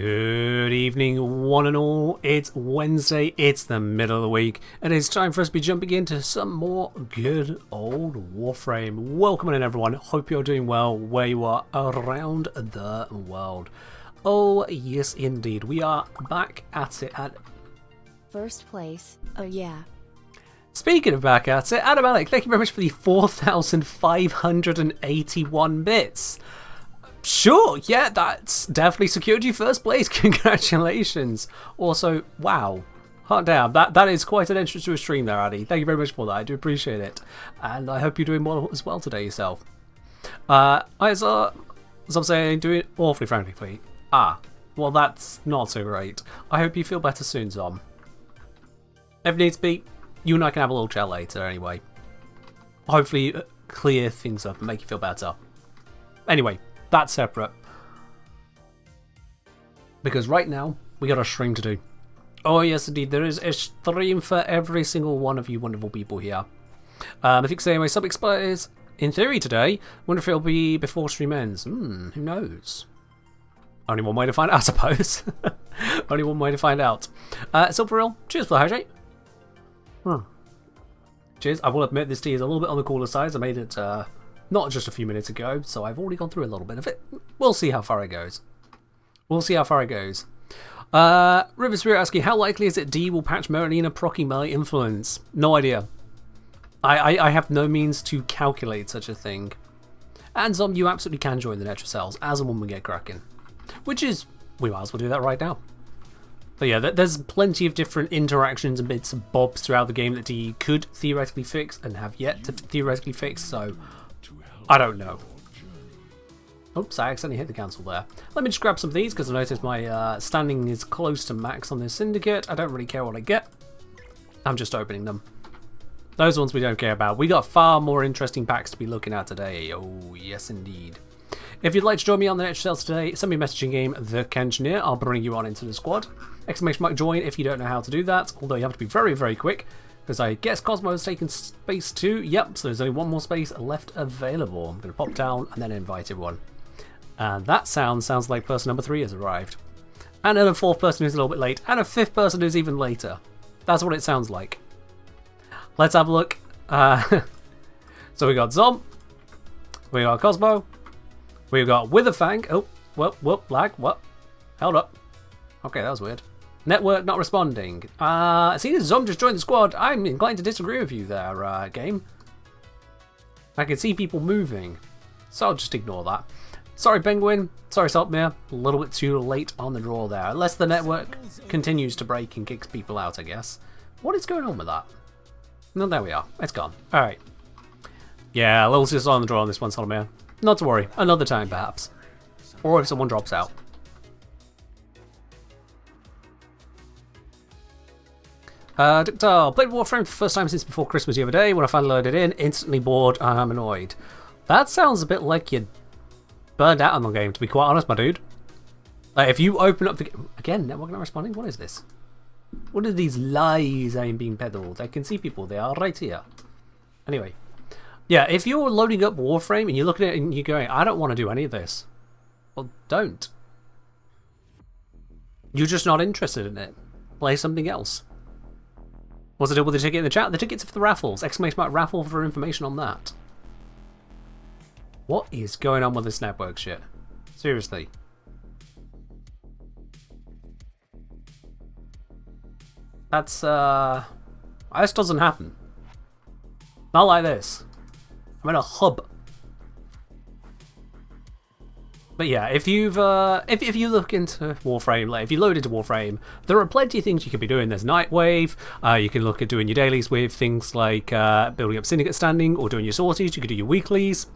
Good evening, one and all. It's Wednesday, it's the middle of the week, and it's time for us to be jumping into some more good old Warframe. Welcome in, everyone. Hope you're doing well where you are around the world. Oh, yes, indeed. We are back at it at first place. Oh, yeah. Speaking of back at it, Adam Alec, thank you very much for the 4,581 bits. Sure, yeah, that's definitely secured you first place. Congratulations. Also, wow. Hot damn, that is quite an entrance to a stream there, Addy. Thank you very much for that. I do appreciate it. And I hope you're doing well as well today yourself. As I'm saying, doing awfully frankly. Well, that's not so great. I hope you feel better soon, Zom. If needs be, you and I can have a little chat later anyway. Hopefully clear things up and make you feel better. Anyway, that's separate. Because right now, we got a stream to do. Oh yes, indeed, there is a stream for every single one of you wonderful people here. I think so anyway, sub expires in theory today. Wonder if it'll be before stream ends. Who knows? Only one way to find out, I suppose. Only one way to find out. So for real, cheers for the hydrate. Cheers. I will admit this tea is a little bit on the cooler side. I made it not just a few minutes ago, so I've already gone through a little bit of it. We'll see how far it goes. River Spirit asking, how likely is it D will patch Merlina proccing melee influence? No idea. I have no means to calculate such a thing. And Zom, you absolutely can join the Netracells as and when we get cracking. Which is, we might as well do that right now. So yeah, there's plenty of different interactions and bits and bobs throughout the game that D could theoretically fix and have yet to theoretically fix, so I don't know. Oops, I accidentally hit the cancel there. Let me just grab some of these because I noticed my standing is close to max on this syndicate. I don't really care what I get. I'm just opening them. Those ones we don't care about. We got far more interesting packs to be looking at today. Oh, yes indeed. If you'd like to join me on the Netracells today, send me a message in game, The Kengineer. I'll bring you on into the squad. Exclamation mark join if you don't know how to do that, although you have to be very, very quick. Because I guess Cosmo has taken space too. Yep, so there's only one more space left available. I'm going to pop down and then invite everyone. And that sounds like person number 3 has arrived. And then a 4th person who's a little bit late. And a 5th person who's even later. That's what it sounds like. Let's have a look. So we got Zom. We got Cosmo. We've got Witherfang. Oh, whoop, lag. What? Held up. Okay, that was weird. Network not responding. Seeing as Zom just joined the squad, I'm inclined to disagree with you there, game. I can see people moving, so I'll just ignore that. Sorry, Penguin. Sorry, Saltmere. A little bit too late on the draw there. Unless the network continues to break and kicks people out, I guess. What is going on with that? No, there we are. It's gone. Alright. Yeah, a little too slow on the draw on this one, Saltmere. Not to worry. Another time, perhaps. Or if someone drops out. Dictal, played Warframe for the first time since before Christmas the other day. When I finally loaded in, instantly bored, I'm annoyed. That sounds a bit like you burned out on the game, to be quite honest, my dude. Like, if you open up the game... Again, network not responding? What is this? What are these lies I'm being peddled? I can see people, they are right here. Anyway. Yeah, if you're loading up Warframe and you're looking at it and you're going, I don't want to do any of this. Well, don't. You're just not interested in it. Play something else. What's the deal with the ticket in the chat? The ticket's for the raffles. Exclamation mark raffle for information on that. What is going on with this network shit? Seriously. That's, this doesn't happen. Not like this. I'm in a hub. But yeah, if you've if you look into Warframe, like if you load into Warframe, there are plenty of things you could be doing. There's Nightwave. You can look at doing your dailies with things like building up syndicate standing or doing your sorties. You could do your weeklies,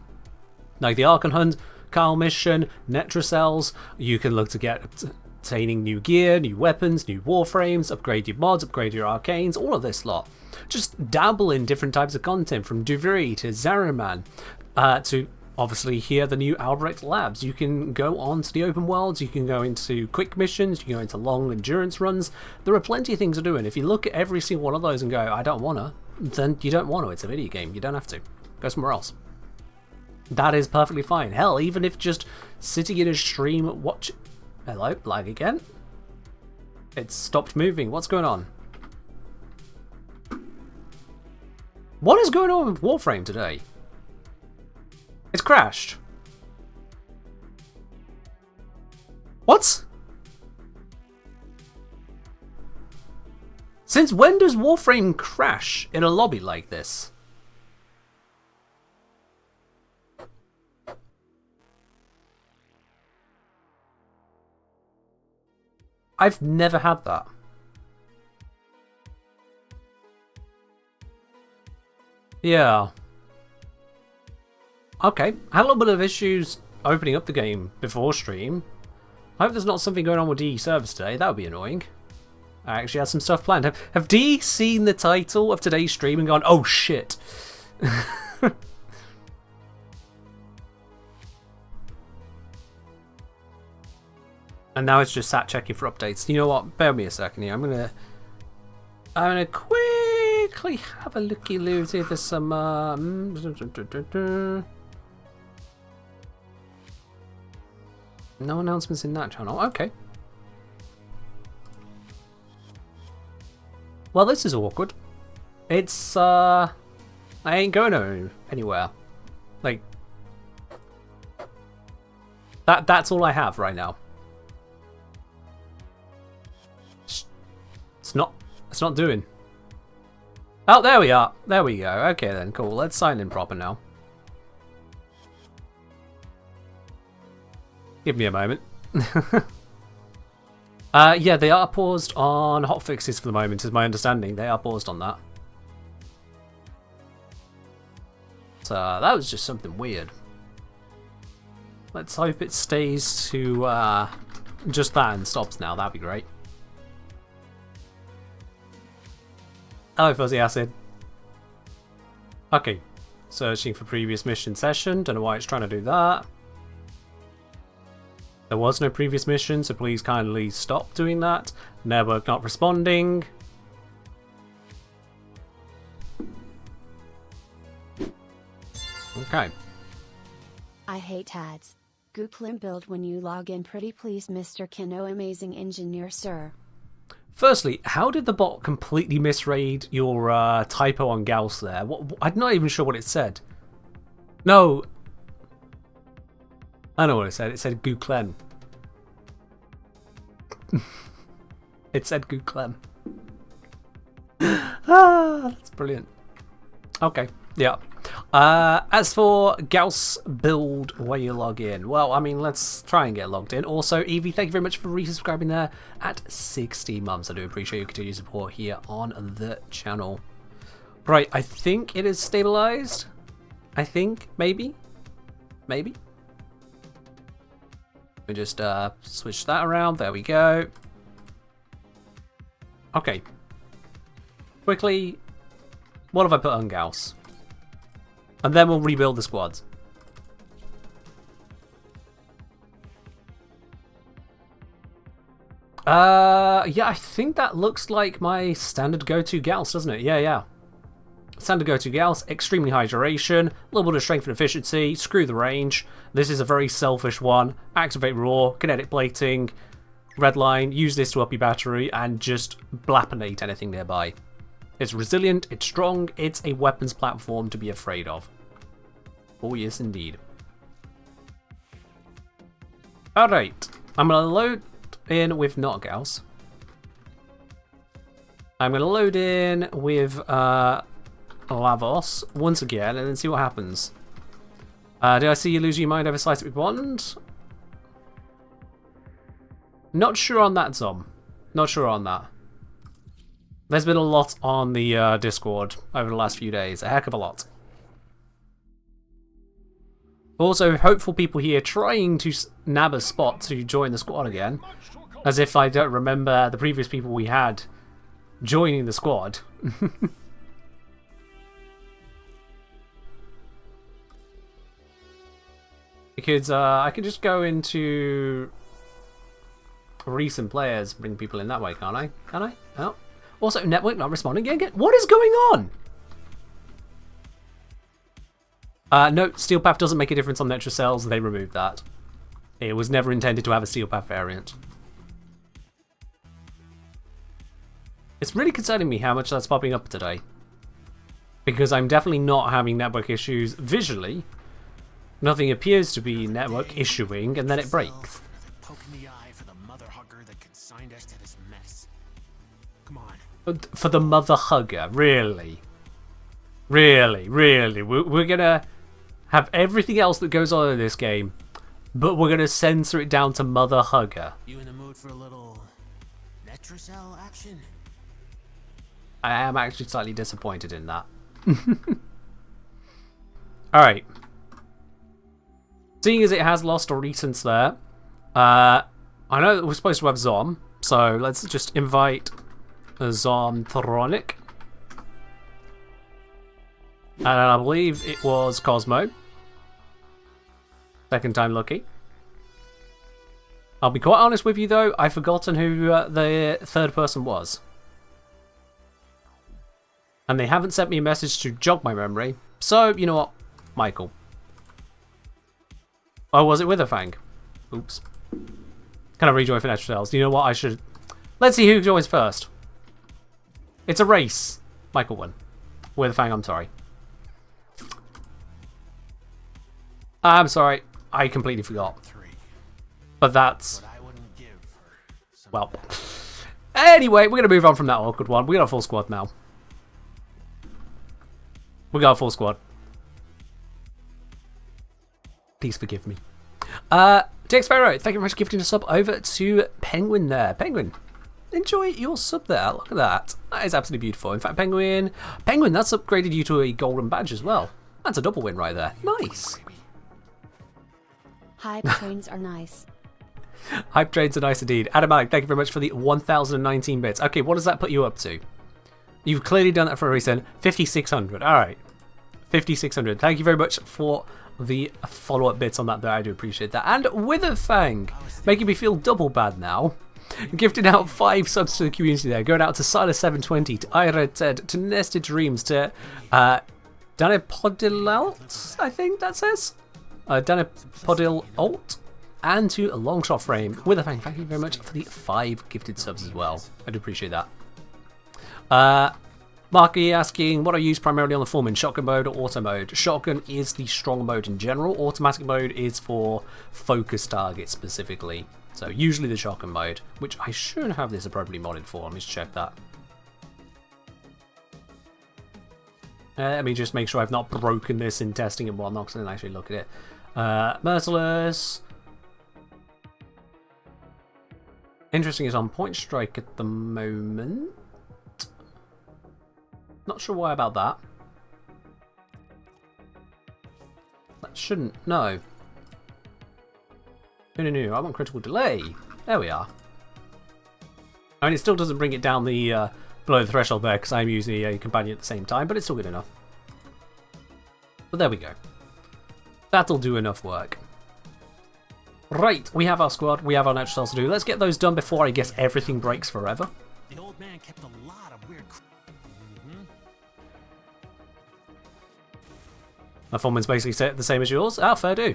like the Arcane Hunt, Carl mission, Netracells. You can look to get obtaining new gear, new weapons, new Warframes, upgrade your mods, upgrade your Arcanes, all of this lot. Just dabble in different types of content from Duviri to Zariman to obviously here the new Albrecht Labs. You can go on to the open worlds, you can go into quick missions, you can go into long endurance runs. There are plenty of things to do, and if you look at every single one of those and go, I don't wanna, then you don't want to. It's a video game, you don't have to. Go somewhere else. That is perfectly fine. Hell, even if just sitting in a stream Hello, lag again. It's stopped moving. What's going on? What is going on with Warframe today? It's crashed. What? Since when does Warframe crash in a lobby like this? I've never had that. Yeah. Okay, I had a little bit of issues opening up the game before stream. I hope there's not something going on with DE servers today. That would be annoying. I actually had some stuff planned. Have DE seen the title of today's stream and gone, oh shit. And now it's just sat checking for updates. You know what? Bear with me a second here. I'm gonna quickly have a looky-loo, see if there's some no announcements in that channel. Okay. Well, this is awkward. It's I ain't going anywhere. Like that's all I have right now. It's not doing. Oh, there we are. There we go. Okay then, cool. Let's sign in proper now. Give me a moment. Yeah, they are paused on hotfixes for the moment, is my understanding. They are paused on that. So that was just something weird. Let's hope it stays to just that and stops now. That'd be great. Hello, Fuzzy Acid. Okay, searching for previous mission session. Don't know why it's trying to do that. There was no previous mission, so please kindly stop doing that. Network not responding. Okay. I hate ads. Gooplim build when you log in, pretty please, Mr. Kino, amazing engineer, sir. Firstly, how did the bot completely misread your typo on Gauss there? I'm not even sure what it said. No. I know what it said. It said Gooclem. It said Gooclem. That's brilliant. Okay, yeah. As for Gauss build where you log in, well, I mean, let's try and get logged in. Also, Evie, thank you very much for resubscribing there at 60 months. I do appreciate your continued support here on the channel. Right, I think it is stabilized. I think, maybe. We just switch that around. There we go. Okay. Quickly, what have I put on Gauss? And then we'll rebuild the squads. Yeah, I think that looks like my standard go-to Gauss, doesn't it? Yeah. Standard go-to Gauss, extremely high duration, a little bit of strength and efficiency, screw the range. This is a very selfish one. Activate raw, kinetic plating, red line, use this to up your battery, and just blapinate anything nearby. It's resilient, it's strong, it's a weapons platform to be afraid of. Oh yes, indeed. Alright, I'm going to load in with not Gauss. I'm going to load in with Lavos once again and then see what happens. Did I see you lose your mind over Slice with Bond? Not sure on that, Zom. Not sure on that. There's been a lot on the Discord over the last few days. A heck of a lot. Also, hopeful people here trying to nab a spot to join the squad again. As if I don't remember the previous people we had joining the squad. Because I can just go into recent players, bring people in that way, can't I? Can I? Oh. Also, network not responding again. What is going on? No, Steel Path doesn't make a difference on Netracells. They removed that. It was never intended to have a steel path variant. It's really concerning me how much that's popping up today. Because I'm definitely not having network issues visually. Nothing appears to be network issuing, and then it breaks. For the mother hugger, really? Really? We're gonna have everything else that goes on in this game, but we're gonna censor it down to mother hugger. You in the mood for a little Netracell action? I am actually slightly disappointed in that. Alright. Seeing as it has lost a recent there, I know that we're supposed to have Zom, so let's just invite Zomtronic. And I believe it was Cosmo. Second time lucky. I'll be quite honest with you though, I've forgotten who the third person was. And they haven't sent me a message to jog my memory. So, you know what? Michael. Oh, was it Witherfang? Oops. Can I rejoin for Netracells? You know what? I should... Let's see who joins first. It's a race. Michael won. Witherfang, I'm sorry. I'm sorry. I completely forgot. But that's... Well. Anyway, we're going to move on from that awkward one. We got a full squad now. We got a full squad. Please forgive me. Dick Sparrow, thank you very much for gifting a sub over to Penguin there. Penguin, enjoy your sub there. Look at that. That is absolutely beautiful. In fact, Penguin, that's upgraded you to a golden badge as well. That's a double win right there. Nice. Hype trains are nice. Hype trains are nice indeed. Adam Alec, thank you very much for the 1019 bits. Okay, what does that put you up to? You've clearly done that for a reason. 5,600. All right. 5,600. Thank you very much for the follow-up bits on that there. I do appreciate that. And Witherfang, making me feel double bad now. Gifting out 5 subs to the community there. Going out to Silas720, to Ira Ted, to Nested Dreams, to Danipodilalt, I think that says. Danipodilalt. And to Longshot Frame. Witherfang, thank you very much for the 5 gifted subs as well. I do appreciate that. Marky asking, what I use primarily on the Foreman, shotgun mode or auto mode? Shotgun is the strong mode in general. Automatic mode is for focus targets specifically. So usually the shotgun mode, which I should have this appropriately modded for. Let me just check that. Let me just make sure I've not broken this in testing and whatnot, because I didn't actually look at it. Merciless. Interesting is on Point Strike at the moment. Not sure why about that. That shouldn't. No. No. I want critical delay. There we are. I mean, it still doesn't bring it down the below the threshold there because I'm using a companion at the same time, but it's still good enough. But there we go. That'll do enough work. Right, we have our squad, we have our Netracells to do. Let's get those done before I guess everything breaks forever. The old man kept a lot of weird. My Foreman's basically the same as yours. Ah, fair do.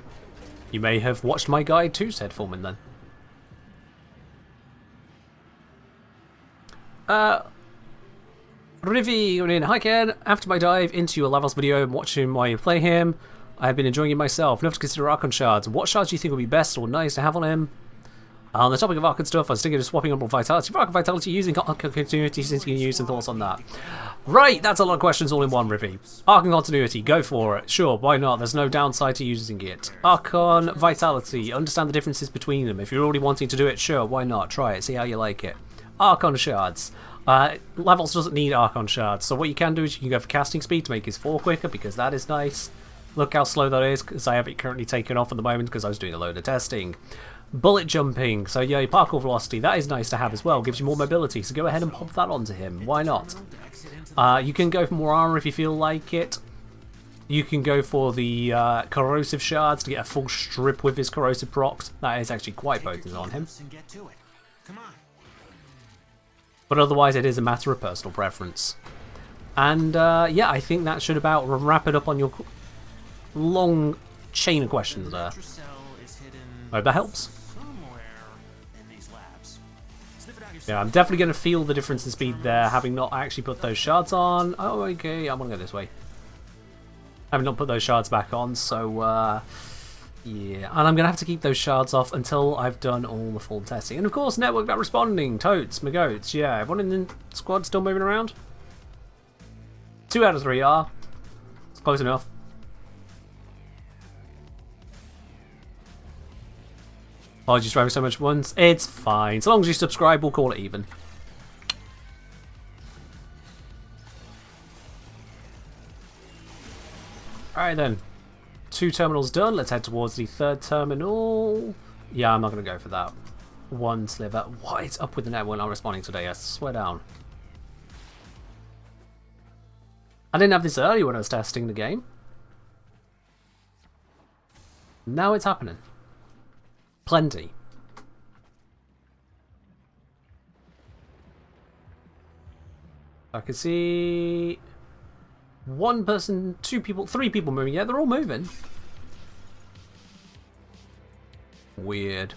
You may have watched my guide too, said Foreman then. Rivi, hi Ken. After my dive into your Lavos video and watching while you play him, I have been enjoying it myself. Enough to consider Arcane shards. What shards do you think would be best or nice to have on him? On the topic of Arcane stuff, I was thinking of swapping on Vitality for Arcane Vitality using Continuity, since you can use some thoughts on that. Right, that's a lot of questions all in one, Rivi. Arcane Continuity, go for it. Sure, why not? There's no downside to using it. Arcane Vitality, understand the differences between them. If you're already wanting to do it, sure, why not? Try it, see how you like it. Arcane shards. Lavos doesn't need Arcane shards, so what you can do is you can go for casting speed to make his 4 quicker, because that is nice. Look how slow that is, because I have it currently taken off at the moment because I was doing a load of testing. Bullet jumping, so yeah, parkour velocity, that is nice to have as well, gives you more mobility, so go ahead and pop that onto him, why not? You can go for more armor if you feel like it. You can go for the corrosive shards to get a full strip with his corrosive procs, that is actually quite potent on him. But otherwise it is a matter of personal preference. And yeah, I think that should about wrap it up on your long chain of questions there. Netracell is hidden I hope that helps. Somewhere in these labs. Sniff it out yourself. Yeah, I'm definitely going to feel the difference in speed there, having not actually put those shards on. Oh, okay, I want to go this way. Having not put those shards back on, so, yeah. And I'm going to have to keep those shards off until I've done all the full testing. And of course, network not responding. Totes, my goats, yeah. Everyone in the squad still moving around? 2 out of 3 are. It's close enough. Apologies for having so much once. It's fine. So long as you subscribe, we'll call it even. Alright then. 2 terminals done. Let's head towards the 3rd terminal. Yeah, I'm not going to go for that. 1 sliver. What is up with the network not responding today? I swear down. I didn't have this earlier when I was testing the game. Now it's happening. Plenty. I can see 1 person, 2 people, 3 people moving. Yeah, they're all moving. Weird.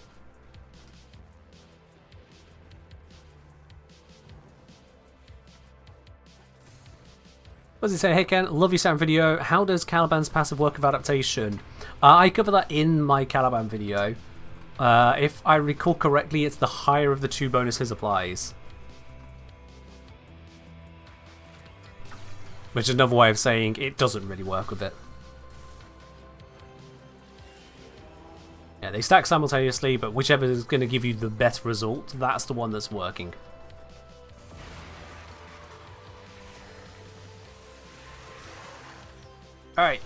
What does it say? Hey Ken, love your sound video. How does Caliban's passive work of adaptation? I cover that in my Caliban video. If I recall correctly, it's the higher of the 2 bonuses applies. Which is another way of saying it doesn't really work with it. Yeah, they stack simultaneously, but whichever is going to give you the best result, that's the one that's working. Alright.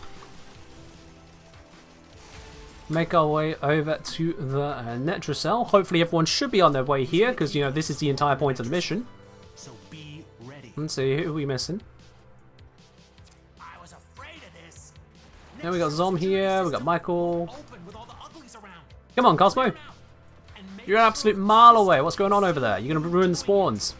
Make our way over to the Netracell. Hopefully everyone should be on their way here, because, you know, this is the entire point of the mission. So be ready. Let's see, who are we missing? I was afraid of this. Yeah, we got Zom here, we got Michael. Come on, Cosmo. You're an absolute mile away. What's going on over there? You're going to ruin the spawns.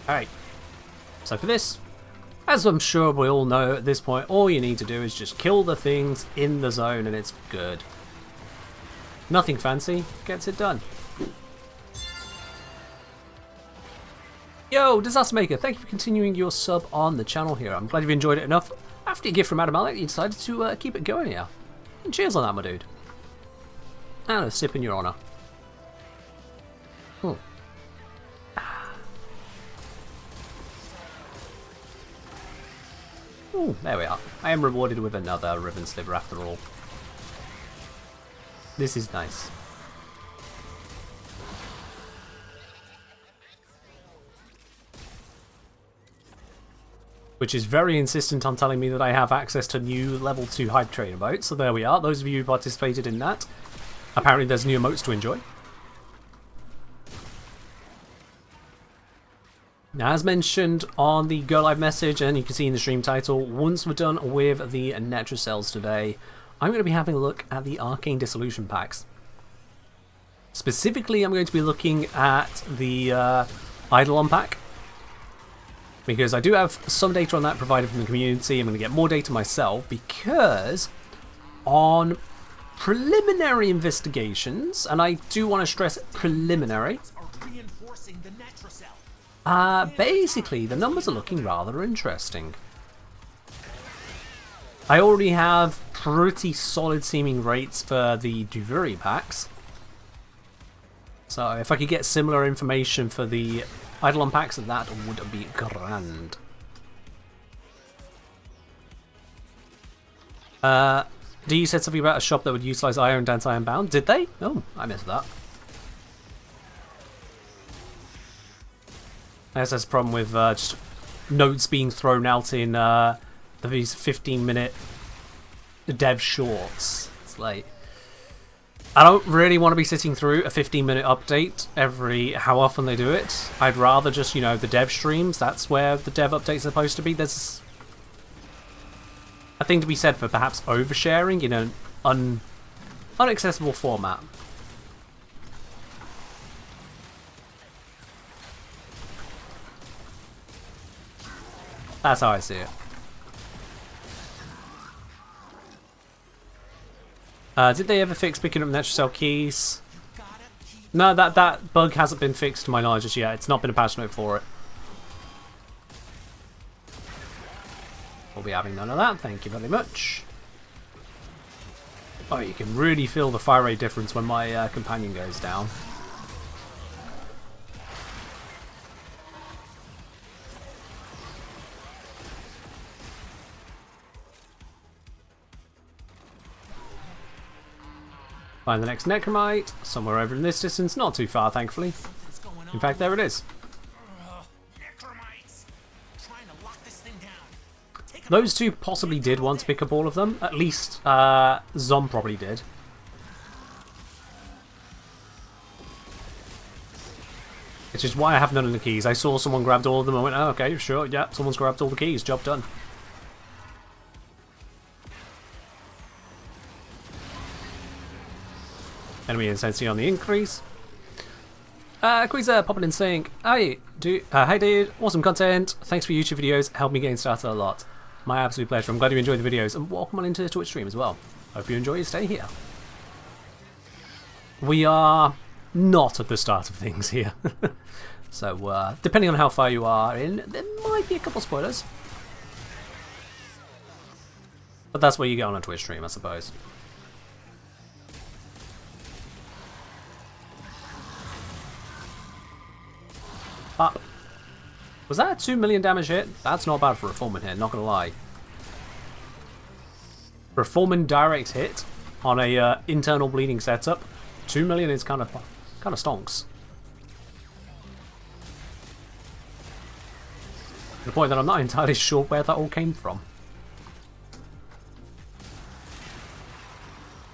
Alright. So for this, as I'm sure we all know at this point, all you need to do is just kill the things in the zone and it's good. Nothing fancy, gets it done. Yo, Disaster Maker, thank you for continuing your sub on the channel here. I'm glad you've enjoyed it enough. After your gift from Adam Alec, you decided to keep it going here. And cheers on that, my dude. And a sip in your honour. Hmm. Ooh, there we are. I am rewarded with another ribbon sliver after all. This is nice. Which is very insistent on telling me that I have access to new level 2 hype train emotes. So there we are. Those of you who participated in that. Apparently there's new emotes to enjoy. Now, as mentioned on the Go Live message, and you can see in the stream title, once we're done with the Netracells today, I'm going to be having a look at the Arcane Dissolution packs. Specifically, I'm going to be looking at the Eidolon pack, because I do have some data on that provided from the community. I'm going to get more data myself, because on preliminary investigations, and I do want to stress preliminary, basically, the numbers are looking rather interesting. I already have pretty solid seeming rates for the Duviri packs. So if I could get similar information for the Eidolon packs, that would be grand. D said something about a shop that would utilise Iron Dance Iron Bound. Did they? Oh, I missed that. I guess that's a problem with just notes being thrown out in these 15-minute dev shorts. It's like, I don't really want to be sitting through a 15-minute update every how often they do it. I'd rather just, you know, the dev streams. That's where the dev updates are supposed to be. There's a thing to be said for perhaps oversharing in an unaccessible format. That's how I see it. Did they ever fix picking up Netracell keys? No, that bug hasn't been fixed to my knowledge just yet. It's not been a patch note for it. We'll be having none of that, thank you very much. Oh, you can really feel the fire rate difference when my companion goes down. Find the next Necromite, somewhere over in this distance, not too far thankfully. In fact, there it is. Those two possibly did want to pick up all of them, at least Zom probably did. Which is why I have none of the keys. I saw someone grabbed all of them and went, oh, okay, sure, yeah, someone's grabbed all the keys, job done. Enemy intensity on the increase. Quizzer popping in saying, hi dude, awesome content. Thanks for YouTube videos, helped me getting started a lot. My absolute pleasure. I'm glad you enjoyed the videos and welcome on into the Twitch stream as well. Hope you enjoy your stay here. We are not at the start of things here. So depending on how far you are in, there might be a couple spoilers. But that's where you get on a Twitch stream, I suppose. Was that a 2 million damage hit? That's not bad for a Foreman hit, not gonna lie. For a Foreman direct hit on a internal bleeding setup, 2 million is kind of stonks. To the point that I'm not entirely sure where that all came from.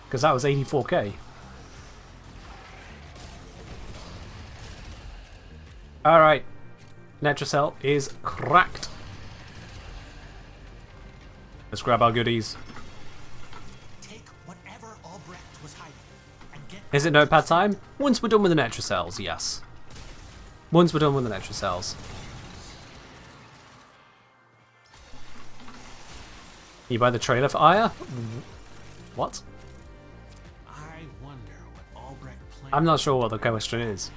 Because that was 84k. Alright. Netracell is cracked. Let's grab our goodies. Is it notepad time? Once we're done with the Netracells, yes. Once we're done with the Netracells. You buy the trailer for Aya? What? I wonder what Albrecht planned. I'm not sure what the question is.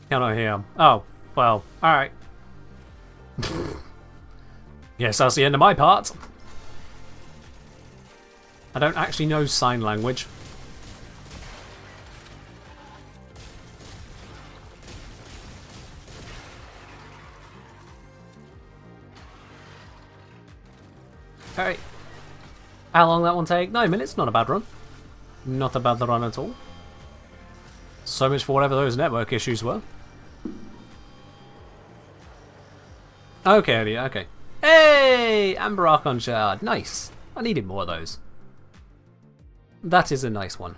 Cannot hear. Oh, well, alright. Yes, that's the end of my part. I don't actually know sign language. Alright. How long that one take? 9 minutes, not a bad run. Not a bad run at all. So much for whatever those network issues were. Okay, okay. Hey! Amber Archon Shard. Nice. I needed more of those. That is a nice one.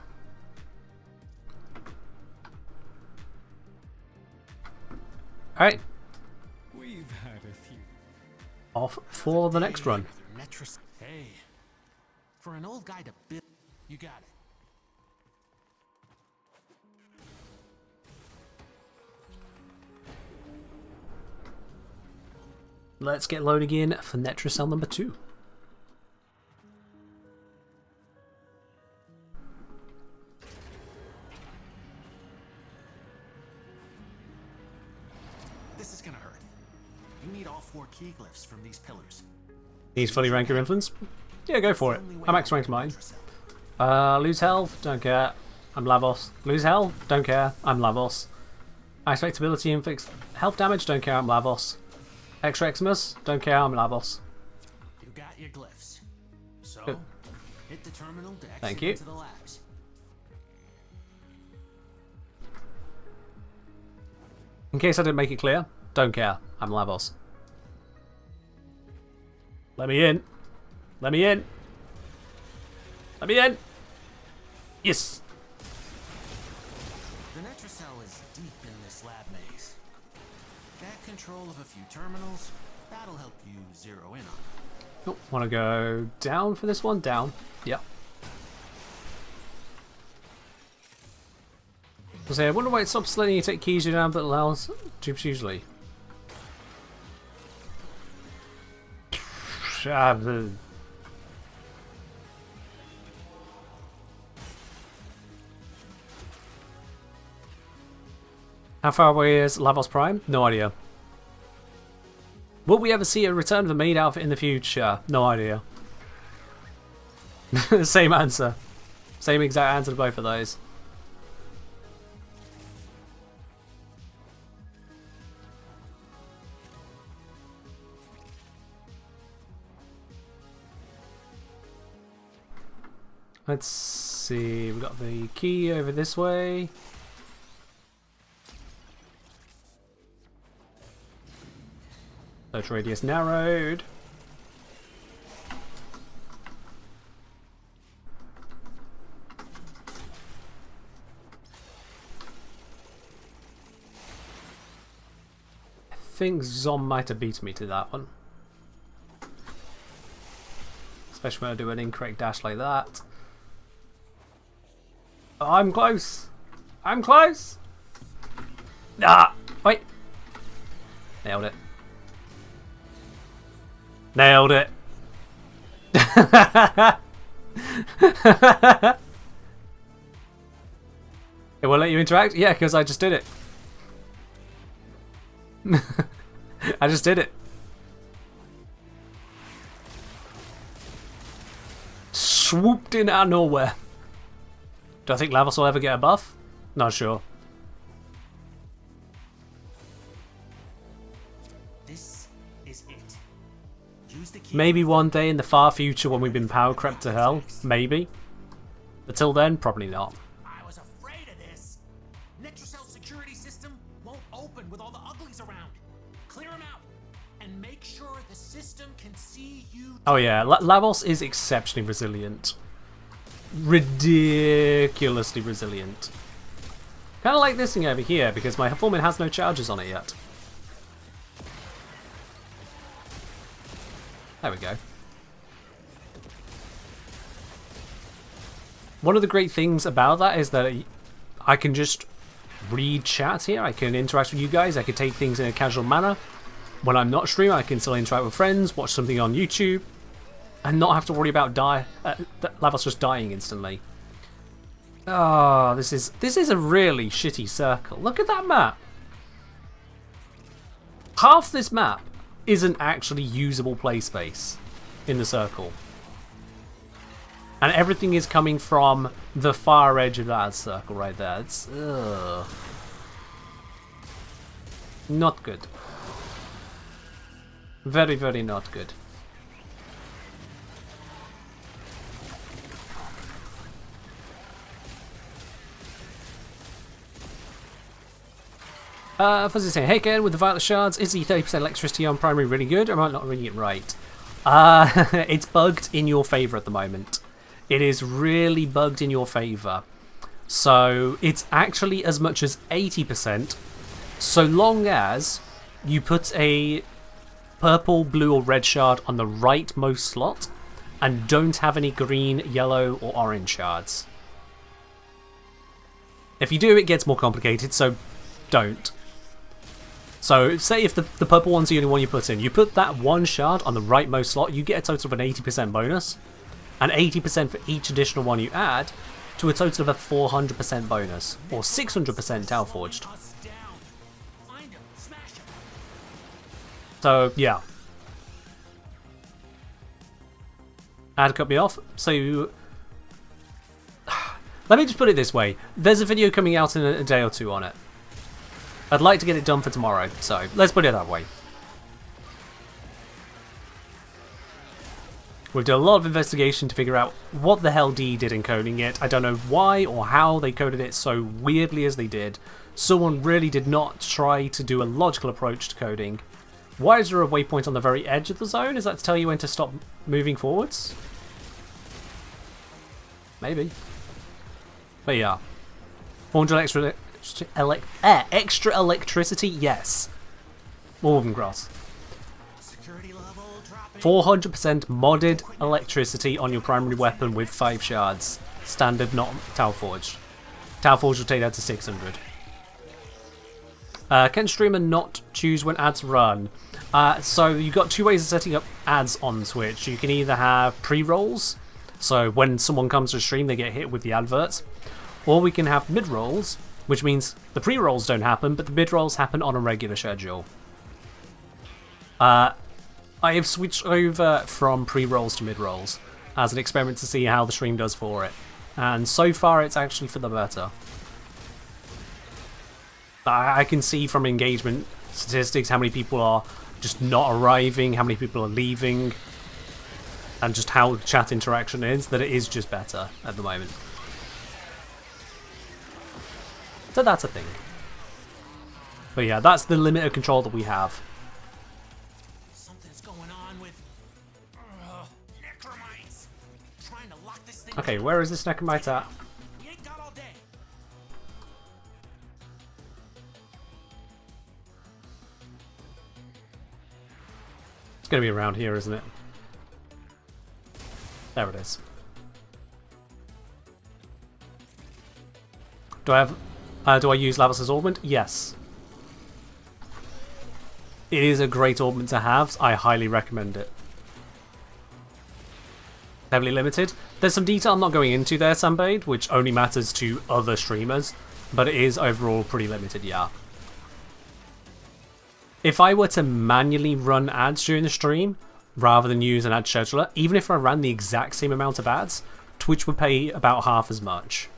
Alright. We've had a few. Off for the next run. Hey, for an old guy to build, you got it. Let's get loading in for Netracell number 2. This is gonna hurt. You need all 4 key glyphs from these pillars. Needs fully rank your influence? Yeah, go for it. I max ranked mine. Lose health? Don't care. I'm Lavos. Lose health? Don't care. I'm Lavos. Activate ability and fix health damage? Don't care. I'm Lavos. Extra Xmas? Don't care, I'm Lavos. You got your glyphs. So, Good. hit the terminal to exit Thank you. into the labs. In case I didn't make it clear, don't care, I'm Lavos. Let me in. Let me in. Let me in. Yes. The Netracell is deep in this lab maze. Get control of a few terminals. That'll help you zero in on it. Oh, want to go down for this one? Down. Yep. say, I wonder why it stops letting you take keys you down but allows tubes usually. How far away is Lavos Prime? No idea. Will we ever see a return of the maid outfit in the future? No idea. Same answer. Same exact answer to both of those. Let's see, we've got the key over this way. Search radius narrowed. I think Zom might have beat me to that one. Especially when I do an incorrect dash like that. Oh, I'm close! I'm close! Ah! Wait! Nailed it. Nailed it! It won't let you interact? Yeah, because I just did it. I just did it. Swooped in out of nowhere. Do I think Lavos will ever get a buff? Not sure. This is it. Use the key. Maybe one day in the far future when we've been power crept to hell. Maybe. Until then, probably not. I was afraid of this. Netracells security system won't open with all the uglies around. Clear them out and make sure the system can see you. Oh yeah, Lavos is exceptionally resilient. Ridiculously resilient. Kind of like this thing over here because my Foreman has no charges on it yet. There we go. One of the great things about that is that I can just read chat here. I can interact with you guys. I can take things in a casual manner. When I'm not streaming, I can still interact with friends, watch something on YouTube, and not have to worry about Lavos just dying instantly. Oh, this is a really shitty circle. Look at that map. Half this map isn't actually usable play space in the circle. And everything is coming from the far edge of that circle right there. It's not good. Very, very not good. Fuzzy saying, hey Ken, with the Violet Shards, is the 30% electricity on primary really good, or am I not reading it right? It's bugged in your favour at the moment. It is really bugged in your favour. So it's actually as much as 80%, so long as you put a purple, blue or red shard on the rightmost slot and don't have any green, yellow or orange shards. If you do, it gets more complicated, so don't. So say if the purple one's the only one you put in, you put that one shard on the rightmost slot, you get a total of an 80% bonus, and 80% for each additional one you add, to a total of a 400% bonus, or 600% Tau Forged. So yeah. Ad cut me off, so let me just put it this way, there's a video coming out in a day or two on it. I'd like to get it done for tomorrow, so let's put it that way. We've done a lot of investigation to figure out what the hell D did in coding it. I don't know why or how they coded it so weirdly as they did. Someone really did not try to do a logical approach to coding. Why is there a waypoint on the very edge of the zone? Is that to tell you when to stop moving forwards? Maybe. But yeah. 400 extra electricity, yes. Woven grass. 400% modded electricity on your primary weapon with 5 shards. Standard, not Tau Forged. Tower Forge will take that to 600. Can streamer not choose when ads run? So you've got two ways of setting up ads on Twitch. You can either have pre-rolls, so when someone comes to stream they get hit with the adverts, or we can have mid-rolls, which means the pre-rolls don't happen, but the mid-rolls happen on a regular schedule. I have switched over from pre-rolls to mid-rolls as an experiment to see how the stream does for it, and so far it's actually for the better. I can see from engagement statistics how many people are just not arriving, how many people are leaving, and just how chat interaction is, that it is just better at the moment. So that's a thing. But yeah, that's the limit of control that we have. Something's going on with necromites. Trying to lock this thing. Okay, where is this necromite at? We ain't got all day. It's going to be around here, isn't it? There it is. Do I use Lavos' Augment? Yes. It is a great augment to have. I highly recommend it. Heavily limited. There's some detail I'm not going into there, Sunbathe, which only matters to other streamers, but it is overall pretty limited, yeah. If I were to manually run ads during the stream, rather than use an ad scheduler, even if I ran the exact same amount of ads, Twitch would pay about half as much.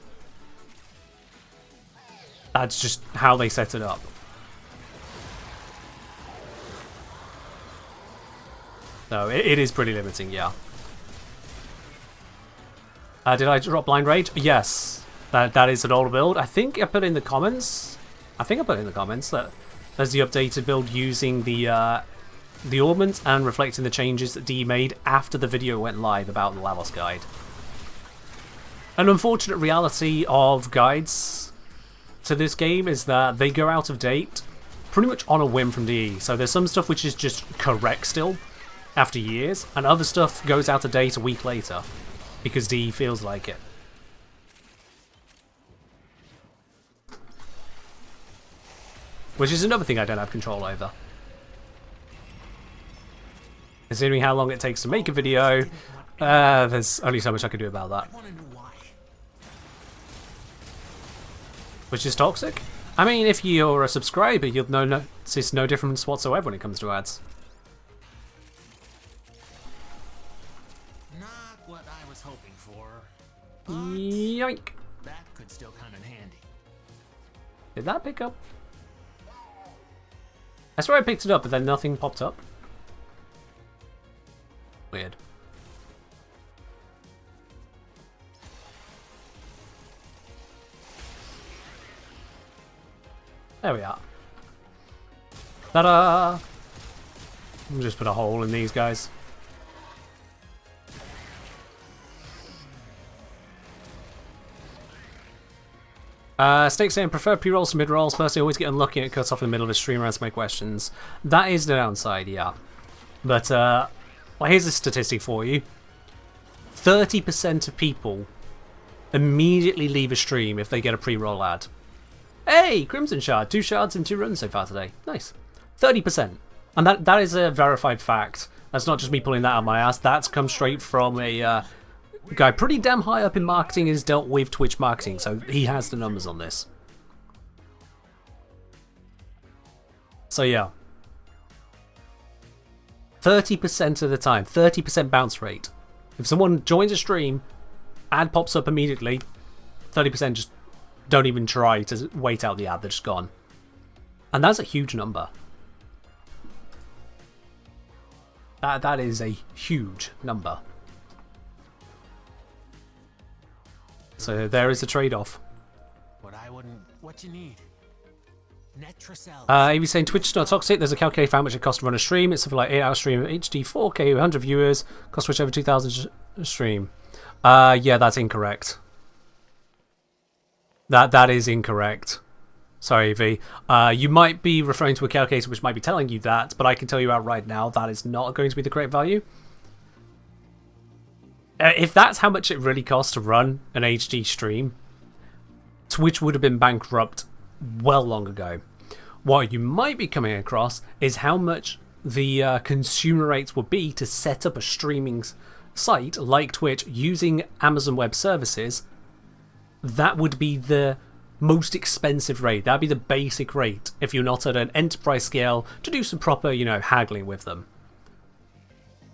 That's just how they set it up. No, it is pretty limiting, yeah. Did I drop Blind Rage? Yes. That is an older build. I think I put in the comments. That there's the updated build using the augment and reflecting the changes that D made after the video went live about the Lavos guide. An unfortunate reality of guides to this game is that they go out of date pretty much on a whim from DE. So there's some stuff which is just correct still after years, and other stuff goes out of date a week later because DE feels like it. Which is another thing I don't have control over. Considering how long it takes to make a video, there's only so much I can do about that. Which is toxic? I mean, if you're a subscriber, you'll notice no difference whatsoever when it comes to ads. Not what I was hoping for. Yoink. That could still come in handy. Did that pick up? I swear I picked it up, but then nothing popped up. Weird. There we are. Ta-da! I'll just put a hole in these guys. Snake saying, prefer pre-rolls to mid-rolls. Personally, always get unlucky and it cuts off in the middle of a stream and answer my questions. That is the downside, yeah. But, well, here's a statistic for you. 30% of people immediately leave a stream if they get a pre-roll ad. Hey, Crimson Shard. 2 shards in 2 runs so far today. Nice. 30%. And that is a verified fact. That's not just me pulling that out of my ass. That's come straight from a guy pretty damn high up in marketing, has dealt with Twitch marketing, so he has the numbers on this. So yeah. 30% of the time. 30% bounce rate. If someone joins a stream, ad pops up immediately, 30% just don't even try to wait out the ad, they're just gone. And that's a huge number. That is a huge number. So there is a trade-off. What you need. Netracells. If saying Twitch is not toxic, there's a calculator for how much it costs to run a stream. It's something like 8-hour stream of HD 4K, 100 viewers, cost Twitch over 2,000 a stream. Yeah, that's incorrect. That is incorrect. Sorry, V. You might be referring to a calculator which might be telling you that, but I can tell you outright now that is not going to be the correct value. If that's how much it really costs to run an HD stream, Twitch would have been bankrupt well long ago. What you might be coming across is how much the consumer rates would be to set up a streaming site like Twitch using Amazon Web Services. That would be the most expensive rate. That'd be the basic rate if you're not at an enterprise scale to do some proper, haggling with them.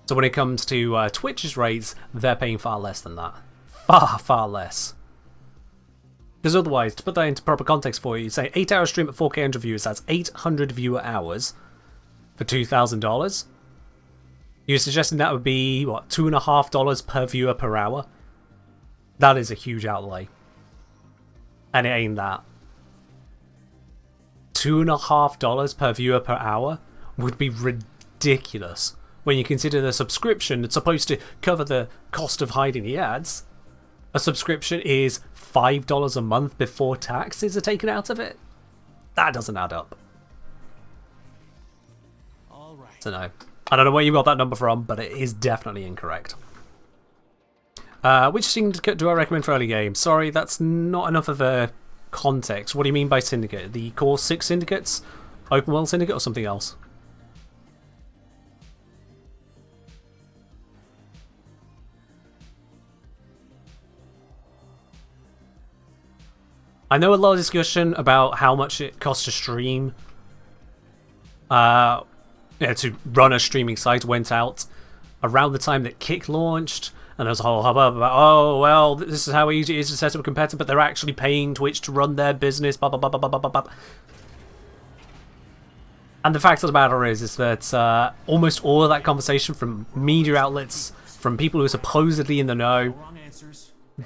So when it comes to Twitch's rates, they're paying far less than that. Far, far less. Because otherwise, to put that into proper context for you, say 8-hour stream at 4K 100 viewers, that's 800 viewer hours for $2,000. You're suggesting that would be, what, $2.50 per viewer per hour? That is a huge outlay. And it ain't that. $2.50 per viewer per hour would be ridiculous when you consider the subscription that's supposed to cover the cost of hiding the ads. A subscription is $5 a month before taxes are taken out of it. That doesn't add up. All right. So no. I don't know where you got that number from, but it is definitely incorrect. Which syndicate do I recommend for early game? Sorry, that's not enough of a context. What do you mean by syndicate? The core 6 syndicates? Open world syndicate or something else? I know a lot of discussion about how much it costs to stream. To run a streaming site went out around the time that Kick launched, and there was a whole hubbub about, oh, well, this is how easy it is to set up a competitor, but they're actually paying Twitch to run their business, blah, blah, blah, blah, blah, blah, blah. And the fact of the matter is that almost all of that conversation from media outlets, from people who are supposedly in the know,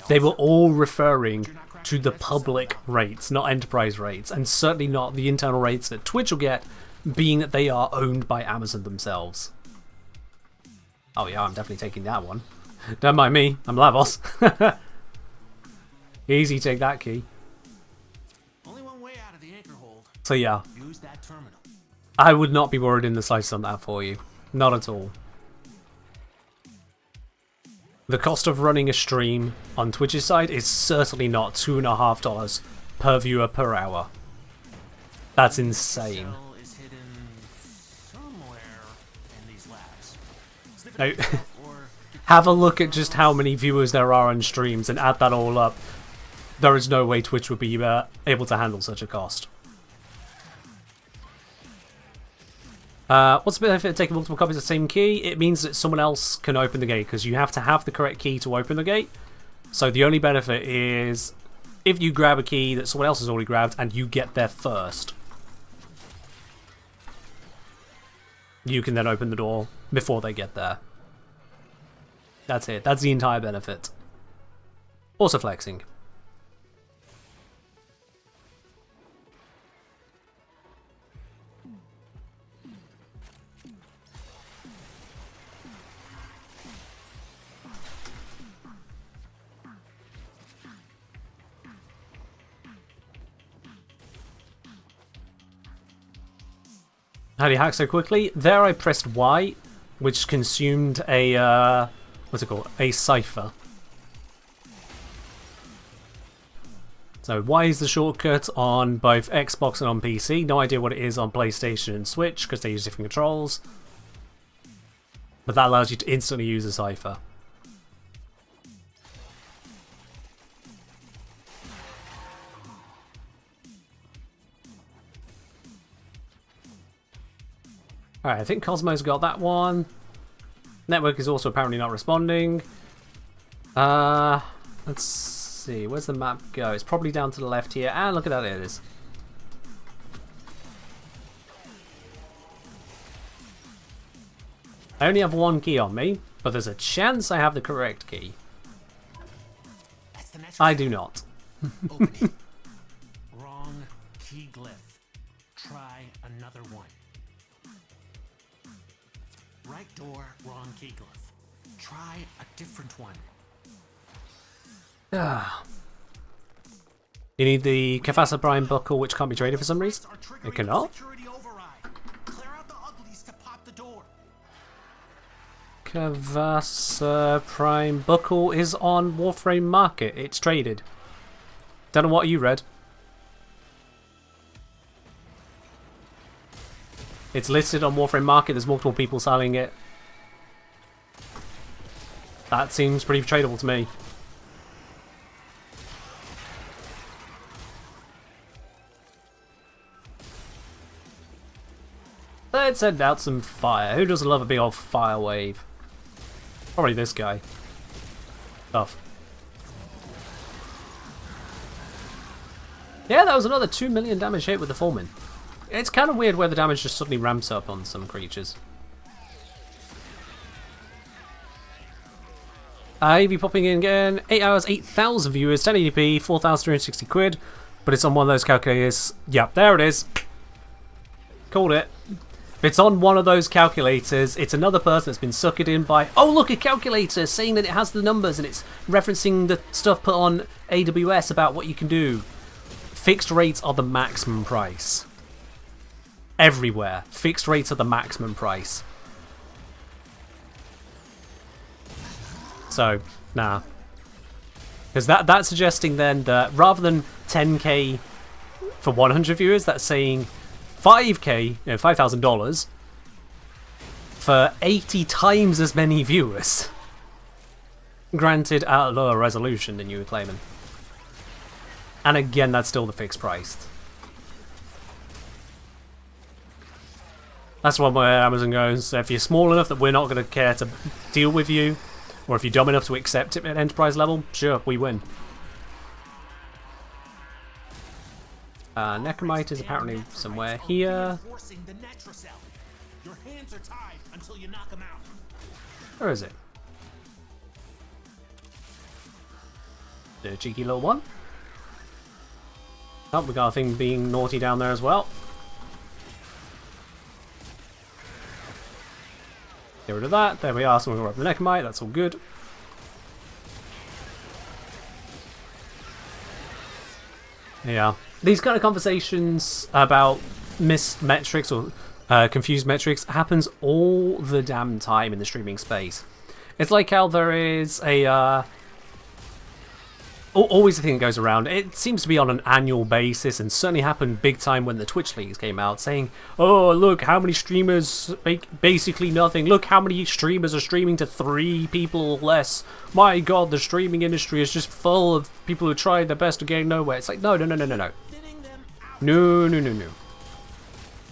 they were all referring to the public rates, not enterprise rates, and certainly not the internal rates that Twitch will get, being that they are owned by Amazon themselves. Oh yeah, I'm definitely taking that one. Don't mind me, I'm Lavos. Easy, take that key. Only one way out of the anchor hold. So yeah, Use that terminal. I would not be worried in the slightest on that for you. Not at all. The cost of running a stream on Twitch's side is certainly not $2.50 per viewer per hour. That's insane. Cell is hidden somewhere in these labs. Sniff it Now, yourself, or have a look at just how many viewers there are on streams and add that all up. There is no way Twitch would be able to handle such a cost. What's the benefit of taking multiple copies of the same key? It means that someone else can open the gate, because you have to have the correct key to open the gate. So the only benefit is if you grab a key that someone else has already grabbed and you get there first. You can then open the door before they get there. That's it. That's the entire benefit. Also flexing. How do you hack so quickly? There I pressed Y, which consumed a, what's it called? A cipher. So Y is the shortcut on both Xbox and on PC. No idea what it is on PlayStation and Switch, because they use different controls. But that allows you to instantly use a cipher. Alright, I think Cosmo's got that one. Network is also apparently not responding. Let's see, where's the map go? It's probably down to the left here. And look at that, there it is. I only have one key on me, but there's a chance I have the correct key. that's the Netracells. I do not. Open it. Wrong key glyph. Try another one. Right door, wrong key glyph. Try a different one. You need the Kafasa Prime buckle, which can't be traded for some reason. Are triggering It cannot? security override. Clear out the uglies to pop the door. Kavasa Prime buckle is on Warframe market. It's traded. Don't know what you read. It's listed on Warframe Market. There's multiple people selling it. That seems pretty tradable to me. Let's send out some fire. Who doesn't love a big old fire wave? Probably this guy. Tough. Yeah, that was another 2 million damage hit with the Foreman. It's kind of weird where the damage just suddenly ramps up on some creatures. AV popping in again. 8 hours, 8,000 viewers, 1080p, 4,360 quid. But it's on one of those calculators. Yep, there it is. Called it. If it's on one of those calculators, it's another person that's been suckered in by, oh look, a calculator saying that it has the numbers and it's referencing the stuff put on AWS about what you can do. Fixed rates are the maximum price. Everywhere. Fixed rates are the maximum price. So, nah. Because that's suggesting then that rather than 10k for 100 viewers, that's saying 5k, you know, $5,000 for 80 times as many viewers. Granted, at a lower resolution than you were claiming. And again, that's still the fixed price. That's one where Amazon goes, if you're small enough that we're not going to care to deal with you, or if you're dumb enough to accept it at enterprise level, sure, we win. Necromite is apparently somewhere here. Your hands are tied until you knock them out. Where is it? The cheeky little one. Oh, we got a thing being naughty down there as well. Get rid of that. There we are. So we're going to grab the Necromite. That's all good. Yeah. These kind of conversations about missed metrics or confused metrics happens all the damn time in the streaming space. It's like how there is a always a thing that goes around. It seems to be on an annual basis, and certainly happened big time when the Twitch leagues came out, saying, "Oh, look how many streamers make basically nothing. Look how many streamers are streaming to 3 people or less. My God, the streaming industry is just full of people who try their best to get nowhere." It's like, no. No.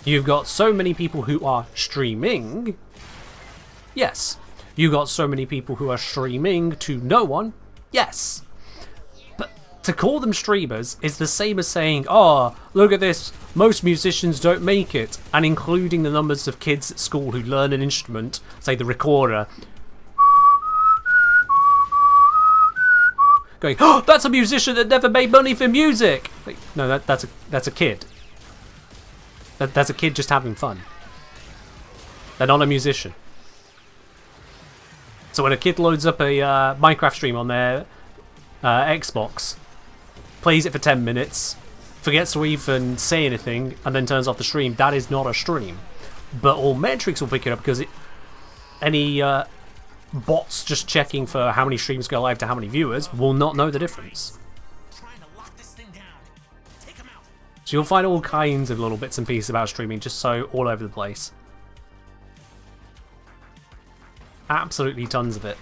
You've got so many people who are streaming. Yes. You've got so many people who are streaming to no one. Yes. But to call them streamers is the same as saying, oh, look at this, most musicians don't make it, and including the numbers of kids at school who learn an instrument, say the recorder, going, oh, that's a musician that never made money for music. Like, no, that's a kid. That's a kid just having fun. They're not a musician. So when a kid loads up a Minecraft stream on their Xbox, plays it for 10 minutes, forgets to even say anything, and then turns off the stream, that is not a stream. But all metrics will pick it up because any bots just checking for how many streams go live to how many viewers will not know the difference. So you'll find all kinds of little bits and pieces about streaming just so all over the place. Absolutely tons of it.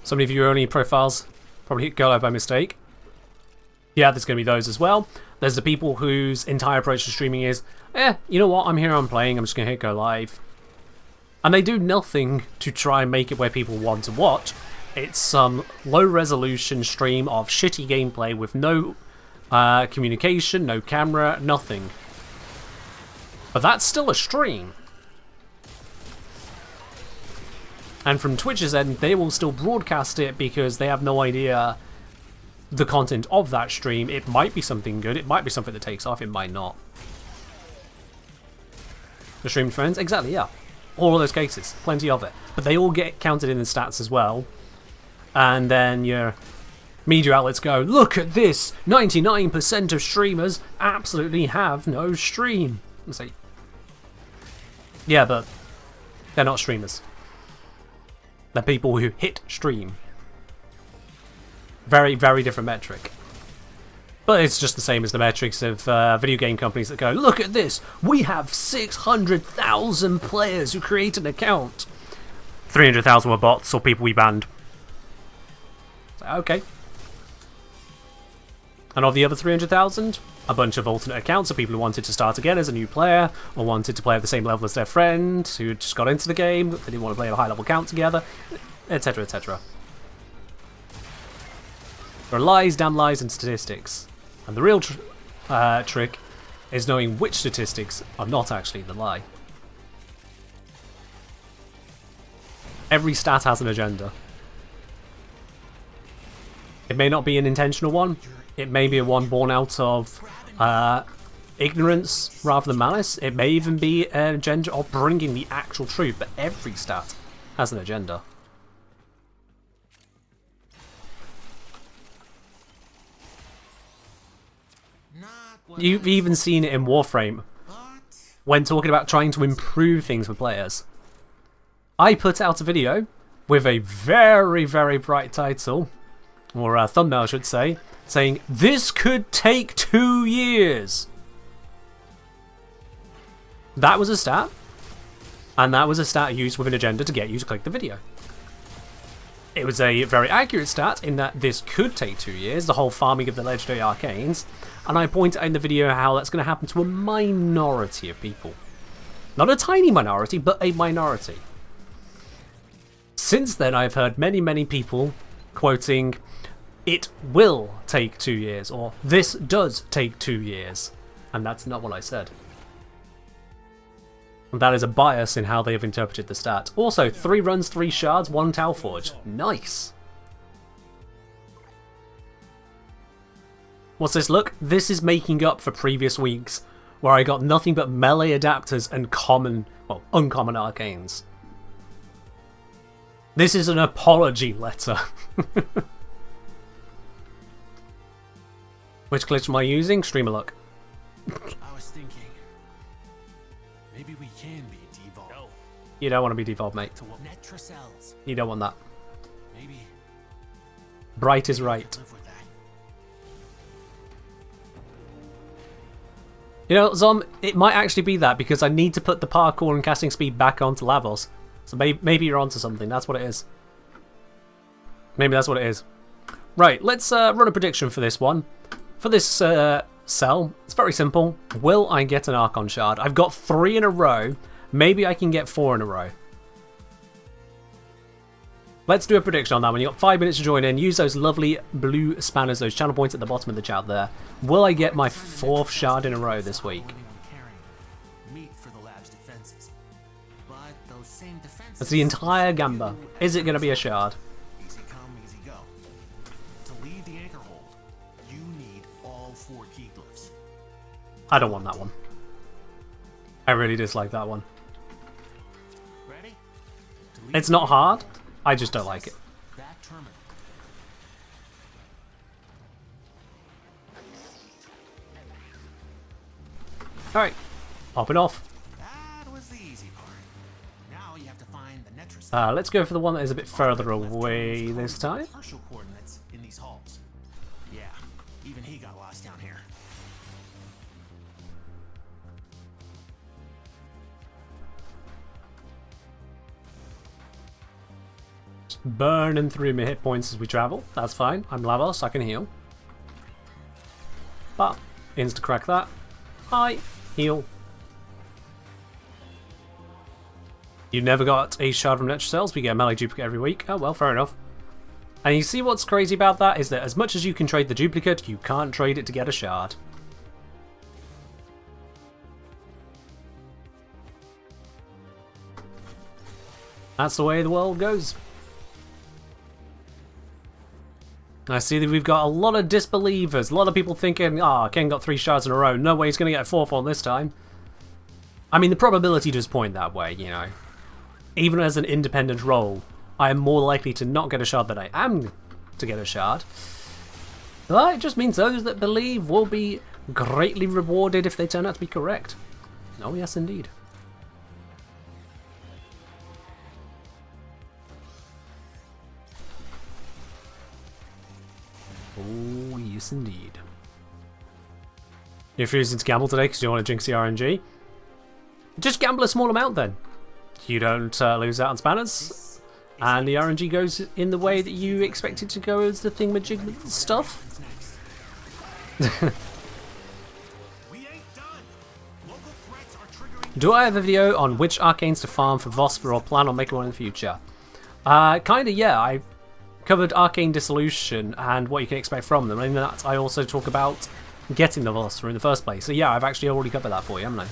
So many of you only profiles probably hit go live by mistake. Yeah, there's going to be those as well. There's the people whose entire approach to streaming is, you know what, I'm here, I'm playing, I'm just going to hit go live. And they do nothing to try and make it where people want to watch. It's some low resolution stream of shitty gameplay with no communication, no camera, nothing. But that's still a stream. And from Twitch's end, they will still broadcast it because they have no idea the content of that stream. It might be something good, it might be something that takes off, it might not. The streamed friends? Exactly, yeah. All of those cases, plenty of it. But they all get counted in the stats as well. And then your Media outlets go, look at this, 99% of streamers absolutely have no stream. And say, yeah, but they're not streamers. They're people who hit stream. Very, very different metric. But it's just the same as the metrics of video game companies that go, look at this, we have 600,000 players who create an account. 300,000 were bots or people we banned. So, okay. And of the other 300,000, a bunch of alternate accounts of people who wanted to start again as a new player, or wanted to play at the same level as their friend, who just got into the game, they didn't want to play a high level count together, etc, etc. There are lies, damn lies, and statistics. And the real trick is knowing which statistics are not actually the lie. Every stat has an agenda. It may not be an intentional one. It may be a one born out of ignorance rather than malice. It may even be an agenda of bringing the actual truth, but every stat has an agenda. You've even seen it in Warframe, when talking about trying to improve things for players. I put out a video with a very, very bright title, or a thumbnail I should say, saying, this could take 2 years. That was a stat, and that was a stat used with an agenda to get you to click the video. It was a very accurate stat in that this could take 2 years, the whole farming of the legendary Arcanes, and I point out in the video how that's going to happen to a minority of people. Not a tiny minority, but a minority. Since then I've heard many, many people quoting, it will take 2 years, or this does take 2 years. And that's not what I said. And that is a bias in how they have interpreted the stat. Also, 3 runs, 3 shards, 1 Tau Forge. Nice! What's this look? This is making up for previous weeks, where I got nothing but melee adapters and common, well, uncommon arcanes. This is an apology letter. Which glitch am I using? Streamer luck. I was thinking, maybe we can be devolved. No. You don't want to be devolved, mate. To Netracells. You don't want that. Maybe. Bright is right. Live with that. You know, Zom, it might actually be that because I need to put the parkour and casting speed back onto Lavos. So maybe you're onto something. That's what it is. Maybe that's what it is. Right, let's run a prediction for this one. For this cell, it's very simple. Will I get an Archon Shard? I've got 3 in a row. Maybe I can get 4 in a row. Let's do a prediction on that one. You've got 5 minutes to join in. Use those lovely blue spanners, those channel points at the bottom of the chat there. Will I get my 4th shard in a row this week? That's the entire Gamba. Is it going to be a shard? Easy come, easy go. To leave the anchor hold, you need all 4 key glyphs. I don't want that one. I really dislike that one. Ready? It's not hard. I just don't like it. That terminal. Alright. Popping off. That was the easy part. Now you have to find the Netracells. Let's go for the one that is a bit further away this time. Partial coordinates in these halls. Yeah, even he got lost down here. Just burning through my hit points as we travel. That's fine. I'm Lavos, I can heal. But, insta-crack that. Hi, heal. You never got a shard from Netracells, we get a melee duplicate every week. Oh well, fair enough. And you see what's crazy about that is that as much as you can trade the duplicate, you can't trade it to get a shard. That's the way the world goes. I see that we've got a lot of disbelievers, a lot of people thinking, ah, Ken got 3 shards in a row, no way he's going to get a 4th one this time. I mean, the probability does point that way, you know. Even as an independent role, I am more likely to not get a shard than I am to get a shard. Well, it just means those that believe will be greatly rewarded if they turn out to be correct. Oh yes, indeed. Oh yes, indeed. You're refusing to gamble today because you don't want to jinx the RNG? Just gamble a small amount then. You don't lose out on spanners, and the RNG goes in the way that you expect it to go as the thingamajig stuff. Do I have a video on which arcanes to farm for Vosper or plan on making one in the future? Kinda, yeah. I covered Arcane Dissolution and what you can expect from them. And in that, I also talk about getting the Vosper in the first place. So yeah, I've actually already covered that for you, haven't I?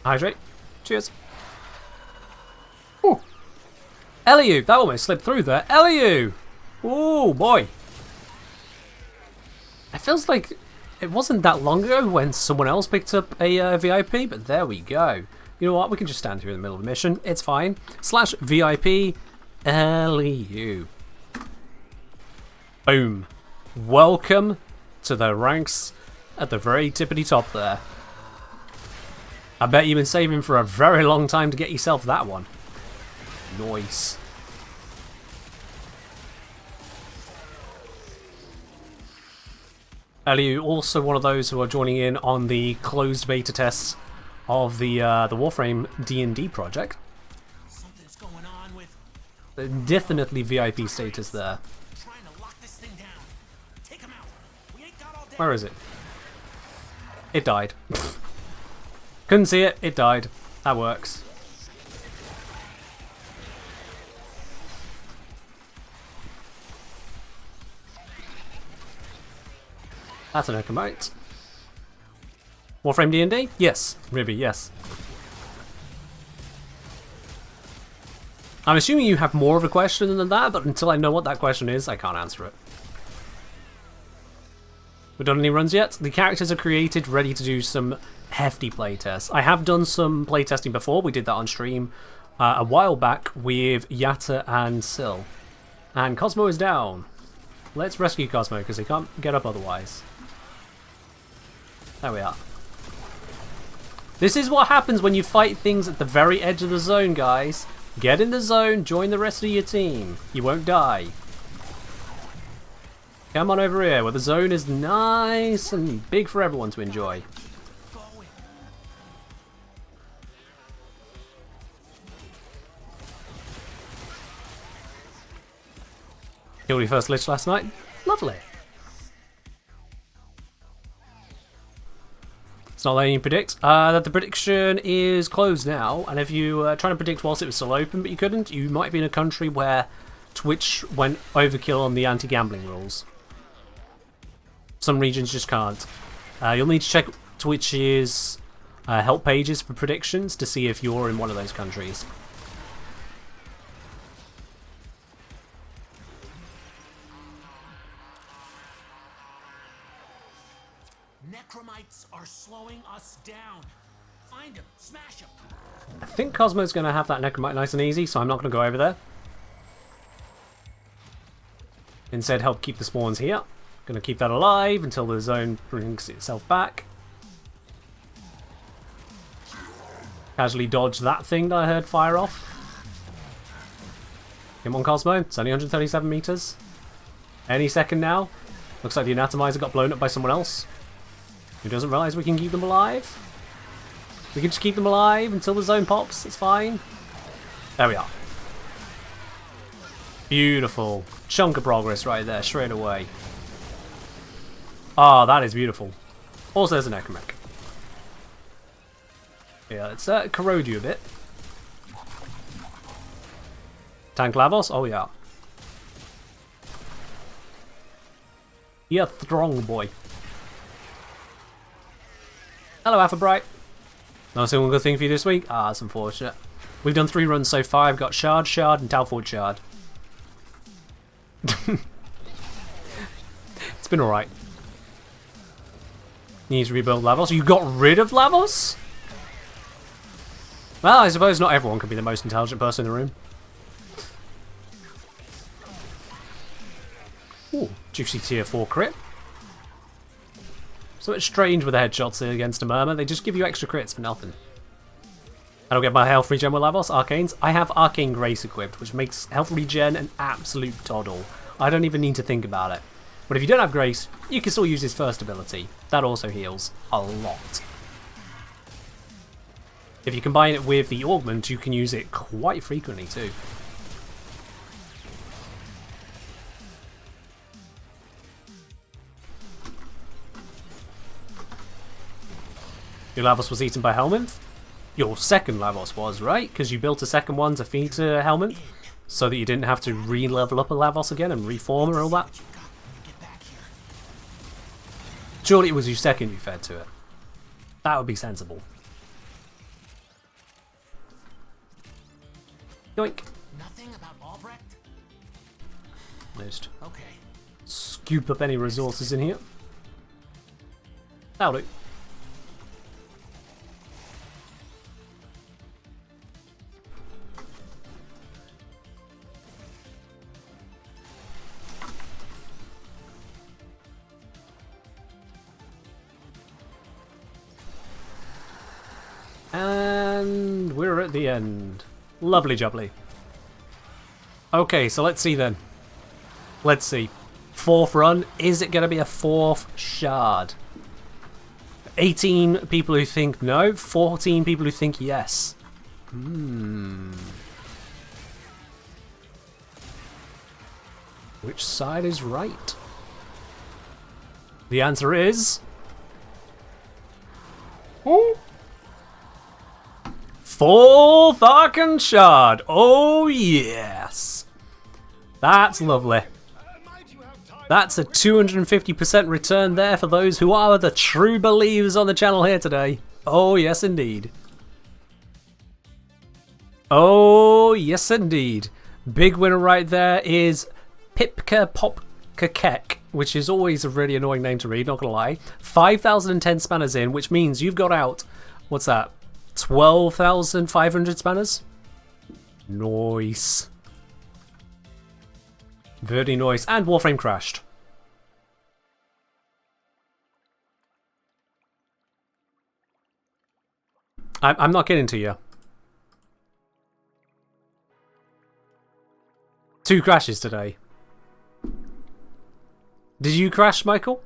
Hydrate. Cheers. Ooh. Eliu! That almost slipped through there. Eliu! Oh boy. It feels like it wasn't that long ago when someone else picked up a VIP, but there we go. You know what? We can just stand here in the middle of the mission. It's fine. /VIP Eliu. Boom. Welcome to the ranks at the very tippity top there. I bet you've been saving for a very long time to get yourself that one. Nice. Eliu, also one of those who are joining in on the closed beta tests of the Warframe D&D project. Something's going on with Definitely VIP status there. trying to lock this thing down. Take him out. We ain't got all day. Where is it? It died. Couldn't see it. It died. That works. That's an Okamite. Warframe D&D? Yes. Ribby, yes. I'm assuming you have more of a question than that, but until I know what that question is, I can't answer it. We've done any runs yet? The characters are created, ready to do some hefty playtests. I have done some playtesting before. We did that on stream a while back with Yatta and Syl. And Cosmo is down. Let's rescue Cosmo because he can't get up otherwise. There we are. This is what happens when you fight things at the very edge of the zone, guys. Get in the zone, join the rest of your team. You won't die. Come on over here where the zone is nice and big for everyone to enjoy. Killed your first lich last night? Lovely. It's not letting you predict. The prediction is closed now, and if you trying to predict whilst it was still open but you couldn't, you might be in a country where Twitch went overkill on the anti-gambling rules. Some regions just can't. You'll need to check Twitch's help pages for predictions to see if you're in one of those countries. Necromites are slowing us down. Find them, smash them. I think Cosmo's going to have that Necromite nice and easy, so I'm not going to go over there. Instead, help keep the spawns here. Going to keep that alive until the zone brings itself back. Casually dodge that thing that I heard fire off. Come on, Cosmo. It's only 137 meters. Any second now. Looks like the Anatomizer got blown up by someone else. Who doesn't realise we can keep them alive? We can just keep them alive until the zone pops. It's fine. There we are. Beautiful. Chunk of progress right there, straight away. Ah, that is beautiful. Also, there's an Necromech. Yeah, let's corrode you a bit. Tank Lavos? Oh, yeah. Yeah, strong boy. Hello, Alpha Bright. Not a single good thing for you this week? Ah, that's unfortunate. We've done 3 runs so far. I've got Shard, Shard, and Talford Shard. It's been alright. Need to rebuild Lavos. You got rid of Lavos? Well, I suppose not everyone can be the most intelligent person in the room. Ooh, juicy tier 4 crit. So it's strange with the headshots against a Murmur. They just give you extra crits for nothing. I don't get my health regen with Lavos, Arcanes. I have Arcane Grace equipped, which makes health regen an absolute toddle. I don't even need to think about it. But if you don't have Grace, you can still use his first ability. That also heals a lot. If you combine it with the Augment, you can use it quite frequently too. Your Lavos was eaten by Helminth? Your second Lavos was, right? Because you built a second one to feed to Helminth, so that you didn't have to re-level up a Lavos again and reform and all that. Surely it was your second you fed to it. That would be sensible. Yoink. Nothing about Albrecht? Just Okay. scoop up any resources in here. That'll do. And we're at the end. Lovely jubbly. Okay, so let's see then. Let's see. Fourth run. Is it going to be a fourth shard? 18 people who think no. 14 people who think yes. Which side is right? The answer is... Fourth Arcane Shard! Oh yes! That's lovely. That's a 250% return there for those who are the true believers on the channel here today. Oh yes indeed. Oh yes indeed. Big winner right there is Pipka Popka Kek, which is always a really annoying name to read, not gonna lie. 5,010 spanners in, which means you've got out, what's that? 12,500 spanners? Nice. Very nice. And Warframe crashed. I'm not getting to you. 2 crashes today. Did you crash, Michael?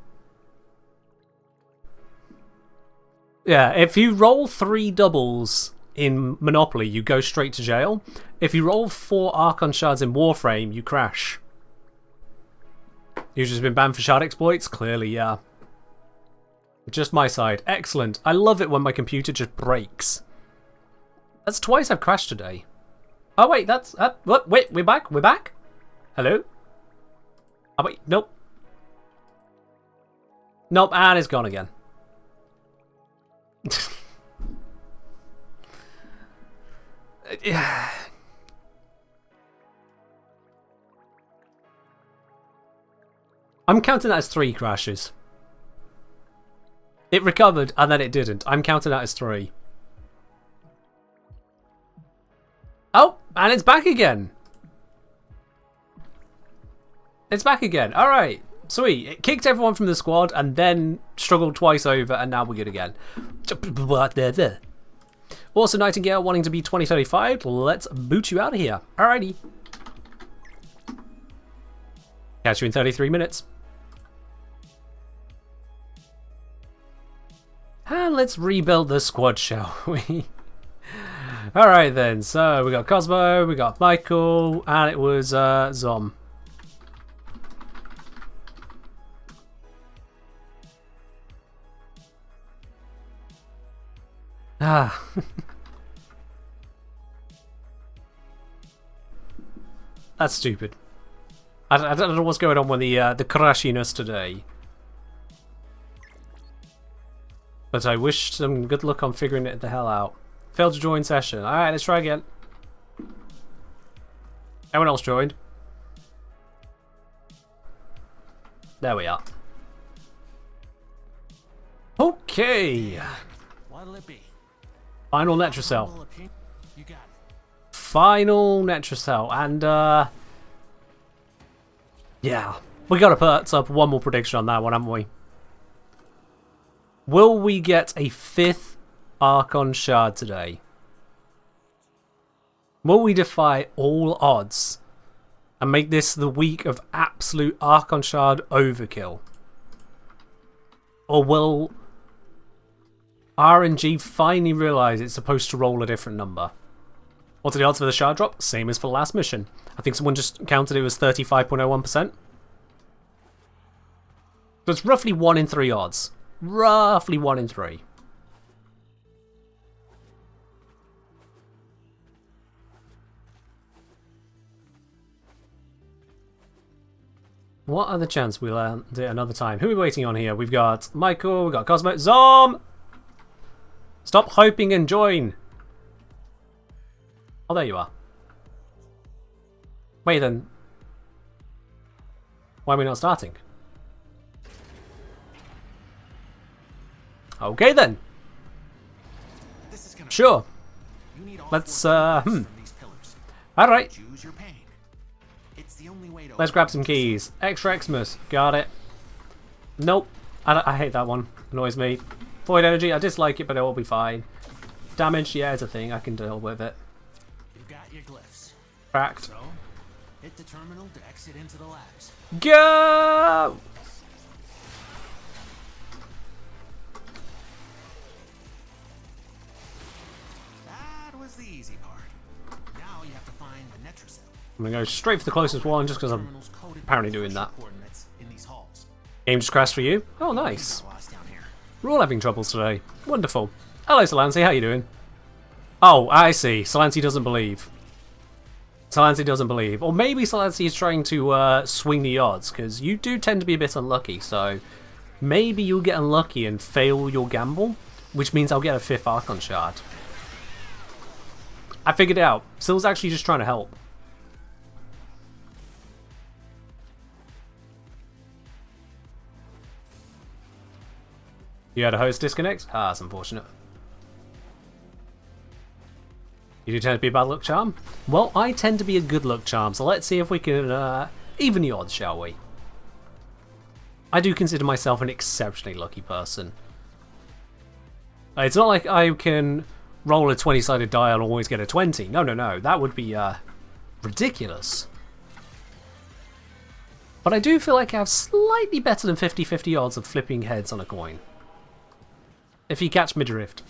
Yeah, if you roll 3 doubles in Monopoly, you go straight to jail. If you roll 4 Archon shards in Warframe, you crash. You've just been banned for shard exploits? Clearly, yeah. Just my side. Excellent. I love it when my computer just breaks. That's twice I've crashed today. Oh, wait, that's... what? Wait, we're back? We're back? Hello? Oh, wait, nope. Nope, and it's gone again. Yeah. I'm counting that as 3 crashes. It recovered and then it didn't. I'm counting that as 3. Oh, and it's back again. It's back again. Alright. Sweet. It kicked everyone from the squad and then struggled twice over and now we're good again. Also, Nightingale wanting to be 2035. Let's boot you out of here. Alrighty. Catch you in 33 minutes. And let's rebuild the squad, shall we? Alright then, so we got Cosmo, we got Michael, and it was Zom. Ah. That's stupid. I don't know what's going on with the crashiness today. But I wish some good luck on figuring it the hell out. Failed to join session. Alright, let's try again. Everyone else joined. There we are. Okay. What'll it be? Final Netracell. You got it. Final Netracell, and yeah, we gotta put up one more prediction on that one, haven't we? Will we get a 5th Archon Shard today? Will we defy all odds and make this the week of absolute Archon Shard overkill? Or will RNG finally realise it's supposed to roll a different number? What's the odds for the shard drop? Same as for the last mission. I think someone just counted it was 35.01%. So it's roughly 1 in 3 odds. Roughly 1 in 3. What are the chances we'll land it another time? Who are we waiting on here? We've got Michael, we've got Cosmo. Zom! Stop hoping and join! Oh, there you are. Wait then. Why are we not starting? Okay then. This is gonna Sure. You need all Let's, 4 from these pillars. Alright. Choose your pain. It's the only way to Let's grab some keys. Extra Xmas. Got it. Nope. I hate that one. Annoys me. Void energy. I dislike it, but it will be fine. Damage. Yeah, it's a thing. I can deal with it. You've got your glyphs. Cracked. So, hit the terminal to exit into the labs. Go! That was the easy part. Now you have to find the Netracell. I'm gonna go straight for the closest one just because I'm Terminals coded apparently with doing that. coordinates in these halls. Game just crashed for you? Oh, nice. Got lost down here. We're all having troubles today. Wonderful. Hello, Solancy. How you doing? Oh, I see. Solancy doesn't believe. Solancy doesn't believe. Or maybe Solancy is trying to swing the odds, because you do tend to be a bit unlucky, so maybe you'll get unlucky and fail your gamble, which means I'll get a 5th Archon Shard. I figured it out. Sill's actually just trying to help. You had a host disconnect? Ah, that's unfortunate. You do tend to be a bad luck charm? Well, I tend to be a good luck charm, so let's see if we can even the odds, shall we? I do consider myself an exceptionally lucky person. It's not like I can roll a 20-sided die and always get a 20. No, no, no. That would be ridiculous. But I do feel like I have slightly better than 50-50 odds of flipping heads on a coin. If you catch my drift.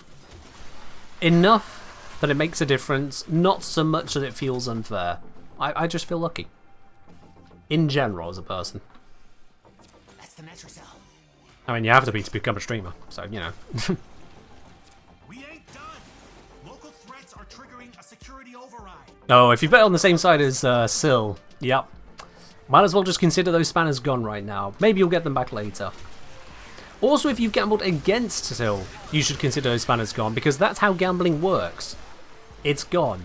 Enough that it makes a difference, not so much that it feels unfair. I just feel lucky. In general, as a person. That's the Netracell. I mean, you have to be to become a streamer, so, you know. We ain't done. Local threats are triggering a security override. Oh, if you bet on the same side as Sill, yep. Might as well just consider those spanners gone right now. Maybe you'll get them back later. Also, if you've gambled against Sill, you should consider those spanners gone, because that's how gambling works. It's gone,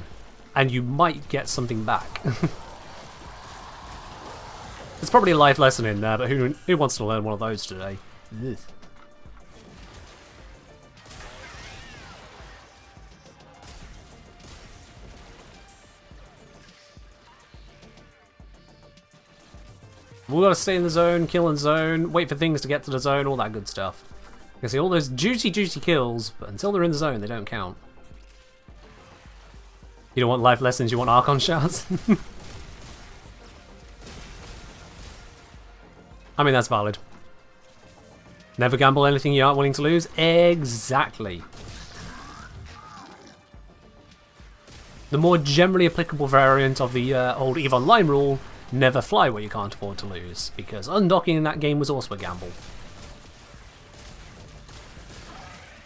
and you might get something back. There's probably a life lesson in there, but who wants to learn one of those today? Ugh. We've got to stay in the zone, kill in zone, wait for things to get to the zone, all that good stuff. You can see all those juicy kills, but until they're in the zone, they don't count. You don't want life lessons, you want Archon shards? I mean, that's valid. Never gamble anything you aren't willing to lose? Exactly. The more generally applicable variant of the old EVE Online rule, never fly where you can't afford to lose, because undocking in that game was also a gamble.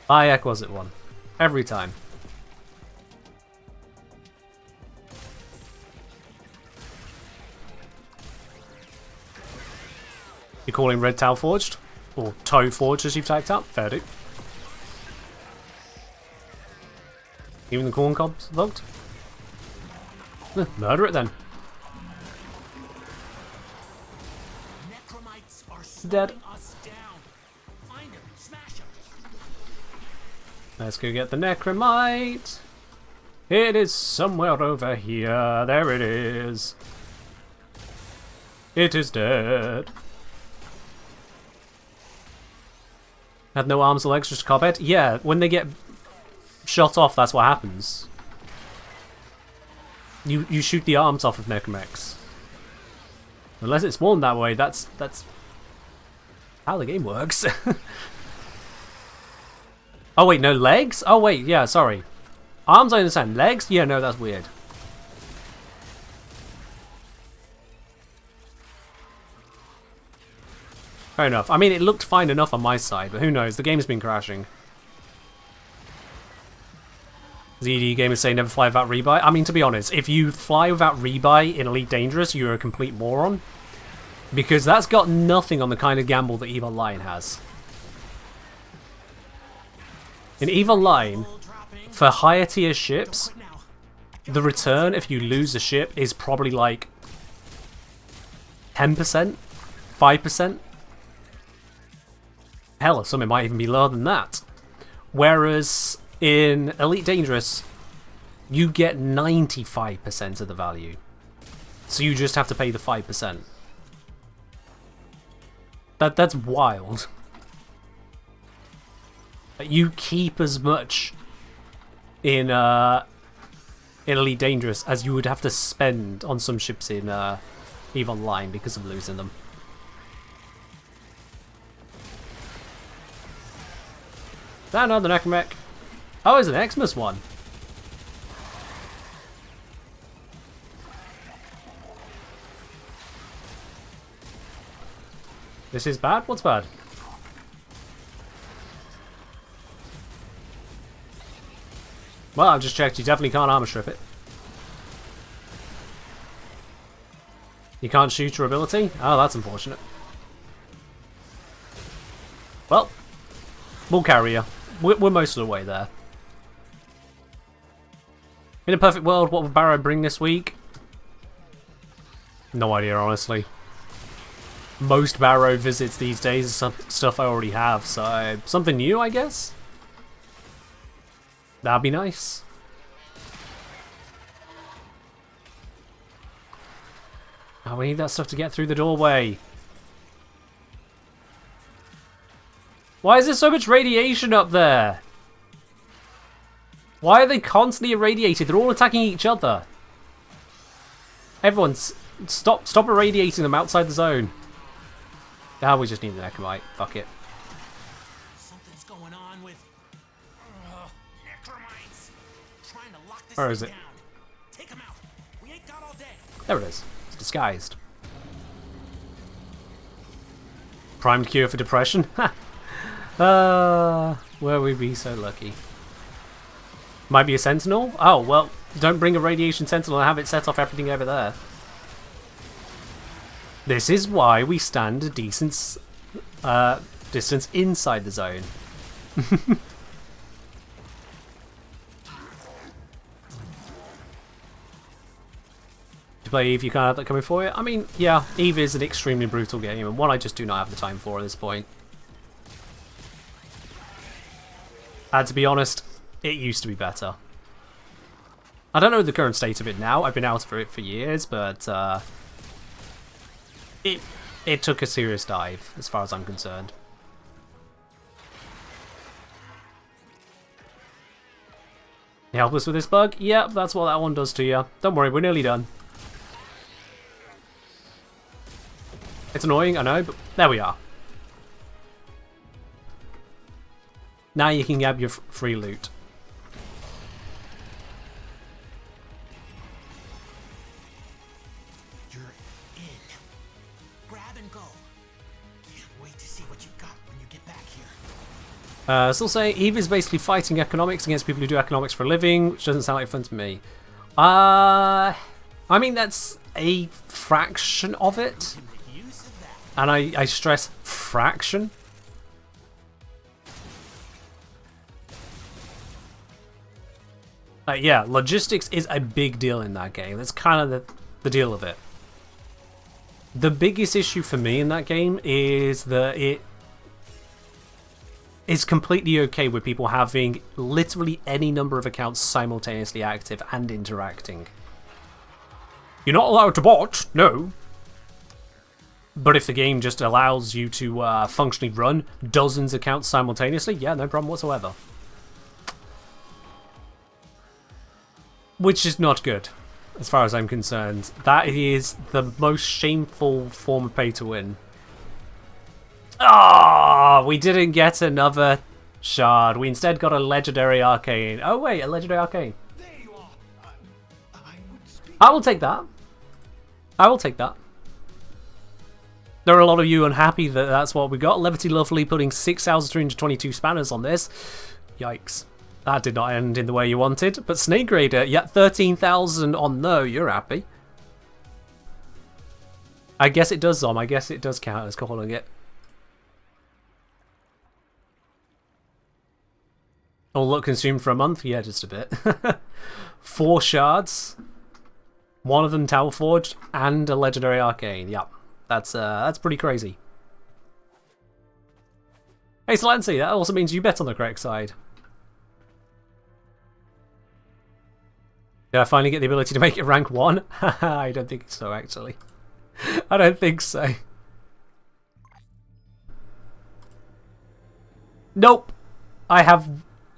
Bayek was it one. Every time. You call him Red Tau Forged? Or Toe Forged as you've typed out? Fair do. Even the corn cob's vote? Murder it then. Dead. Us down. Find him. Smash him. Let's go get the Necromite. It is somewhere over here. There it is. It is dead. Had no arms or legs, just carpet? Yeah, when they get shot off, that's what happens. You shoot the arms off of Necromechs. Unless it's spawned that way, that's how the game works. Oh wait, no legs? Oh wait, yeah, sorry. Arms I understand. Legs? Yeah, no, that's weird. Fair enough. I mean, it looked fine enough on my side, but who knows? The game's been crashing. ZD Gamers say never fly without rebuy. I mean, to be honest, if you fly without rebuy in Elite Dangerous, you're a complete moron. Because that's got nothing on the kind of gamble that Evil Line has. In Evil Line, for higher tier ships, the return if you lose a ship is probably like 10%, 5%. Hell, some it might even be lower than that. Whereas in Elite Dangerous, you get 95% of the value. So you just have to pay the 5%. That's wild. You keep as much in Elite Dangerous as you would have to spend on some ships in EVE Online because of losing them. Is that another Necromech? Oh, it's an Xmas one. This is bad? What's bad? Well, I've just checked. You definitely can't armor strip it. You can't shoot your ability? Oh, that's unfortunate. Well, we'll carry you. We're most of the way there. In a perfect world, what would Barrow bring this week? No idea, honestly. Most Barrow visits these days is stuff I already have, so something new, I guess? That'd be nice. Oh, we need that stuff to get through the doorway. Why is there so much radiation up there? Why are they constantly irradiated? They're all attacking each other. Everyone, stop irradiating them outside the zone. Ah, we just need the Necromite. Fuck it. Something's going on with Necromites. Trying to lock this Where is thing it? down. Take 'em out. We ain't got all day. There it is. It's disguised. Primed cure for depression? Ha! Were we be so lucky? Might be a sentinel? Oh, well, don't bring a radiation sentinel and have it set off everything over there. This is why we stand a decent distance inside the zone. To play Eve, you can't have that coming for you. I mean, yeah, Eve is an extremely brutal game, and one I just do not have the time for at this point. And to be honest, it used to be better. I don't know the current state of it now. I've been out for it for years, but it took a serious dive, as far as I'm concerned. You help us with this bug? Yep, that's what that one does to you. Don't worry, we're nearly done. It's annoying, I know, but there we are. Now you can grab your free loot. You're in. Grab and go. Can't wait to see what you got when you get back here. Still saying Eve is basically fighting economics against people who do economics for a living, which doesn't sound like fun to me. I mean, that's a fraction of it. Use of that. And I stress fraction. Yeah, logistics is a big deal in that game. That's kind of the deal of it. The biggest issue for me in that game is that is completely okay with people having literally any number of accounts simultaneously active and interacting. You're not allowed to bot, no. But if the game just allows you to functionally run dozens of accounts simultaneously, yeah, no problem whatsoever. Which is not good, as far as I'm concerned. That is the most shameful form of pay to win. Ah, we didn't get another shard. We instead got a legendary Arcane. Oh wait, a legendary Arcane. There you are. I will take that. I will take that. There are a lot of you unhappy that that's what we got. Levity Lovely putting 6,322 spanners on this. Yikes. That did not end in the way you wanted. But Snake Raider, yeah, 13,000 on no. You're happy. I guess it does, Zom. I guess it does count as calling it. All luck consumed for a month? Yeah, just a bit. 4 shards. One of them Tower Forged and a legendary Arcane. Yep. That's pretty crazy. Hey Salancy, that also means you bet on the correct side. Did I finally get the ability to make it rank 1? I don't think so, actually. I don't think so. Nope. I have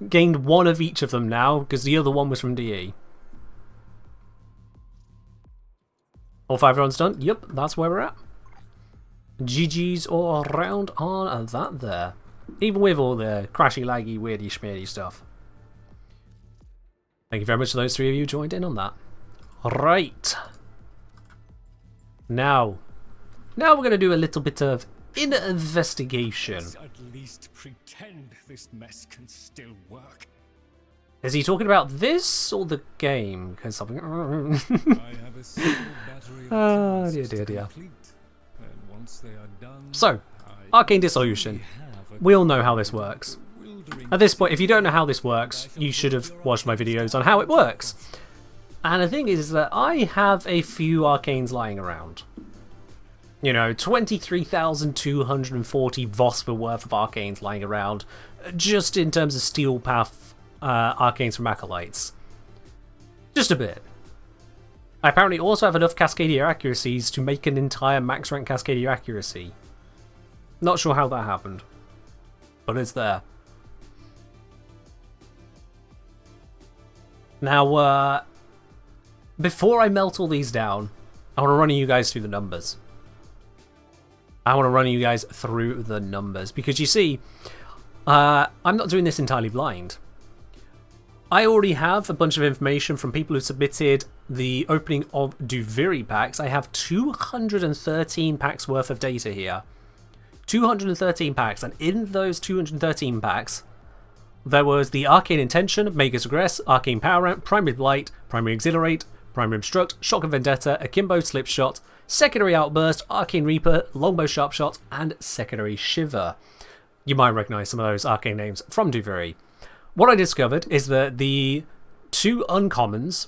gained one of each of them now, because the other one was from DE. All 5 rounds done? Yep, that's where we're at. GG's all around on that there. Even with all the crashy, laggy, weirdy, schmeardy stuff. Thank you very much to those 3 of you who joined in on that. Right. Now we're going to do a little bit of investigation. At least pretend this mess can still work. Is he talking about this or the game? Because something. I have a single battery of Oh dear. complete, and once they are done, So, Arcane Dissolution. We all know how this works. At this point, if you don't know how this works, you should have watched my videos on how it works. And the thing is that I have a few Arcanes lying around. You know, 23,240 VOSPA worth of Arcanes lying around, just in terms of Steel Path Arcanes from Acolytes. Just a bit. I apparently also have enough Cascadia accuracies to make an entire max rank Cascadia accuracy. Not sure how that happened, but it's there. Now, before I melt all these down, I want to run you guys through the numbers. Because you see, I'm not doing this entirely blind. I already have a bunch of information from people who submitted the opening of Duviri packs. I have 213 packs worth of data here. 213 packs, and in those 213 packs, there was the Arcane Intention, Magus Regress, Arcane Power Ramp, Primary Blight, Primary Exhilarate, Primary Obstruct, Shotgun Vendetta, Akimbo Slipshot, Secondary Outburst, Arcane Reaper, Longbow Sharpshot, and Secondary Shiver. You might recognise some of those arcane names from Duviri. What I discovered is that the 2 uncommons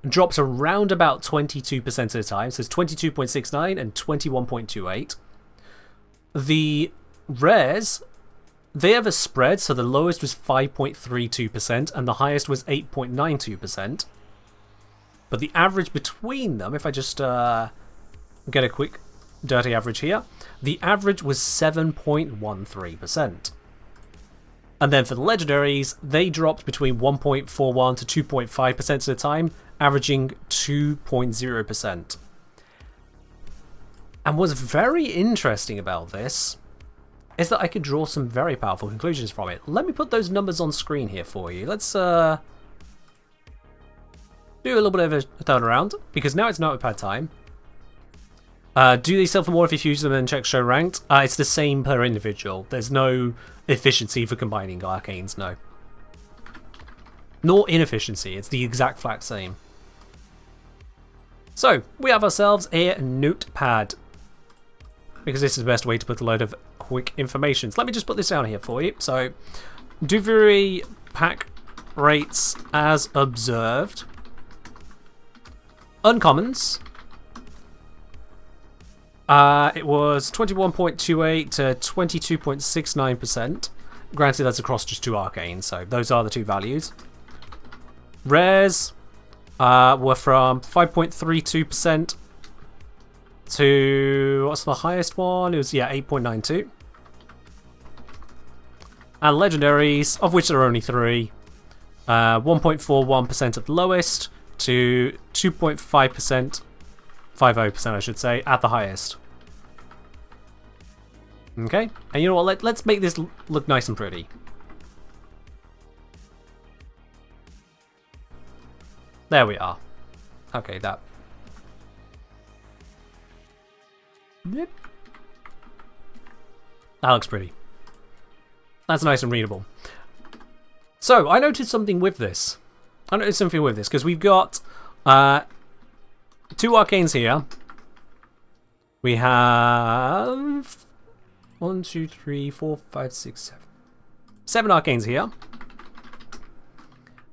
drops around about 22% of the time, so it's 22.69 and 21.28. The rares, they have a spread, so the lowest was 5.32% and the highest was 8.92%. But the average between them, if I just get a quick dirty average here, the average was 7.13%. And then for the legendaries, they dropped between 1.41 to 2.5% of the time, averaging 2.0%. And what's very interesting about this is that I could draw some very powerful conclusions from it. Let me put those numbers on screen here for you. Let's do a little bit of a turnaround, because now it's notepad time. Do they sell for more if you fuse them and check show ranked? It's the same per individual. There's no efficiency for combining arcanes, no. Nor inefficiency, it's the exact flat same. So, we have ourselves a notepad, because this is the best way to put a load of quick information. So let me just put this down here for you. So, Duviri pack rates as observed. Uncommons. It was 21.28 to 22.69%. Granted, that's across just 2 arcanes, so those are the 2 values. Rares were from 5.32% to, what's the highest one? It was, yeah, 8.92. And legendaries, of which there are only 3, 1.41% at the lowest to 2.5%, 50% I should say, at the highest. Okay, and you know what, let's make this look nice and pretty. There we are. Okay, that. Yep. That looks pretty. That's nice and readable. So, I noticed something with this. Because we've got 2 arcanes here. We have 1, 2, 3, 4, 5, 6, 7. 7 arcanes here.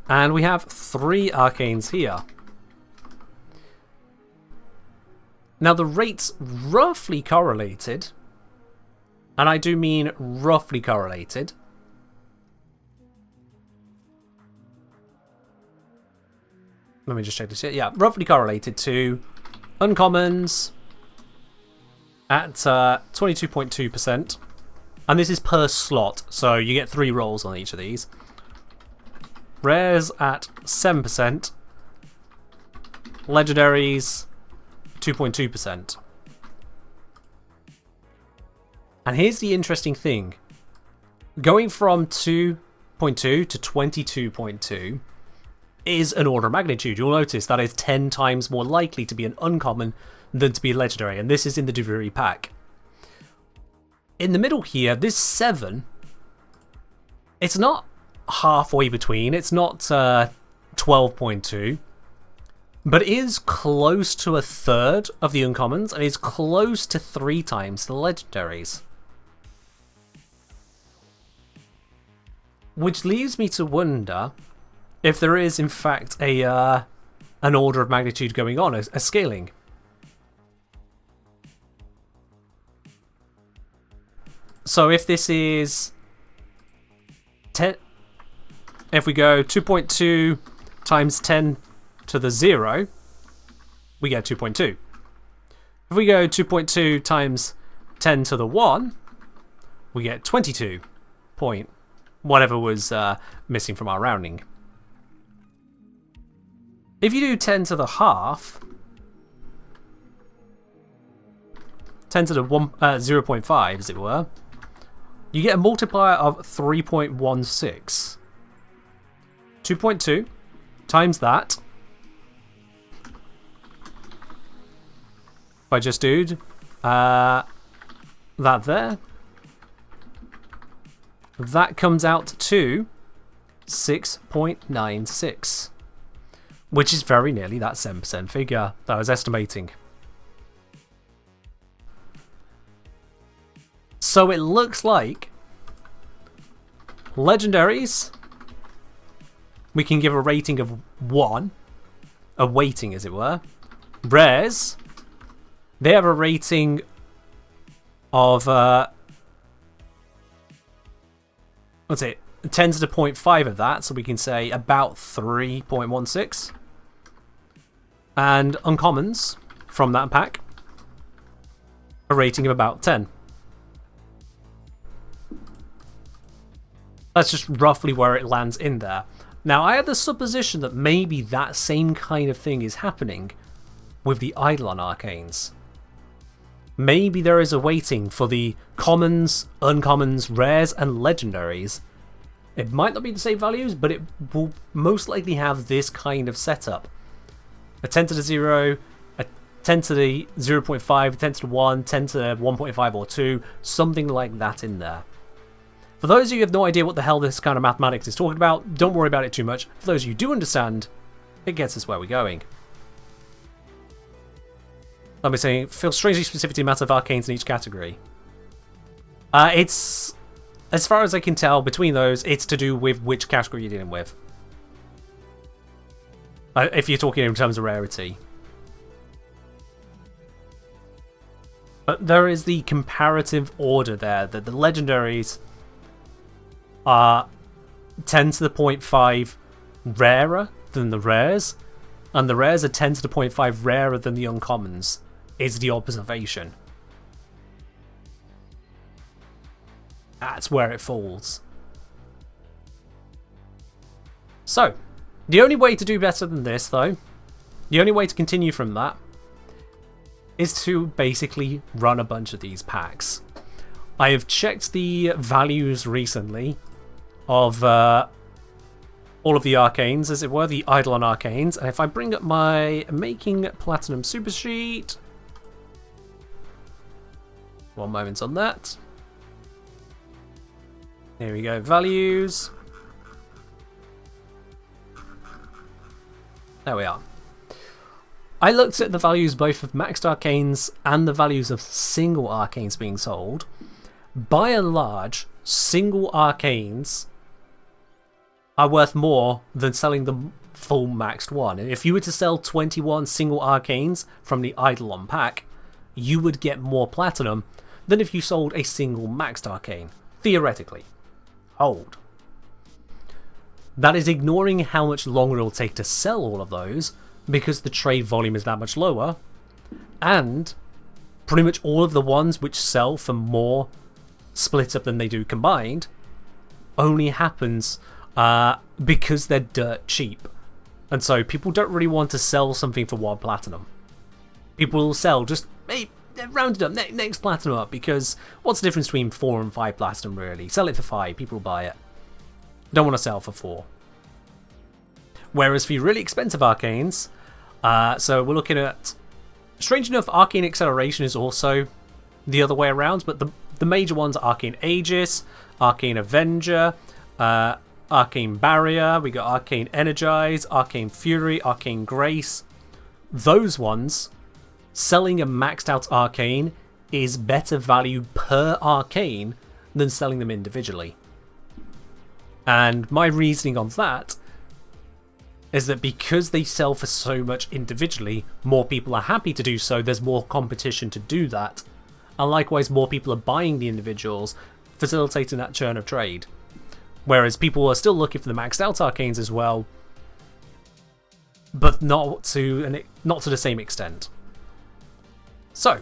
And we have 3 arcanes here. Now the rates roughly correlated. And I do mean roughly correlated. Let me just check this here. Yeah, roughly correlated to uncommons at 22.2%. And this is per slot, so you get 3 rolls on each of these. Rares at 7%. Legendaries 2.2%. And here's the interesting thing. Going from 2.2 to 22.2 is an order of magnitude. You'll notice that is 10 times more likely to be an uncommon than to be a legendary, and this is in the Duviri pack. In the middle here, this 7, it's not halfway between, it's not 12.2, but it is close to a third of the uncommons, and is close to 3 times the legendaries. Which leaves me to wonder if there is, in fact, an order of magnitude going on, a scaling. So if this is 10, if we go 2.2 times 10 to the 0, we get 2.2. If we go 2.2 times 10 to the 1, we get 22 point whatever was missing from our rounding. If you do 10 to the half, 10 to the 0.5 as it were, you get a multiplier of 3.16. 2.2 times that. If I just do that there, that comes out to 6.96, which is very nearly that 7% figure that I was estimating. So it looks like legendaries, we can give a rating of 1, a weighting as it were. Rares, they have a rating of, what's it, 10 to the 0.5 of that, so we can say about 3.16. And uncommons from that pack, a rating of about 10. That's just roughly where it lands in there. Now, I had the supposition that maybe that same kind of thing is happening with the Eidolon Arcanes. Maybe there is a weighting for the commons, uncommons, rares, and legendaries. It might not be the same values, but it will most likely have this kind of setup. A 10 to the 0, a 10 to the 0.5, a 10 to the 1, 10 to the 1.5 or 2, something like that in there. For those of you who have no idea what the hell this kind of mathematics is talking about, don't worry about it too much. For those of you who do understand, it gets us where we're going. Let me say, it feels strangely specific to the amount of arcanes in each category. It's, as far as I can tell, between those, it's to do with which category you're dealing with. If you're talking in terms of rarity. But there is the comparative order there, that the legendaries are 10 to the 0.5 rarer than the rares, and the rares are 10 to the 0.5 rarer than the uncommons, is the observation. That's where it falls. So, the only way to do better than this, though, the only way to continue from that, is to basically run a bunch of these packs. I have checked the values recently of all of the arcanes, as it were, the Eidolon arcanes, and if I bring up my Making Platinum super sheet, one moment on that. Here we go, values. There we are. I looked at the values both of maxed arcanes and the values of single arcanes being sold. By and large, single arcanes are worth more than selling the full maxed one. If you were to sell 21 single arcanes from the Eidolon pack, you would get more platinum than if you sold a single maxed arcane, theoretically. Hold. That is ignoring how much longer it'll take to sell all of those, because the trade volume is that much lower, and pretty much all of the ones which sell for more split up than they do combined only happens because they're dirt cheap. And so people don't really want to sell something for 1 platinum. People will sell just, hey, round it up, next platinum up, because what's the difference between 4 and 5 platinum really? Sell it for 5, people will buy it. Don't want to sell for 4. Whereas for your really expensive arcanes, so we're looking at, strange enough, Arcane Acceleration is also the other way around, but the major ones are Arcane Aegis, Arcane Avenger, Arcane Barrier, we got Arcane Energize, Arcane Fury, Arcane Grace. Those ones, selling a maxed out arcane is better value per arcane than selling them individually. And my reasoning on that is that because they sell for so much individually, more people are happy to do so, there's more competition to do that. And likewise, more people are buying the individuals, facilitating that churn of trade. Whereas people are still looking for the maxed out arcanes as well, but not to the same extent. So,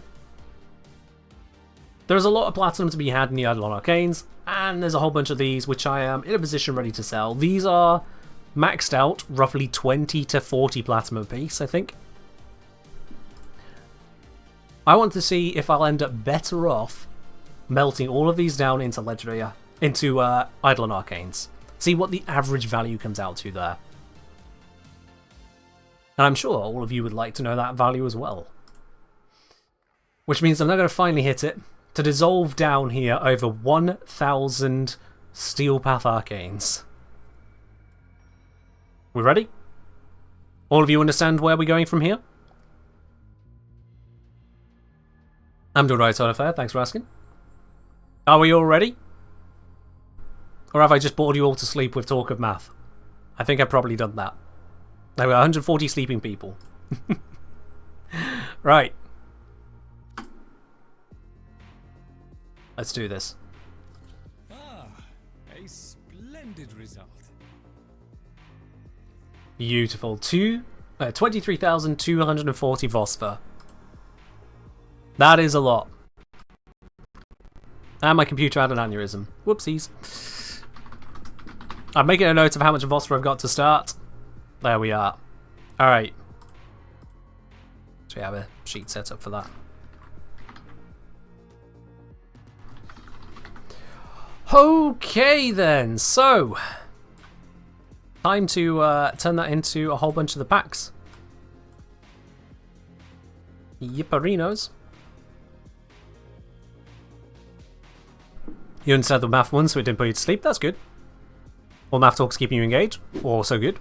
there's a lot of platinum to be had in the Eidolon arcanes, and there's a whole bunch of these which I am in a position ready to sell. These are maxed out, roughly 20 to 40 platinum apiece, I think. I want to see if I'll end up better off melting all of these down into legendary, into Eidolon arcanes. See what the average value comes out to there. And I'm sure all of you would like to know that value as well. Which means I'm now going to finally hit it to dissolve down here over 1,000 Steel Path arcanes. We ready? All of you understand where we're going from here? I'm doing right on affair, thanks for asking. Are we all ready? Or have I just bored you all to sleep with talk of math? I think I've probably done that. There were 140 sleeping people. Right. Let's do this. Ah, a splendid result. Beautiful. 23,240 Vosper. That is a lot. And my computer had an aneurysm. Whoopsies. I'm making a note of how much Vosper I've got to start. There we are. Alright. So we have a sheet set up for that. Okay then, so time to turn that into a whole bunch of the packs. Yipperinos. You understand the math one, so it didn't put you to sleep. That's good. All math talk's keeping you engaged. Also good.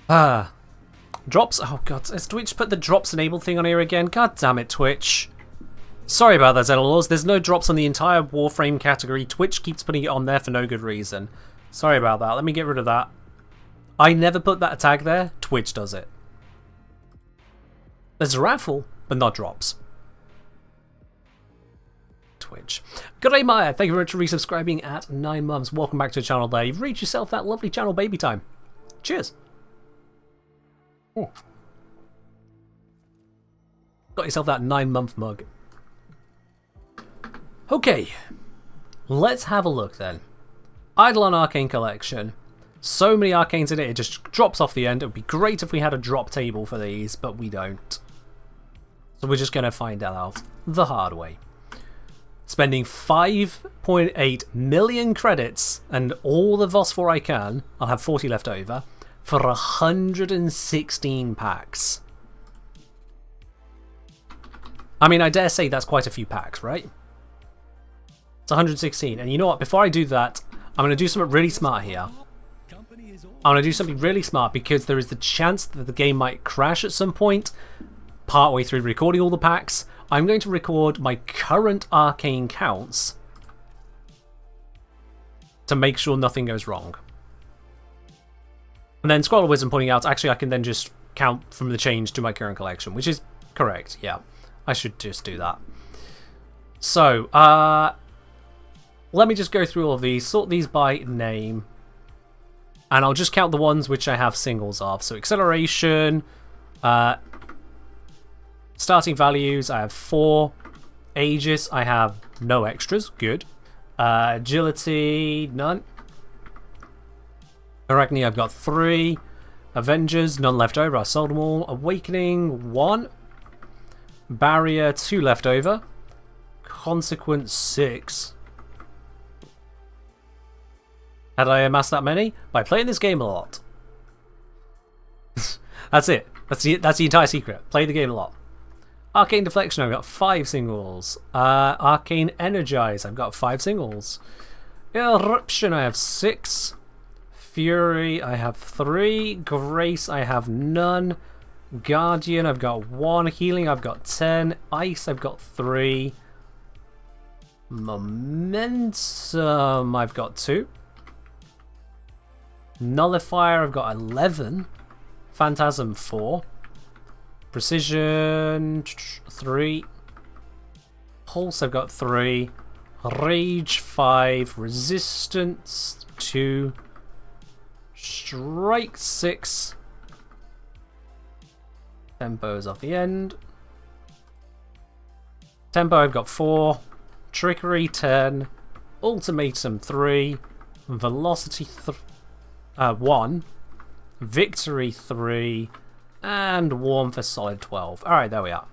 Drops. Oh god, has Twitch put the drops enabled thing on here again? God damn it, Twitch. Sorry about that, Zenalaws. There's no drops on the entire Warframe category. Twitch keeps putting it on there for no good reason. Sorry about that. Let me get rid of that. I never put that tag there. Twitch does it. There's a raffle, but not drops. Twitch. Good day, Maya. Thank you very much for resubscribing at 9 months. Welcome back to the channel there. You've reached yourself that lovely channel baby time. Cheers. Oh. Got yourself that 9-month mug. Okay. Let's have a look then. Eidolon Arcane Collection. So many arcanes in it, it just drops off the end. It would be great if we had a drop table for these, but we don't. So we're just going to find that out the hard way. Spending 5.8 million credits and all the Phosphor I can, I'll have 40 left over, for 116 packs. I mean, I dare say that's quite a few packs, right? It's 116. And you know what? Before I do that, I'm going to do something really smart here. I'm going to do something really smart because there is the chance that the game might crash at some point partway through recording all the packs. I'm going to record my current arcane counts to make sure nothing goes wrong. And then Scroller Wisdom pointing out, actually I can then just count from the change to my current collection, which is correct, yeah. I should just do that. So, let me just go through all of these, sort these by name. And I'll just count the ones which I have singles of. So acceleration, starting values, I have 4. Aegis, I have no extras, good. Agility, none. Arachne, I've got 3. Avengers, none left over, I sold them all. Awakening, 1. Barrier, 2 left over. Consequence, 6. How did I amass that many? By playing this game a lot. That's it. That's the entire secret. Play the game a lot. Arcane Deflection, I've got 5 singles. Arcane Energize, I've got 5 singles. Eruption, I have 6. Fury, I have 3. Grace, I have none. Guardian, I've got 1. Healing, I've got 10. Ice, I've got 3. Momentum, I've got 2. Nullifier, I've got 11. Phantasm, 4. Precision, 3. Pulse, I've got 3. Rage, 5. Resistance, 2. Strike, 6. Tempo is off the end. Tempo, I've got 4. Trickery, 10. Ultimatum, 3. Velocity, 1. Victory, 3. And Warm for solid 12. Alright, there we are.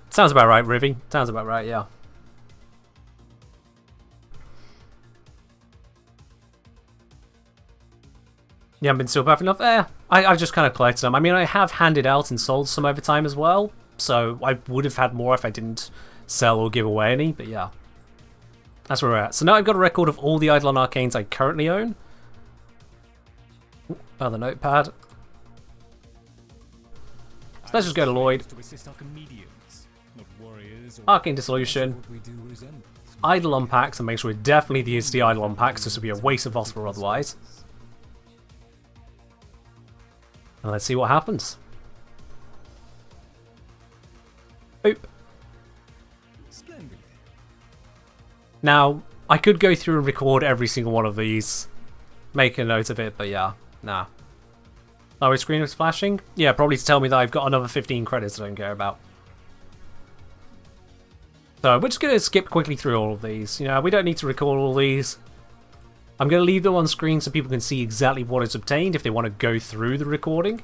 Sounds about right, Rivy. Sounds about right, yeah. You haven't been still buff enough? I've just kind of collected them. I mean, I have handed out and sold some over time as well, so I would have had more if I didn't sell or give away any, but yeah. That's where we're at. So now I've got a record of all the Eidolon Arcanes I currently own. Another notepad. So let's just go to Lloyd. Arcane Dissolution. Eidolon packs, and make sure we definitely use the Eidolon packs. This would be a waste of phosphor otherwise. And let's see what happens. Oop. Now, I could go through and record every single one of these, make a note of it, but yeah, nah. Oh, his screen was flashing? Yeah, probably to tell me that I've got another 15 credits I don't care about. So, we're just going to skip quickly through all of these. You know, we don't need to record all these. I'm going to leave them on screen so people can see exactly what is obtained if they want to go through the recording.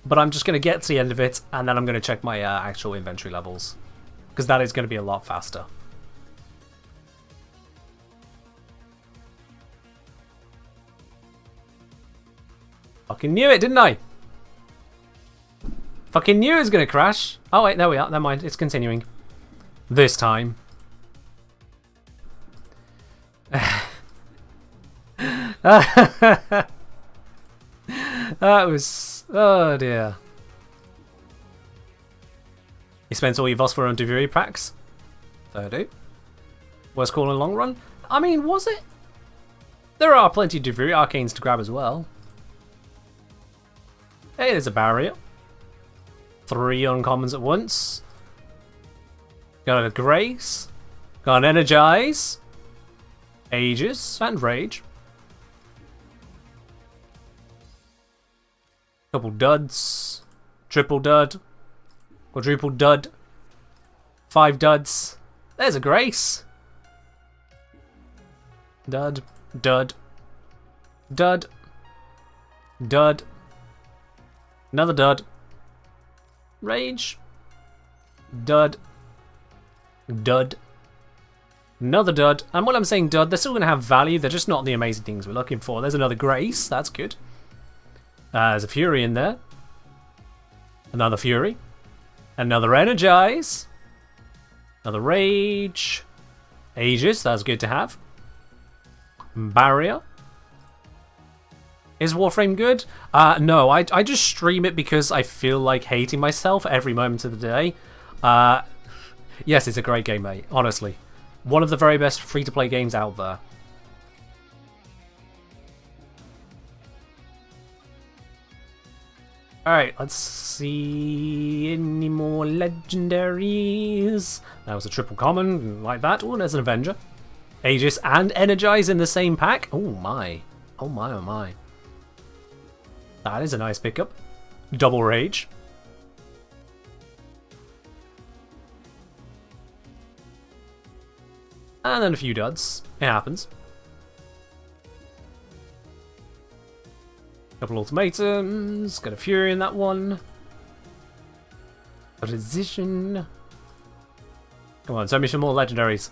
But I'm just going to get to the end of it, and then I'm going to check my actual inventory levels. Because that is going to be a lot faster. Fucking knew it, didn't I? Fucking knew it was going to crash. Oh wait, there we are. Never mind, it's continuing. This time. That was... oh dear. You spent all your Phosphor on Deviri packs? Fair do. Worst call in the long run? I mean, was it? There are plenty of different arcanes to grab as well. Hey, there's a barrier. 3 uncommons at once. Got a Grace. Got an Energize. Aegis and Rage. Couple duds. Triple dud. Quadruple dud. 5 duds. There's a Grace. Dud. Dud. Dud. Dud. Another dud. Rage. Dud. Dud. Another dud. And when I'm saying dud, they're still going to have value. They're just not the amazing things we're looking for. There's another Grace. That's good. There's a Fury in there. Another Fury. Another Energize. Another Rage. Aegis. That's good to have. Barrier. Is Warframe good? No, I just stream it because I feel like hating myself every moment of the day. Yes, it's a great game, mate. Honestly. One of the very best free-to-play games out there. Alright, let's see any more legendaries. That was a triple common, like that. Oh, there's an Avenger. Aegis and Energize in the same pack. Oh my. Oh my, oh my. That is a nice pickup. Double Rage. And then a few duds. It happens. Couple ultimatums. Got a Fury in that one. Position. Come on, send me some more legendaries.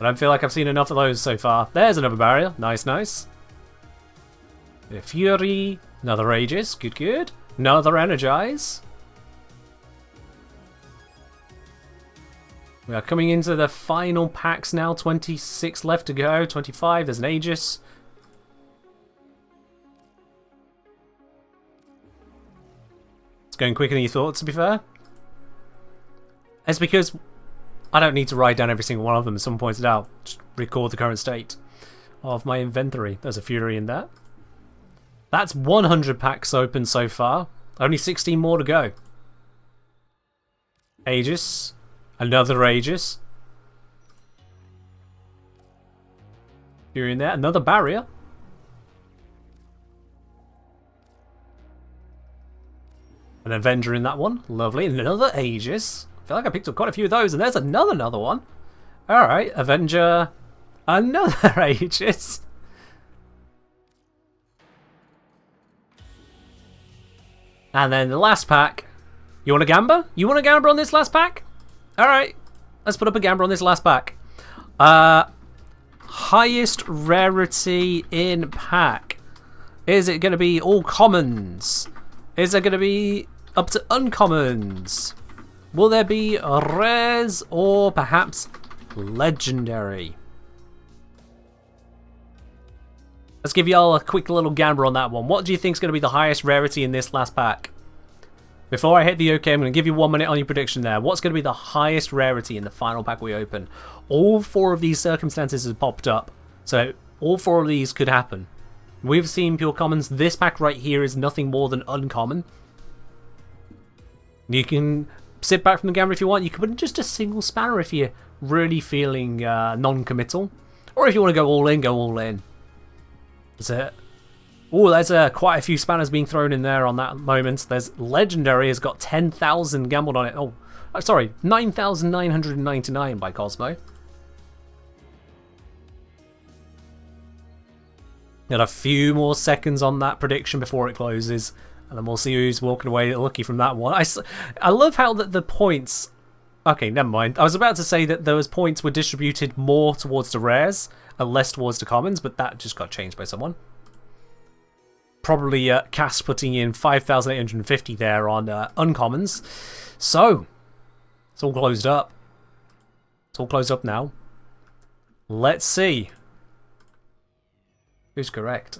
I don't feel like I've seen enough of those so far. There's another barrier. Nice, nice. A Fury. Another Aegis. Good, good. Another Energize. We are coming into the final packs now. 26 left to go. 25. There's an Aegis. It's going quicker than you thought, to be fair. It's because I don't need to write down every single one of them, as someone pointed out. Just record the current state of my inventory. There's a Fury in there. That's 100 packs open so far. Only 16 more to go. Aegis. Another Aegis. Fury in there. Another Barrier. An Avenger in that one. Lovely. And another Aegis. I feel like I picked up quite a few of those. And there's another one. Alright. Avenger. Another Aegis. And then the last pack. You want a Gamba? You want a Gamba on this last pack? Alright. Let's put up a Gamba on this last pack. Highest rarity in pack. Is it going to be all commons? Is it going to be up to uncommons? Will there be rares or perhaps legendary? Let's give y'all a quick little Gamba on that one. What do you think is going to be the highest rarity in this last pack? Before I hit the OK, I'm going to give you 1 minute on your prediction there. What's going to be the highest rarity in the final pack we open? All 4 of these circumstances have popped up. So all 4 of these could happen. We've seen pure commons. This pack right here is nothing more than uncommon. You can sit back from the Gamba if you want. You can put in just a single spanner if you're really feeling non-committal. Or if you want to go all in, go all in. That's it. Oh, there's quite a few spanners being thrown in there on that moment. There's Legendary has got 10,000 gambled on it. Oh, sorry, 9,999 by Cosmo. Got a few more seconds on that prediction before it closes. And then we'll see who's walking away lucky from that one. I love how the points... Okay, never mind. I was about to say that those points were distributed more towards the rares and less towards the commons, but that just got changed by someone. Probably Cass putting in 5,850 there on uncommons. So, it's all closed up. It's all closed up now. Let's see who's correct.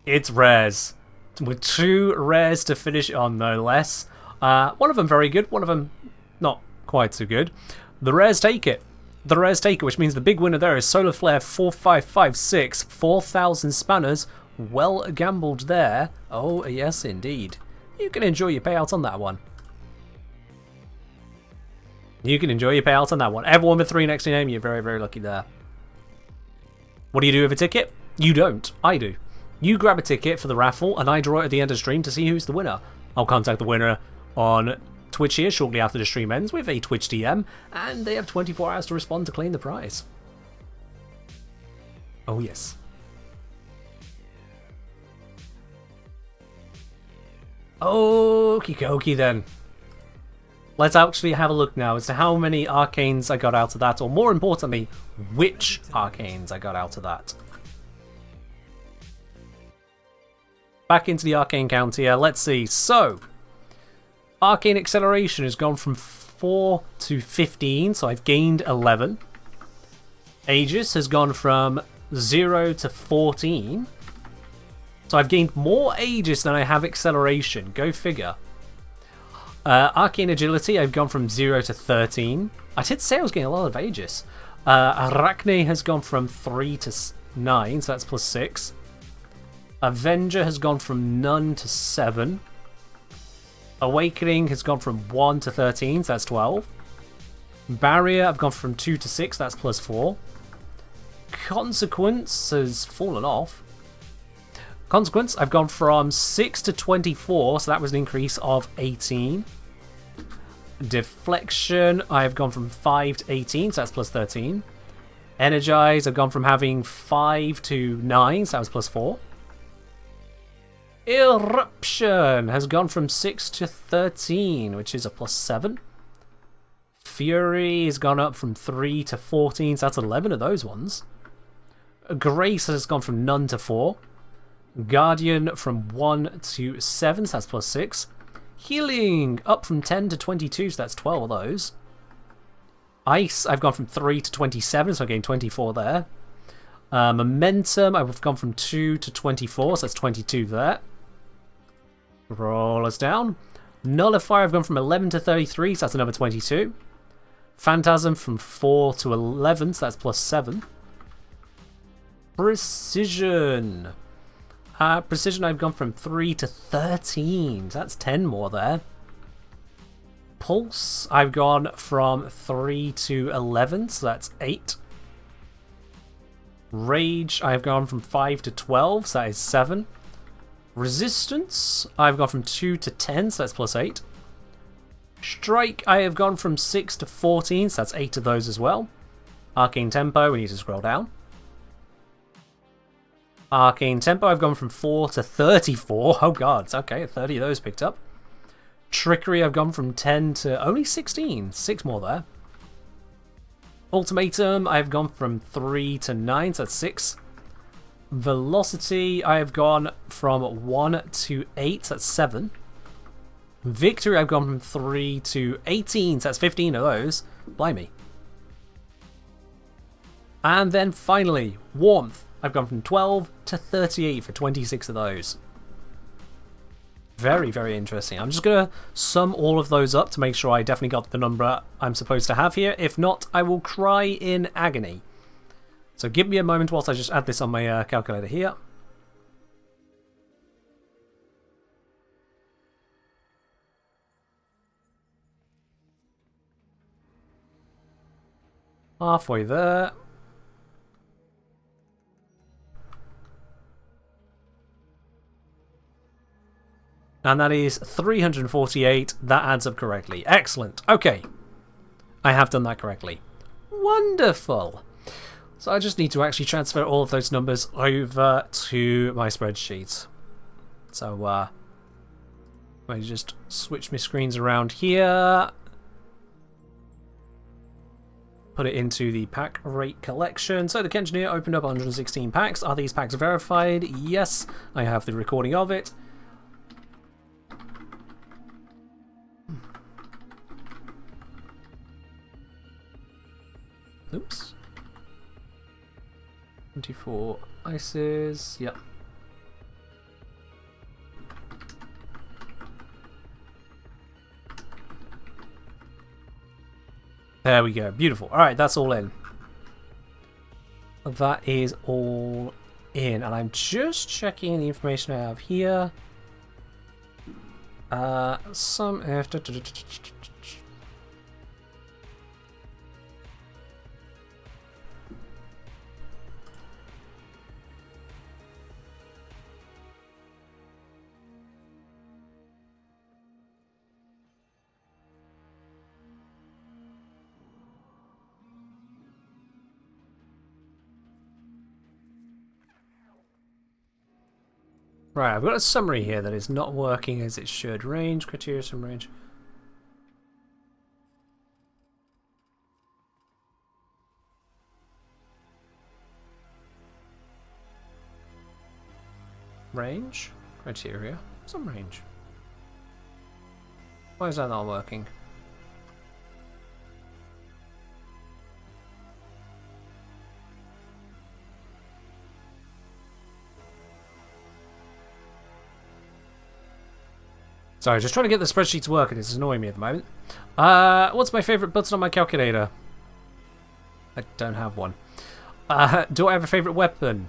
It's rares. With 2 rares to finish on, no less. One of them very good, one of them not quite so good. The rares take it. the Res Taker, which means the big winner there is Solar Flare 4556, 4,000 spanners. Well gambled there. Oh, yes, indeed. You can enjoy your payout on that one. You can enjoy your payout on that one. Everyone with 3 next to your name, you're very, very lucky there. What do you do with a ticket? You don't. I do. You grab a ticket for the raffle, and I draw it at the end of the stream to see who's the winner. I'll contact the winner on Twitch here shortly after the stream ends with a Twitch DM, and they have 24 hours to respond to claim the prize. Oh, yes. Okie dokie then. Let's actually have a look now as to how many arcanes I got out of that, or more importantly, which arcanes I got out of that. Back into the arcane count here, let's see. So, arcane acceleration has gone from 4 to 15, so I've gained 11. Aegis has gone from 0 to 14. So I've gained more Aegis than I have acceleration. Go figure. Arcane agility, I've gone from 0 to 13. I did say I was getting a lot of Aegis. Arcane has gone from 3 to 9, so that's plus 6. Avenger has gone from none to 7. Awakening has gone from 1 to 13, so that's 12. Barrier, I've gone from 2 to 6, that's plus 4. Consequence has fallen off. Consequence, I've gone from 6 to 24, so that was an increase of 18. Deflection, I've gone from 5 to 18, so that's plus 13. Energize, I've gone from having 5 to 9, so that was plus 4. Eruption has gone from 6 to 13, which is a plus 7. Fury has gone up from 3 to 14, so that's 11 of those ones. Grace has gone from none to 4. Guardian from 1 to 7, so that's plus 6. Healing up from 10 to 22, so that's 12 of those. Ice, I've gone from 3 to 27, so I gained 24 there. Momentum, I've gone from 2 to 24, so that's 22 there. Roll us down. Nullifier, I've gone from 11 to 33, so that's another 22. Phantasm from 4 to 11, so that's plus 7. Precision. Precision, I've gone from 3 to 13, so that's 10 more there. Pulse, I've gone from 3 to 11, so that's 8. Rage, I've gone from 5 to 12, so that is 7. Resistance, I've gone from 2 to 10, so that's plus 8. Strike, I have gone from 6 to 14, so that's 8 of those as well. Arcane Tempo, we need to scroll down. Arcane Tempo, I've gone from 4 to 34. Oh god, okay, 30 of those picked up. Trickery, I've gone from 10 to only 16. 6 more there. Ultimatum, I've gone from 3 to 9, so that's 6. Velocity, I've gone from 1 to 8, so that's 7. Victory, I've gone from 3 to 18, so that's 15 of those. Blimey. And then finally, Warmth, I've gone from 12 to 38 for 26 of those. Very, very interesting. I'm just going to sum all of those up to make sure I definitely got the number I'm supposed to have here. If not, I will cry in agony. So give me a moment whilst I just add this on my calculator here. Halfway there. And that is 348. That adds up correctly. Excellent. Okay. I have done that correctly. Wonderful. So I just need to actually transfer all of those numbers over to my spreadsheet. So, let me just switch my screens around here. Put it into the pack rate collection. So the Kengineer opened up 116 packs. Are these packs verified? Yes. I have the recording of it. Oops. 24 ices. Yep. There we go. Beautiful. Alright, that's all in. That is all in. And I'm just checking the information I have here. Some after... Right, I've got a summary here that is not working as it should. Range, criteria, some range. Range, criteria, some range. Why is that not working? Sorry, just trying to get the spreadsheet to work and it's annoying me at the moment. What's my favourite button on my calculator? I don't have one. Do I have a favourite weapon?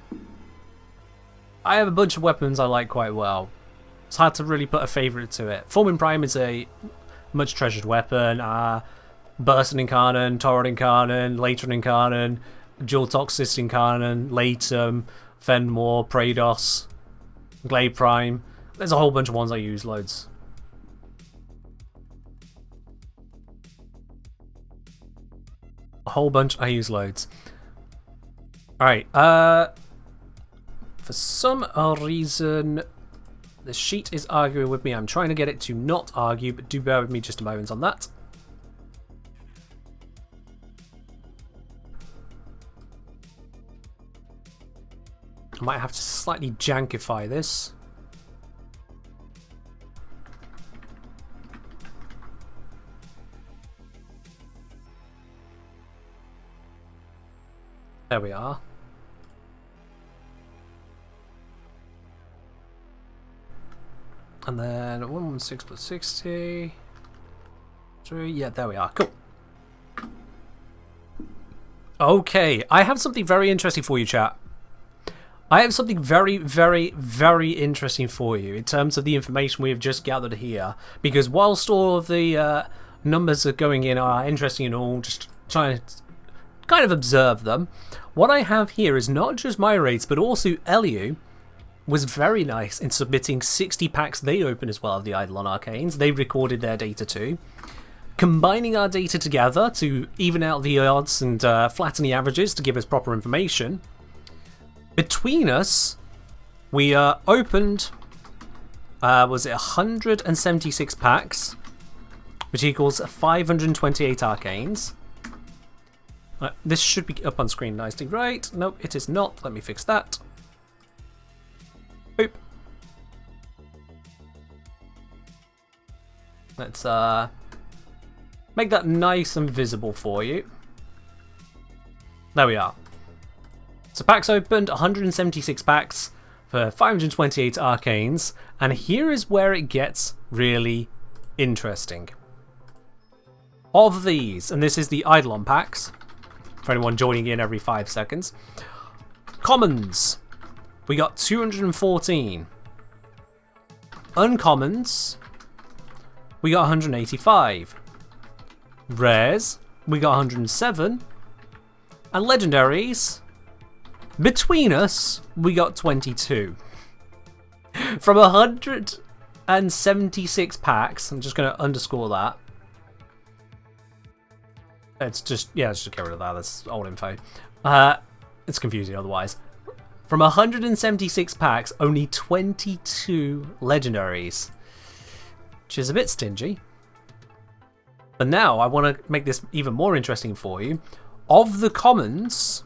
I have a bunch of weapons I like quite well. It's hard to really put a favourite to it. Forming Prime is a much treasured weapon. Bursting Incarnon, Torrent Incarnon, Later Incarnon, Dual Toxis Incarnon, Latum, Fenmore, Praedos, Glade Prime. There's a whole bunch of ones I use loads. A whole bunch I use loads. Alright, for some reason the sheet is arguing with me. I'm trying to get it to not argue, but do bear with me just a moment on that. I might have to slightly jankify this. There we are. And then 116 plus 60. 3. Yeah, there we are. Cool. Okay, I have something very interesting for you, chat. I have something very, very, very interesting for you in terms of the information we have just gathered here. Because whilst all of the numbers are going in are interesting and all, just trying to kind of observe them, what I have here is not just my rates, but also Eliu was very nice in submitting 60 packs they opened as well of the Eidolon Arcanes. They recorded their data too. Combining our data together to even out the odds and flatten the averages to give us proper information. Between us, we opened, was it 176 packs, which equals 528 Arcanes. This should be up on screen nicely, right? Nope, it is not. Let me fix that. Boop. Let's make that nice and visible for you. There we are. So packs opened, 176 packs for 528 Arcanes, and here is where it gets really interesting. Of these, and this is the Eidolon packs, for anyone joining in every 5 seconds. Commons, we got 214. Uncommons, we got 185. Rares, we got 107. And legendaries, between us, we got 22. From 176 packs, I'm just going to underscore that. It's just, yeah, let's just get rid of that. That's old info. It's confusing otherwise. From 176 packs, only 22 legendaries, which is a bit stingy. But now I want to make this even more interesting for you. Of the commons,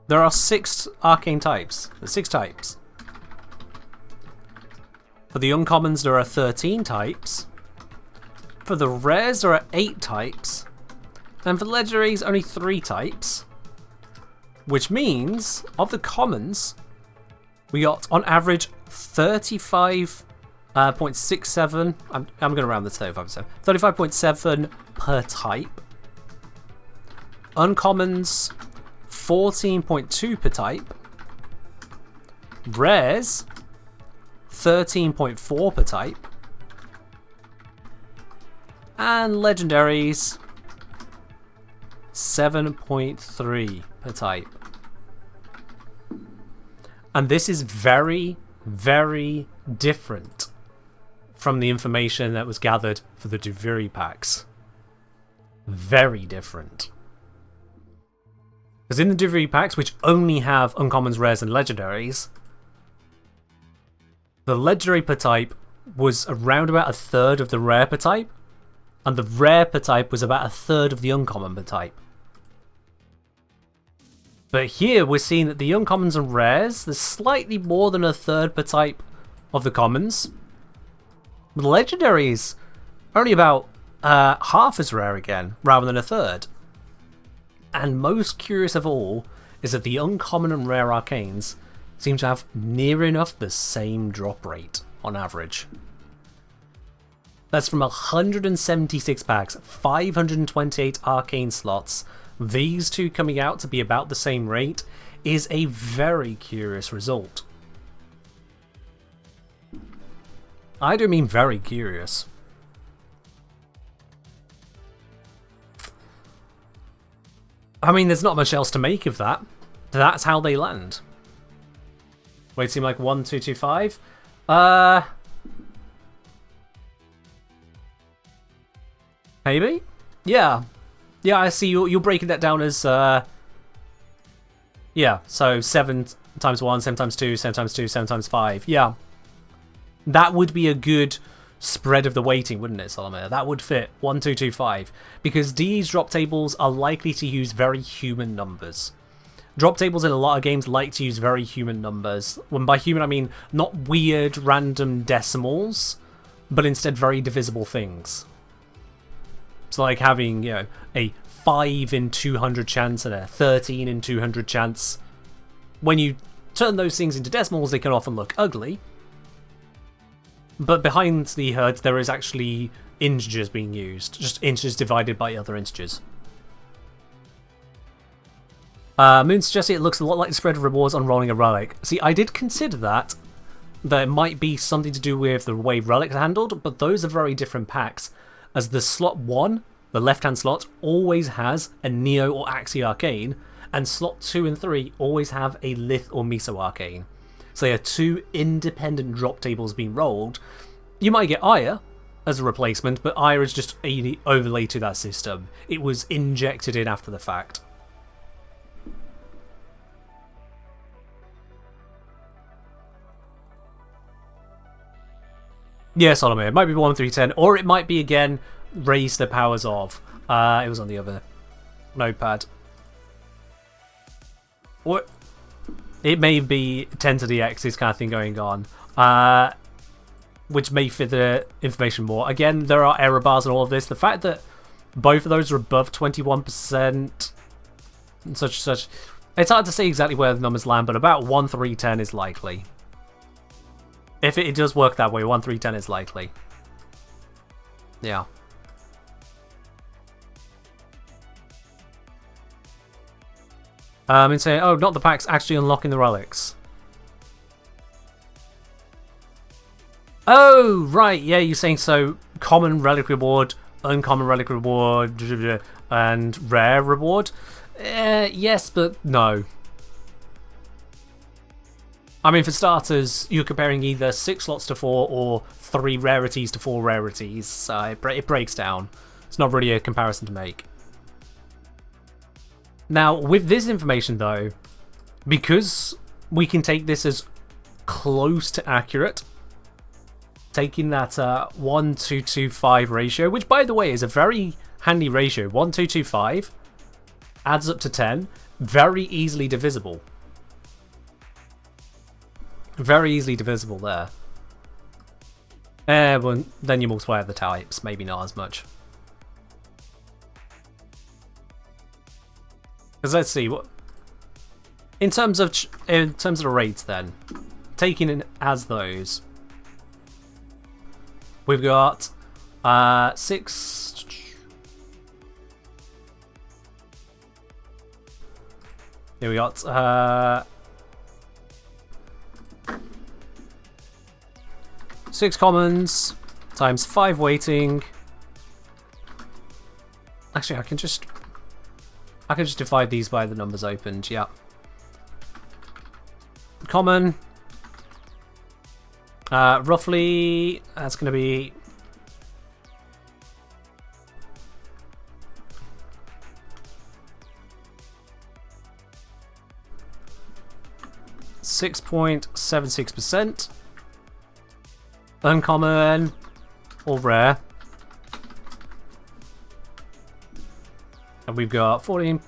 there are 6 arcane types. There's 6 types. For the uncommons, there are 13 types. For the rares, there are 8 types. And for the legendaries, only 3 types. Which means, of the commons, we got, on average, 35 0.67. I'm going to round this to 35%. 35.7 per type. Uncommons, 14.2 per type. Rares, 13.4 per type. And legendaries, 7.3 per type. And this is very, very different from the information that was gathered for the Duviri packs. Very different. Because in the Duviri packs, which only have uncommons, rares, and legendaries, the legendary per type was around about a third of the rare per type, and the rare per type was about a third of the uncommon per type. But here we're seeing that the uncommons and rares, there's slightly more than a third per type of the commons. The legendaries are only about half as rare again, rather than a third. And most curious of all is that the uncommon and rare arcanes seem to have near enough the same drop rate on average. That's from 176 packs, 528 arcane slots. These two coming out to be about the same rate is a very curious result. I do mean very curious. I mean, there's not much else to make of that. That's how they land. Wait, seem like 1, 2, 2, 5? Maybe? Yeah. Yeah, I see you're breaking that down as, yeah, so 7 times 1, 7 times 2, 7 times 2, 7 times 5. Yeah. That would be a good spread of the weighting, wouldn't it, Solomon? That would fit 1, 2, 2, 5. Because D's drop tables are likely to use very human numbers. Drop tables in a lot of games like to use very human numbers. When by human I mean not weird random decimals, but instead very divisible things. So like having, you know, a 5 in 200 chance and a 13 in 200 chance. When you turn those things into decimals, they can often look ugly. But behind the HUD, there is actually integers being used. Just integers divided by other integers. Moon suggests it looks a lot like the spread of rewards on rolling a relic. See, I did consider that it might be something to do with the way relics are handled, but those are very different packs. As the slot 1, the left-hand slot, always has a Neo or Axie Arcane, and slot 2 and 3 always have a Lith or Miso Arcane. So they are two independent drop tables being rolled. You might get Aya as a replacement, but Aya is just an overlay to that system. It was injected in after the fact. Yeah, Solomon, it might be 1 through 10, or it might be again raise the powers of. It was on the other notepad. Or it may be 10 to the X's kind of thing going on, which may fit the information more. Again, there are error bars and all of this. The fact that both of those are above 21% and such, it's hard to say exactly where the numbers land, but about 1 through 10 is likely. If it does work that way, 1 through 10 is likely. Yeah. And saying, oh, not the packs, actually unlocking the relics. Oh, right, yeah, you're saying so. Common relic reward, uncommon relic reward, and rare reward? Yes, but no. I mean, for starters, you're comparing either 6 slots to 4 or 3 rarities to 4 rarities. It breaks down. It's not really a comparison to make. Now, with this information, though, because we can take this as close to accurate, taking that 1:2:5 ratio, which, by the way, is a very handy ratio. 1:2:5 adds up to 10, very easily divisible. Very easily divisible there. Well, then you multiply the types, maybe not as much. Because let's see what in terms of the rates, then taking it as those, We've got 6. Here we got 6 commons times 5 waiting. Actually, I can just divide these by the numbers opened. Yeah. Common. Roughly, that's going to be 6.76%. Uncommon or rare. And we've got 14.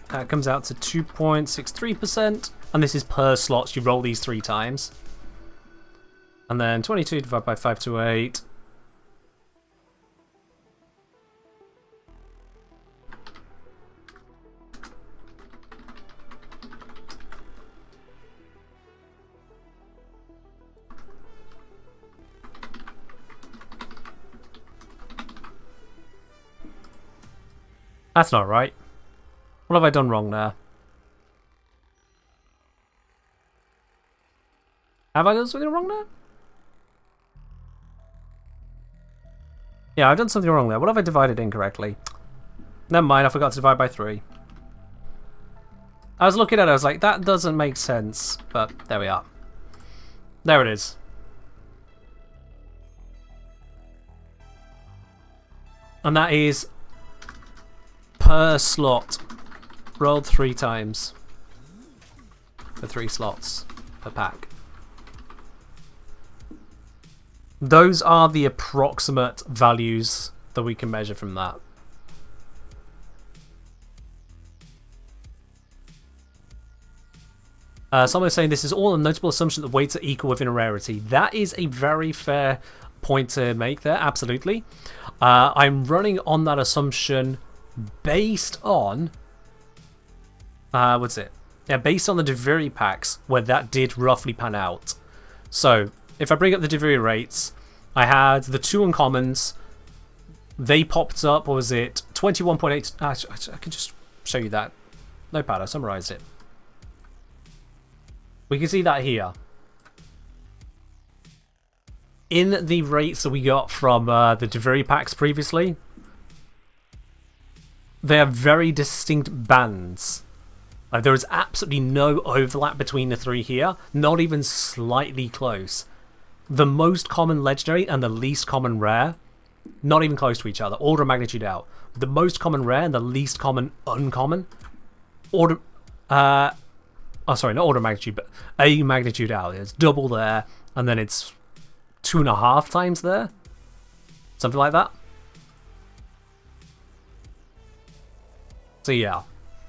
That comes out to 2.63%. And this is per slots. You roll these 3 times. And then 22 divided by 528. That's not right. What have I done wrong there? Have I done something wrong there? Yeah, I've done something wrong there. What have I divided incorrectly? Never mind, I forgot to divide by 3. I was looking at it, I was like, that doesn't make sense. But there we are. There it is. And that is per slot. Rolled 3 times. For 3 slots per pack. Those are the approximate values that we can measure from that. Someone is saying this is all a notable assumption that weights are equal within a rarity. That is a very fair point to make there, absolutely. I'm running on that assumption based on... what's it? Yeah, based on the Deviri packs, where that did roughly pan out. So, if I bring up the Deviri rates, I had the 2 uncommons. They popped up, what was it? 21.8. I can just show you that. Notepad, I summarized it. We can see that here. In the rates that we got from the Deviri packs previously, they are very distinct bands. There is absolutely no overlap between the 3 here, not even slightly close. The most common legendary and the least common rare, not even close to each other, order of magnitude out. The most common rare and the least common uncommon, oh sorry, not order of magnitude, but a magnitude out. It's double there, and then it's 2.5 times there. Something like that. So yeah,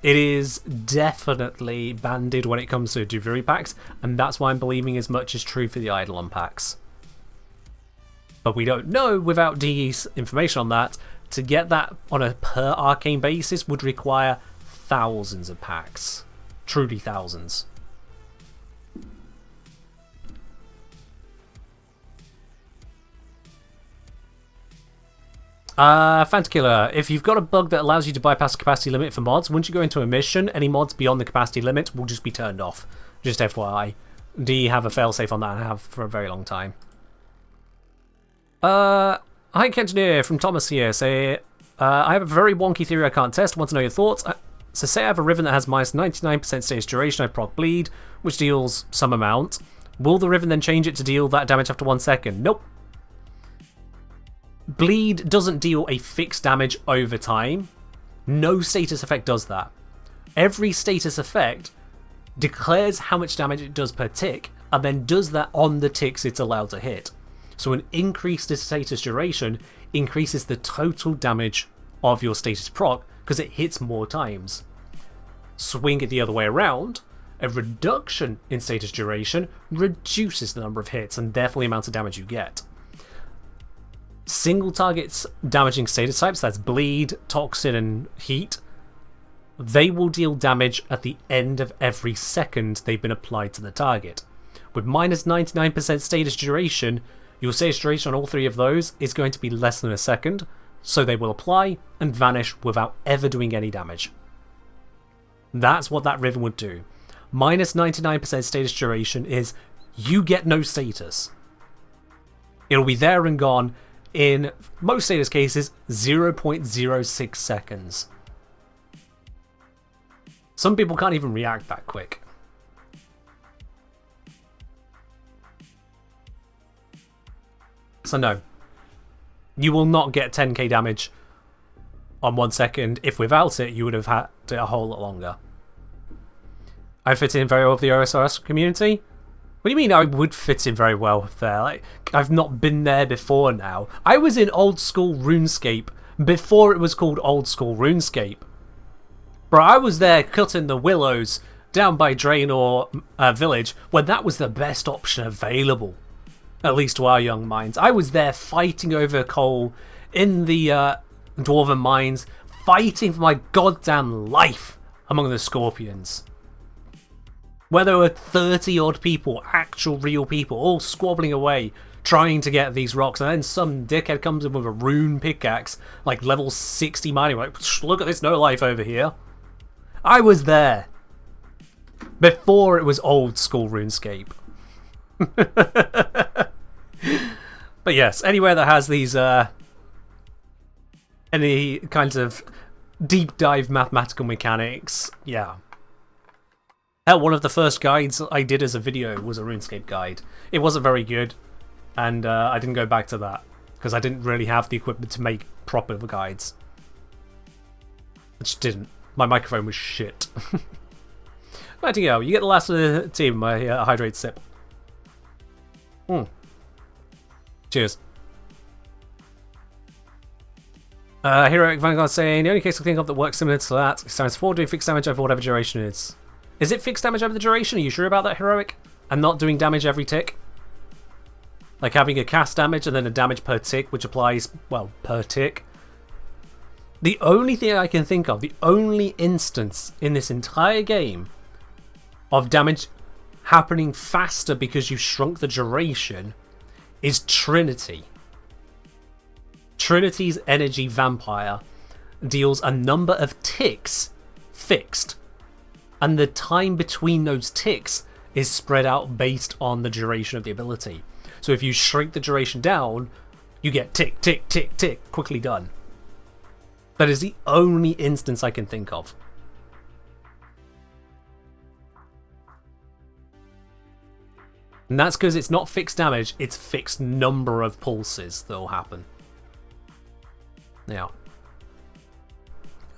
it is definitely banded when it comes to Deviri packs, and that's why I'm believing as much is true for the Eidolon packs. But we don't know without DE's information on that. To get that on a per Arcane basis would require thousands of packs. Truly thousands. Fantakiller, if you've got a bug that allows you to bypass the capacity limit for mods, once you go into a mission, any mods beyond the capacity limit will just be turned off. Just FYI. DE have a failsafe on that and have for a very long time. Hi Engineer from Thomas here. Say, I have a very wonky theory I can't test. Want to know your thoughts? So say I have a Riven that has minus 99% status duration, I proc bleed, which deals some amount. Will the Riven then change it to deal that damage after 1 second? Nope. Bleed doesn't deal a fixed damage over time. No status effect does that. Every status effect declares how much damage it does per tick, and then does that on the ticks it's allowed to hit. So an increased status duration increases the total damage of your status proc because it hits more times. Swing it the other way around, a reduction in status duration reduces the number of hits and therefore the amount of damage you get. Single targets damaging status types, that's bleed, toxin, and heat, they will deal damage at the end of every second they've been applied to the target. With minus 99% status duration, your status duration on all three of those is going to be less than a second, so they will apply and vanish without ever doing any damage. That's what that Riven would do. Minus 99% status duration is you get no status. It'll be there and gone in most status cases 0.06 seconds. Some people can't even react that quick. So no, you will not get 10k damage on 1 second. If without it, you would have had it a whole lot longer. I fit in very well with the OSRS community. What do you mean I would fit in very well there? Like, I've not been there before now. I was in old school RuneScape before it was called old school RuneScape. Bro, I was there cutting the willows down by Draenor village when that was the best option available. At least to our young minds. I was there fighting over coal in the Dwarven mines, fighting for my goddamn life among the Scorpions. Where there were 30 odd people, actual real people, all squabbling away, trying to get these rocks, and then some dickhead comes in with a rune pickaxe, like level 60 mining, like, look at this no life over here. I was there. Before it was old school RuneScape. But yes, anywhere that has these any kinds of deep dive mathematical mechanics, yeah. Hell, one of the first guides I did as a video was a RuneScape guide. It wasn't very good, and I didn't go back to that because I didn't really have the equipment to make proper guides. I just didn't. My microphone was shit. Right to go. You get the last of the team. My hydrate sip. Cheers. Heroic Vanguard saying, the only case I think of that works similar to that is times 4 doing fixed damage over whatever duration it is. Is it fixed damage over the duration? Are you sure about that, Heroic? And not doing damage every tick? Like having a cast damage and then a damage per tick, which applies, well, per tick. The only thing I can think of, the only instance in this entire game of damage happening faster because you shrunk the duration is Trinity. Trinity's Energy Vampire deals a number of ticks fixed, and the time between those ticks is spread out based on the duration of the ability. So if you shrink the duration down, you get tick, tick, tick, tick, quickly done. That is the only instance I can think of. And that's because it's not fixed damage, it's fixed number of pulses that will happen. Yeah.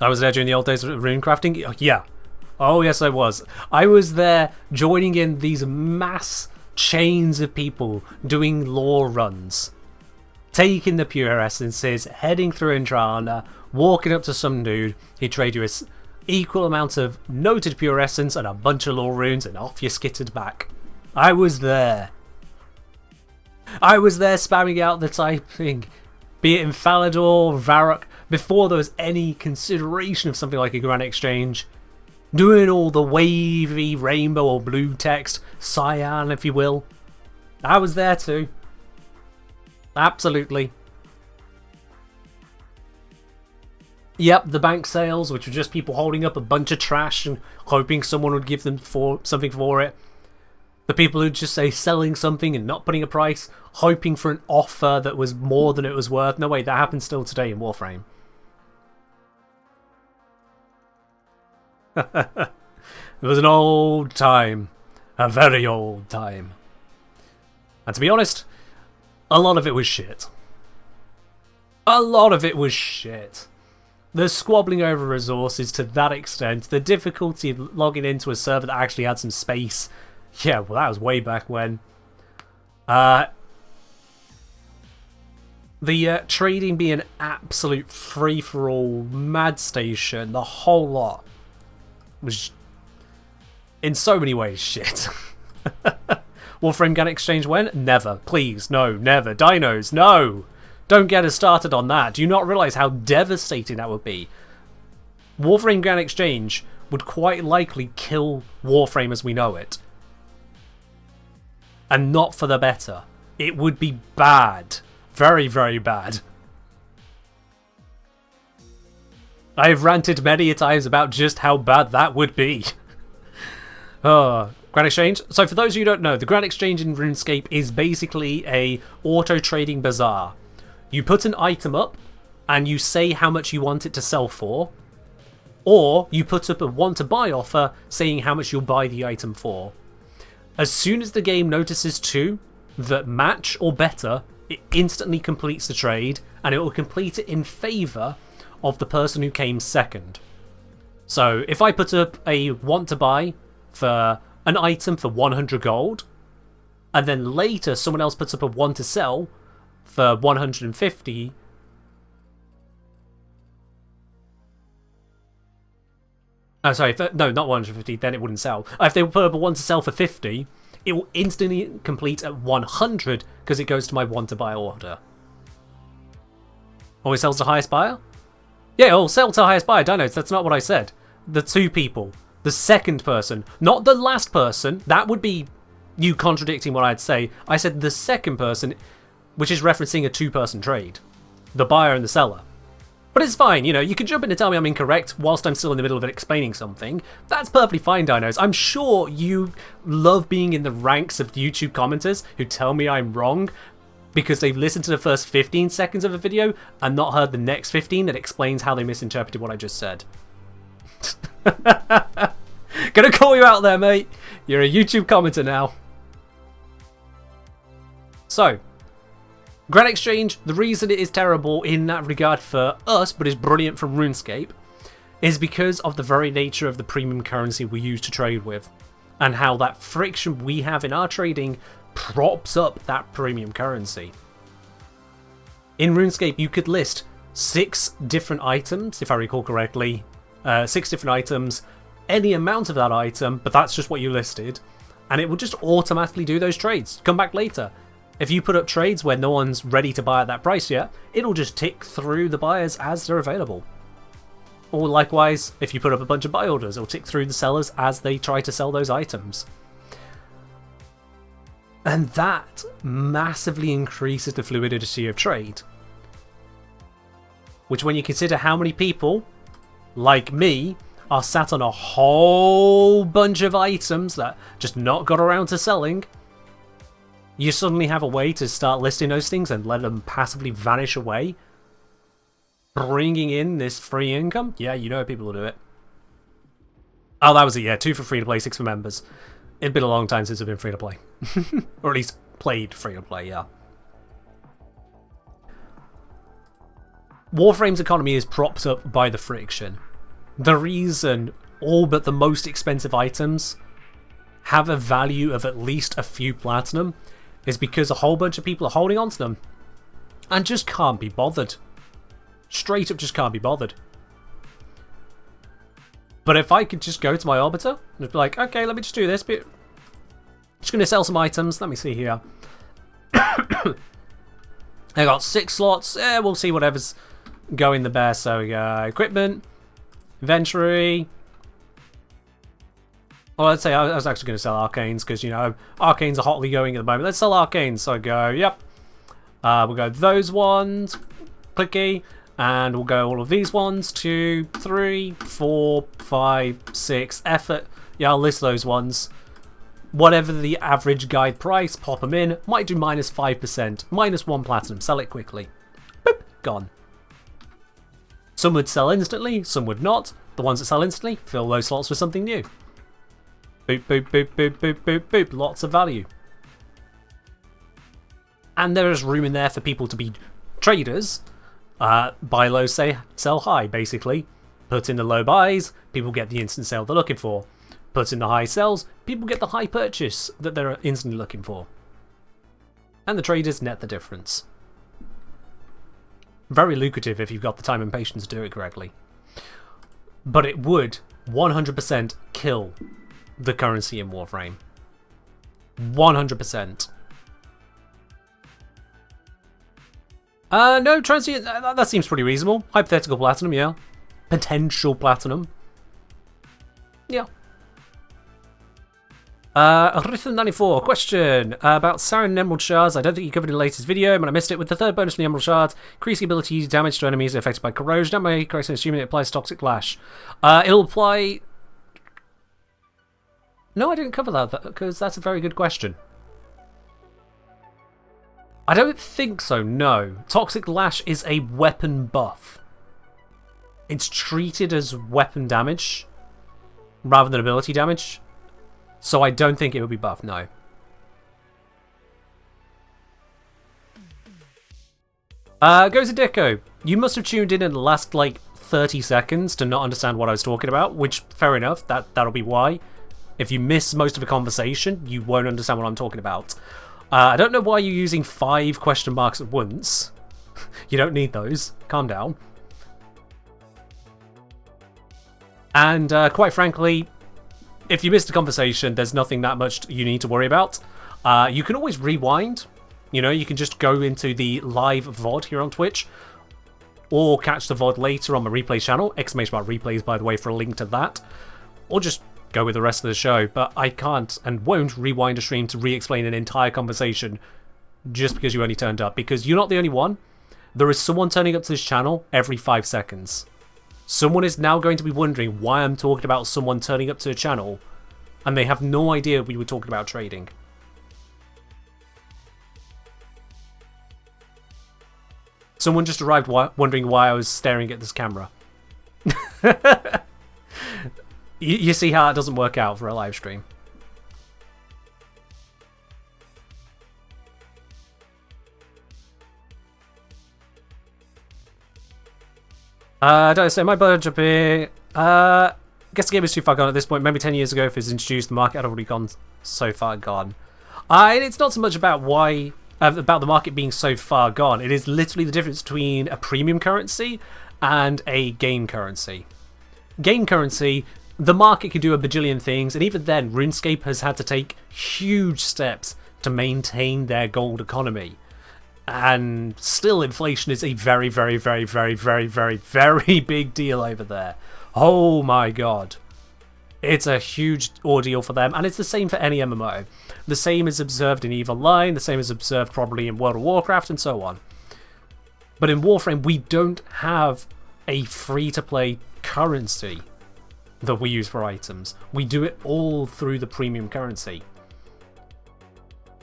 I was there during the old days of rune crafting? Yeah. Oh yes I was. I was there joining in these mass chains of people doing lore runs. Taking the pure essences, heading through Intrana, walking up to some dude, he'd trade you an equal amount of noted pure essence and a bunch of lore runes and off you skittered back. I was there. I was there spamming out the typing, be it in Falador, Varrock, before there was any consideration of something like a Grand Exchange, doing all the wavy rainbow or blue text, cyan if you will. I was there too. Absolutely. Yep, the bank sales, which were just people holding up a bunch of trash and hoping someone would give them something for it. The people who just say selling something and not putting a price, hoping for an offer that was more than it was worth. No way, that happens still today in Warframe. It was an old time. A very old time. And to be honest, a lot of it was shit. A lot of it was shit. The squabbling over resources to that extent, the difficulty of logging into a server that actually had some space. Yeah, well that was way back when. The trading being an absolute free-for-all, mad station, the whole lot was, in so many ways, shit. Warframe Gun Exchange when? Never. Please, no, never. Dinos, no! Don't get us started on that. Do you not realise how devastating that would be? Warframe Grand Exchange would quite likely kill Warframe as we know it. And not for the better. It would be bad. Very, very bad. I have ranted many a times about just how bad that would be. Grand Exchange. So for those of you who don't know, the Grand Exchange in RuneScape is basically a auto-trading bazaar. You put an item up, and you say how much you want it to sell for, or you put up a want-to-buy offer saying how much you'll buy the item for. As soon as the game notices two that match or better, it instantly completes the trade, and it will complete it in favour of the person who came second. So if I put up a want-to-buy for an item for 100 gold, and then later someone else puts up a want-to-sell for 150, oh, sorry, no, not 150, then it wouldn't sell. If they put up a want-to-sell for 50, it will instantly complete at 100 because it goes to my want-to-buy order. Always sells to highest buyer? Yeah, it'll sell to highest buyer, Dinos, that's not what I said. The two people. The second person. Not the last person. That would be you contradicting what I'd say. I said the second person, which is referencing a two-person trade. The buyer and the seller. But it's fine, you know, you can jump in and tell me I'm incorrect whilst I'm still in the middle of explaining something. That's perfectly fine, Dinos. I'm sure you love being in the ranks of YouTube commenters who tell me I'm wrong because they've listened to the first 15 seconds of a video and not heard the next 15 that explains how they misinterpreted what I just said. Gonna call you out there, mate. You're a YouTube commenter now. So, Grand Exchange, the reason it is terrible in that regard for us, but is brilliant for RuneScape, is because of the very nature of the premium currency we use to trade with, and how that friction we have in our trading props up that premium currency. In RuneScape, you could list 6 different items, if I recall correctly, 6 different items, any amount of that item, but that's just what you listed, and it will just automatically do those trades. Come back later. If you put up trades where no one's ready to buy at that price yet, it'll just tick through the buyers as they're available. Or likewise, if you put up a bunch of buy orders, it'll tick through the sellers as they try to sell those items. And that massively increases the fluidity of trade. Which, when you consider how many people, like me, are sat on a whole bunch of items that just not got around to selling, you suddenly have a way to start listing those things and let them passively vanish away, bringing in this free income. Yeah, you know people will do it. Oh, that was it, yeah. 2 for free to play, 6 for members. It'd been a long time since I've been free to play. Or at least played free to play, yeah. Warframe's economy is propped up by the friction. The reason all but the most expensive items have a value of at least a few platinum is because a whole bunch of people are holding on to them and just can't be bothered. Straight up just can't be bothered. But if I could just go to my Arbiter and be like, okay, let me just do this bit. Just going to sell some items. Let me see here. I got 6 slots. We'll see whatever's going the best. So we got equipment, inventory. Well, let's say I was actually going to sell Arcanes because, you know, Arcanes are hotly going at the moment. Let's sell Arcanes. So I go, yep. We'll go those ones. Clicky. And we'll go all of these ones. 2, 3, 4, 5, 6. Effort. Yeah, I'll list those ones. Whatever the average guide price, pop them in. Might do minus 5%. Minus 1 platinum. Sell it quickly. Boop. Gone. Some would sell instantly. Some would not. The ones that sell instantly, fill those slots with something new. Boop, boop, boop, boop, boop, boop, boop. Lots of value. And there is room in there for people to be traders. Buy low, sell high, basically. Put in the low buys, people get the instant sale they're looking for. Put in the high sells, people get the high purchase that they're instantly looking for. And the traders net the difference. Very lucrative if you've got the time and patience to do it correctly. But it would 100% kill the currency in Warframe. 100%. No, transient, that seems pretty reasonable. Hypothetical platinum, yeah. Potential platinum. Yeah. Rhythm94, question about Sarin and Emerald Shards. I don't think you covered in the latest video, but I missed it. With the third bonus from the Emerald Shards, increasing ability to damage to enemies affected by corrosion. Am I correct in assuming it applies Toxic Lash? It'll apply... No, I didn't cover that, because that's a very good question. I don't think so, no. Toxic Lash is a weapon buff. It's treated as weapon damage, rather than ability damage. So I don't think it would be buffed, no. Goes a Deco. You must have tuned in the last, like, 30 seconds to not understand what I was talking about, which, fair enough, that'll be why. If you miss most of the conversation, you won't understand what I'm talking about. I don't know why you're using 5 question marks at once. You don't need those. Calm down. And, quite frankly... if you missed a conversation, there's nothing that much you need to worry about. You can always rewind. You know, you can just go into the live VOD here on Twitch. Or catch the VOD later on my replay channel. !replays, by the way, for a link to that. Or just go with the rest of the show. But I can't and won't rewind a stream to re-explain an entire conversation just because you only turned up. Because you're not the only one. There is someone turning up to this channel every 5 seconds. Someone is now going to be wondering why I'm talking about someone turning up to the channel, and they have no idea we were talking about trading. Someone just arrived wondering why I was staring at this camera. You see how it doesn't work out for a live stream. Don't say my budget up here. Guess the game is too far gone at this point. Maybe 10 years ago, if it was introduced, the market had already gone so far gone. It's not so much about why about the market being so far gone. It is literally the difference between a premium currency and a game currency. Game currency, the market can do a bajillion things, and even then, RuneScape has had to take huge steps to maintain their gold economy. And still, inflation is a very, very, very, very, very, very, very big deal over there. Oh my god. It's a huge ordeal for them, and it's the same for any MMO. The same is observed in EVE Online, the same is observed probably in World of Warcraft, and so on. But in Warframe, we don't have a free-to-play currency that we use for items. We do it all through the premium currency.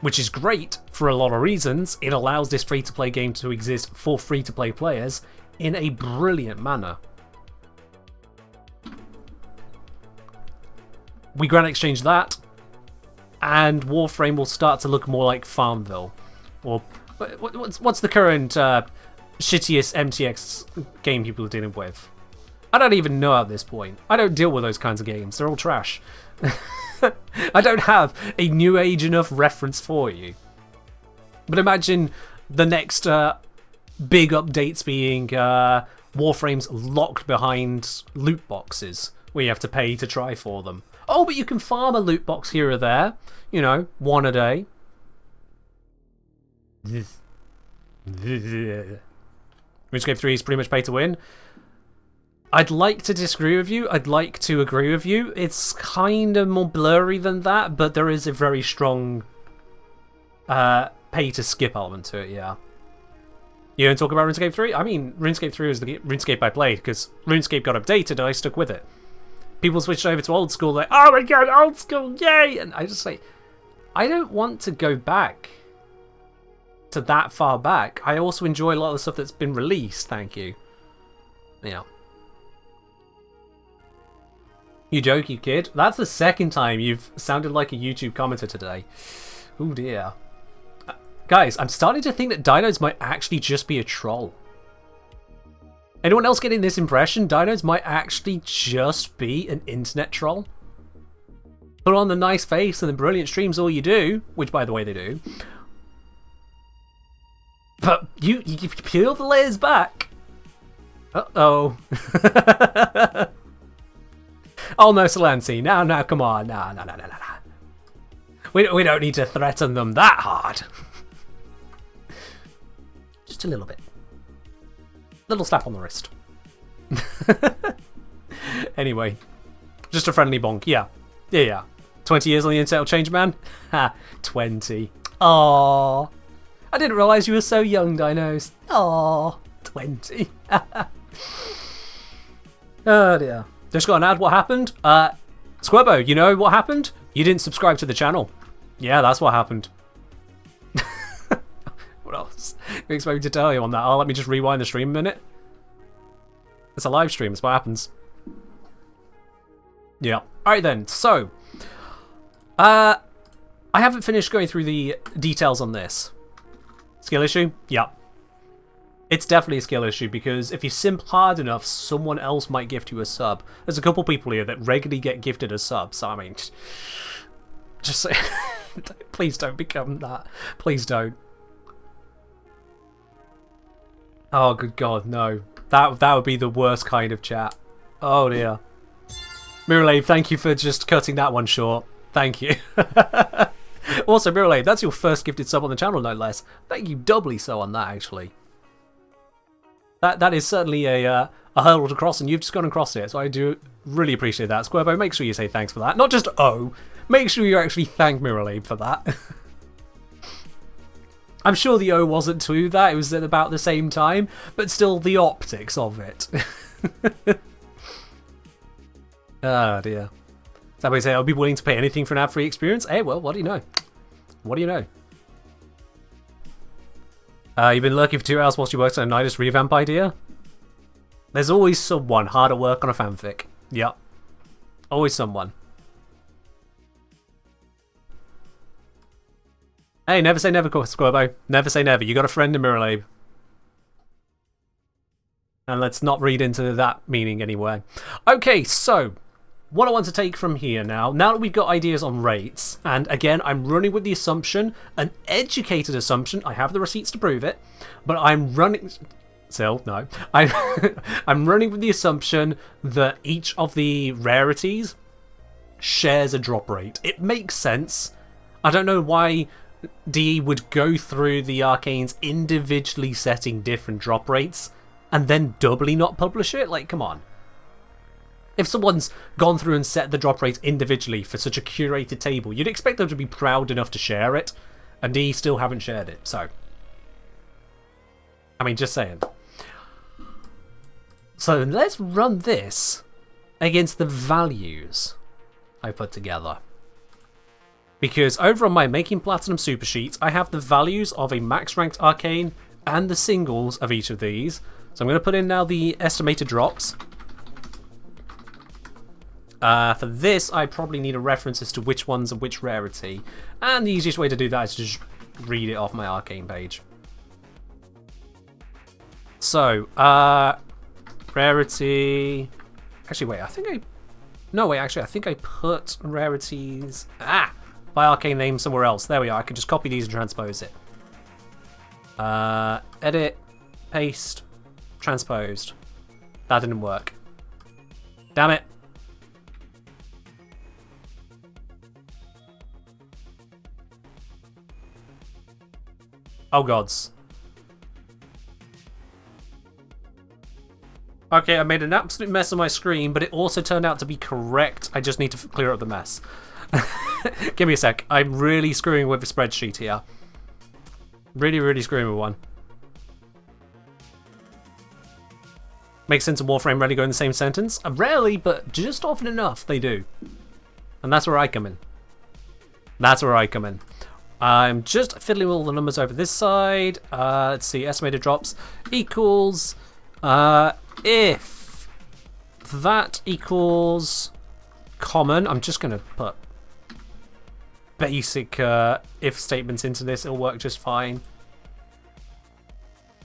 Which is great for a lot of reasons. It allows this free-to-play game to exist for free-to-play players in a brilliant manner. We Grand Exchange that, and Warframe will start to look more like Farmville. Or, what's the current shittiest MTX game people are dealing with? I don't even know at this point. I don't deal with those kinds of games. They're all trash. I don't have a new age enough reference for you. But imagine the next big updates being Warframe's locked behind loot boxes, where you have to pay to try for them. Oh, but you can farm a loot box here or there. You know, one a day. RuneScape 3 is pretty much pay to win. I'd like to disagree with you. I'd like to agree with you. It's kind of more blurry than that, but there is a very strong pay to skip element to it, yeah. You don't talk about RuneScape 3? I mean, RuneScape 3 was the RuneScape I played, because RuneScape got updated and I stuck with it. People switched over to old school, like, oh my god, old school, yay! And I just like, I don't want to go back to that far back. I also enjoy a lot of the stuff that's been released, thank you. Yeah. You joke, you kid. That's the second time you've sounded like a YouTube commenter today. Oh dear. Guys, I'm starting to think that Dinos might actually just be a troll. Anyone else getting this impression? Dinos might actually just be an internet troll? Put on the nice face and the brilliant streams all you do, which by the way they do. But you peel the layers back. Uh-oh. Oh no, Solancy. No, come on. No. We don't need to threaten them that hard. Just a little bit. Little slap on the wrist. Anyway, just a friendly bonk. Yeah. 20 years on the internet will change, man. Ha, 20. Aww. I didn't realise you were so young, Dinos. Aww, 20. Oh dear. Just got an ad. What happened? Squirbo, you know what happened? You didn't subscribe to the channel. Yeah, that's what happened. What else? You expect me to tell you on that? Oh, let me just rewind the stream a minute. It's a live stream. It's what happens. Yeah. Alright then. So, I haven't finished going through the details on this. Skill issue? Yeah. It's definitely a skill issue, because if you simp hard enough, someone else might gift you a sub. There's a couple people here that regularly get gifted a sub, so I mean, just say, please don't become that. Please don't. Oh, good God, no. That would be the worst kind of chat. Oh dear. Mirrorlade, thank you for just cutting that one short. Thank you. Also, Mirrorlade, that's your first gifted sub on the channel, no less. Thank you doubly so on that, actually. That is certainly a hurdle to cross, and you've just gone across it, so I do really appreciate that. Squirbo, make sure you say thanks for that. Not just oh, make sure you actually thank Mirrorlade for that. I'm sure the O wasn't to that, it was at about the same time, but still the optics of it. Ah, dear. Somebody say, I'll be willing to pay anything for an ad-free experience? Hey, well, what do you know? What do you know? You've been lurking for 2 hours whilst you worked on a Nidus revamp idea? There's always someone hard at work on a fanfic. Yep. Always someone. Hey, never say never, Squirbo. Never say never. You got a friend in Mirrorlade. And let's not read into that meaning anywhere. Okay, so what I want to take from here now that we've got ideas on rates, and again, I'm running with the assumption, an educated assumption, I have the receipts to prove it, but I'm running, still, no, I'm running with the assumption that each of the rarities shares a drop rate. It makes sense. I don't know why DE would go through the Arcanes individually setting different drop rates, and then doubly not publish it? Like, come on. If someone's gone through and set the drop rate individually for such a curated table, you'd expect them to be proud enough to share it, and they still haven't shared it, so. I mean, just saying. So let's run this against the values I put together. Because over on my Making Platinum super sheet, I have the values of a max ranked Arcane and the singles of each of these. So I'm going to put in now the estimated drops. For this, I probably need a reference as to which ones and which rarity. And the easiest way to do that is to just read it off my Arcane page. So, rarity... Actually, wait, I think I... No, wait, actually, I think I put rarities... by Arcane name somewhere else. There we are. I can just copy these and transpose it. Edit, paste, transposed. That didn't work. Damn it. Oh gods. Okay, I made an absolute mess of my screen, but it also turned out to be correct. I just need to clear up the mess. Give me a sec. I'm really screwing with the spreadsheet here. Really screwing with one. Makes sense of Warframe rarely go in the same sentence? Rarely, but just often enough they do. And that's where I come in. That's where I come in. I'm just fiddling with all the numbers over this side. Let's see, estimated drops equals... if that equals common, I'm just going to put basic if statements into this, it'll work just fine.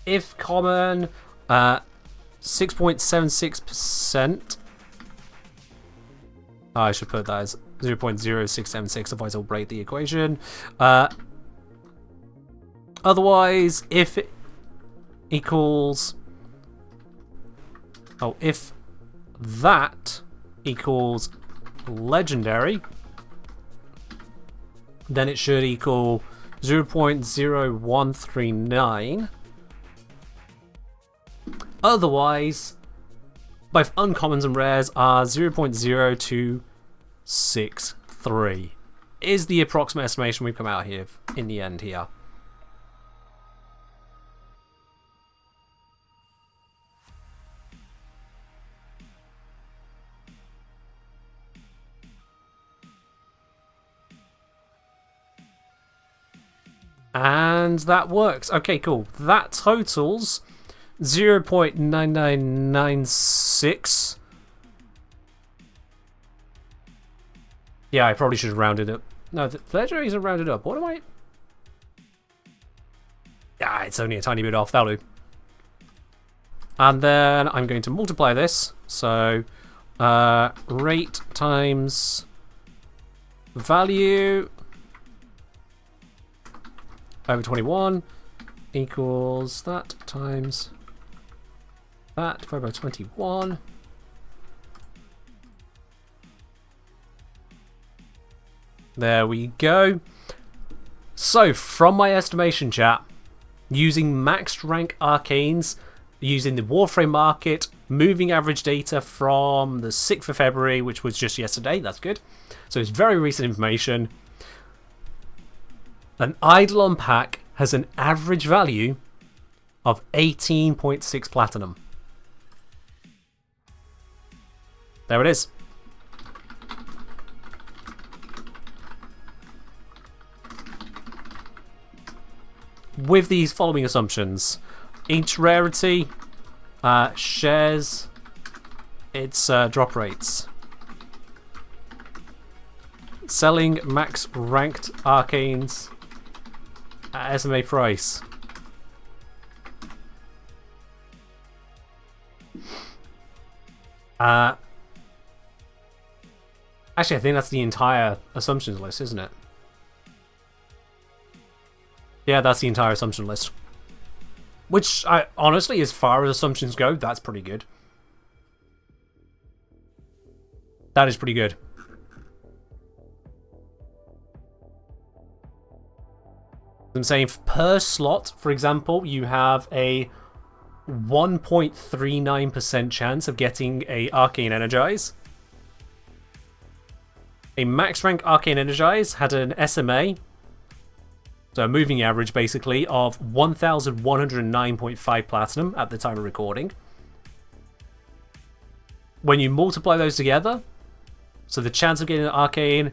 If common, 6.76%. I should put that as 0.0676, otherwise I'll break the equation. Otherwise, if it equals... Oh, if that equals legendary, then it should equal 0.0139. Otherwise, both uncommons and rares are 0.0263 is the approximate estimation we've come out here in the end here. And that works. Okay, cool. That totals 0.9996. Yeah, I probably should have rounded up. No, the legendaries are rounded up. What am I? Ah, it's only a tiny bit off. That'll do. And then I'm going to multiply this. So, rate times value over 21 equals that times that divided by 21. There we go. So, from my estimation, chat, using maxed rank arcanes, using the Warframe market, moving average data from the 6th of February, which was just yesterday, that's good. So it's very recent information. An Eidolon pack has an average value of 18.6 platinum. There it is. With these following assumptions, each rarity shares its drop rates. Selling max ranked arcanes at SMA price. Actually, I think that's the entire assumptions list, isn't it? Yeah, that's the entire assumption list. Which, honestly, as far as assumptions go, that's pretty good. That is pretty good. I'm saying per slot, for example, you have a 1.39% chance of getting a Arcane Energize. A max rank Arcane Energize had an SMA, so a moving average basically, of 1,109.5 platinum at the time of recording. When you multiply those together, so the chance of getting an Arcane,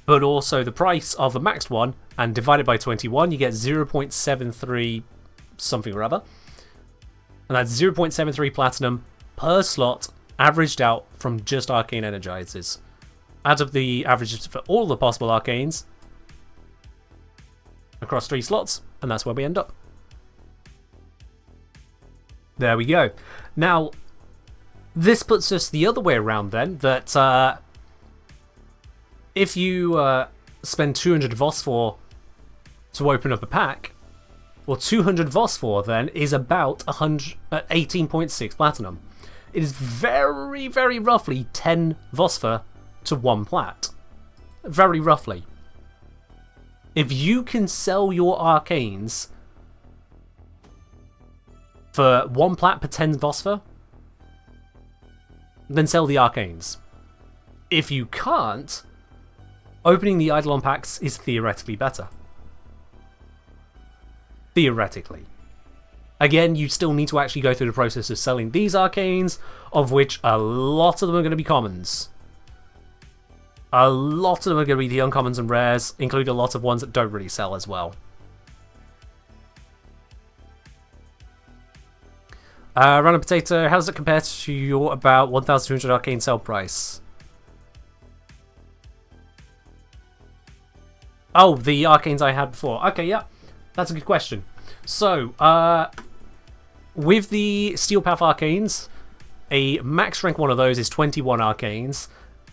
but also the price of the maxed one, and divided by 21, you get 0.73 something or other. And that's 0.73 platinum per slot, averaged out from just Arcane Energizes. Out of the averages for all the possible Arcanes, across 3 slots, and that's where we end up. There we go. Now, this puts us the other way around then, that if you spend 200 Phosphor to open up a pack, well, 200 Phosphor then is about 18.6 platinum. It is very, very roughly 10 Phosphor to 1 plat. Very roughly. If you can sell your Arcanes for 1 plat per 10 Phosphor, then sell the Arcanes. If you can't, opening the Eidolon packs is theoretically better. Theoretically. Again, you still need to actually go through the process of selling these Arcanes, of which a lot of them are going to be commons. A lot of them are going to be the uncommons and rares, including a lot of ones that don't really sell as well. Random Potato, how does it compare to your about 1,200 Arcane sell price? Oh, the Arcanes I had before. Okay, yeah, that's a good question. So, with the Steel Path Arcanes, a max rank one of those is 21 Arcanes.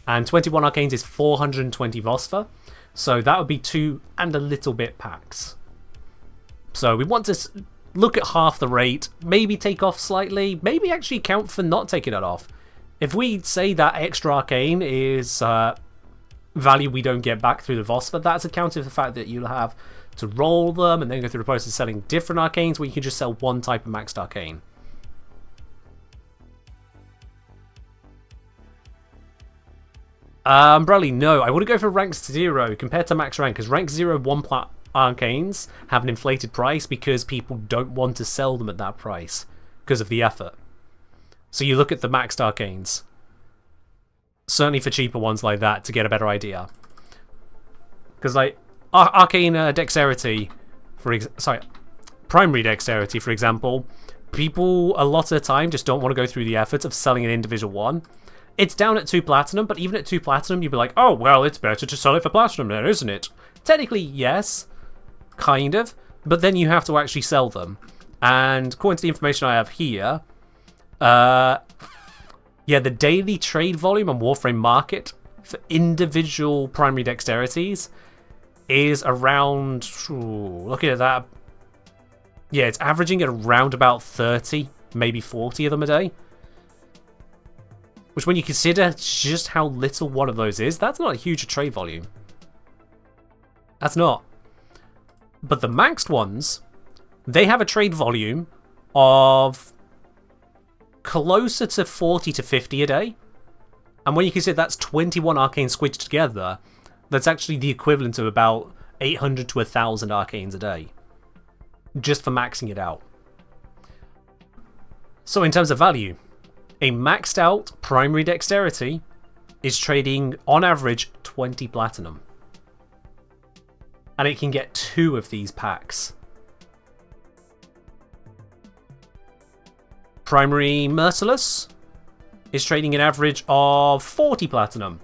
And 21 Arcanes is 420 Phosphor. So that would be 2 and a little bit packs. So we want to look at half the rate, maybe take off slightly, maybe actually count for not taking it off. If we say that extra Arcane is value we don't get back through the Phosphor, that's accounted for the fact that you'll have to roll them and then go through the process of selling different Arcanes, where you can just sell one type of maxed Arcane. Umbrella, no. I wouldn't go for rank 0 compared to max rank, because rank 0 1 Arcanes have an inflated price because people don't want to sell them at that price because of the effort. So you look at the maxed Arcanes. Certainly for cheaper ones like that to get a better idea. Because like Arcane Dexterity, Primary Dexterity, for example, people a lot of the time just don't want to go through the effort of selling an individual one. It's down at 2 Platinum, but even at 2 Platinum, you'd be like, oh, well, it's better to sell it for Platinum then, isn't it? Technically, yes. Kind of. But then you have to actually sell them. And according to the information I have here, yeah, the daily trade volume on Warframe Market for individual primary dexterities is around... looking at that... Yeah, it's averaging at around about 30, maybe 40 of them a day. Which, when you consider just how little one of those is, that's not a huge trade volume. That's not. But the maxed ones, they have a trade volume of closer to 40 to 50 a day. And when you consider that's 21 arcane squidged together, that's actually the equivalent of about 800 to 1,000 arcanes a day. Just for maxing it out. So in terms of value, a maxed out primary dexterity is trading on average 20 platinum. And it can get 2 of these packs. Primary Merciless is trading an average of 40 platinum.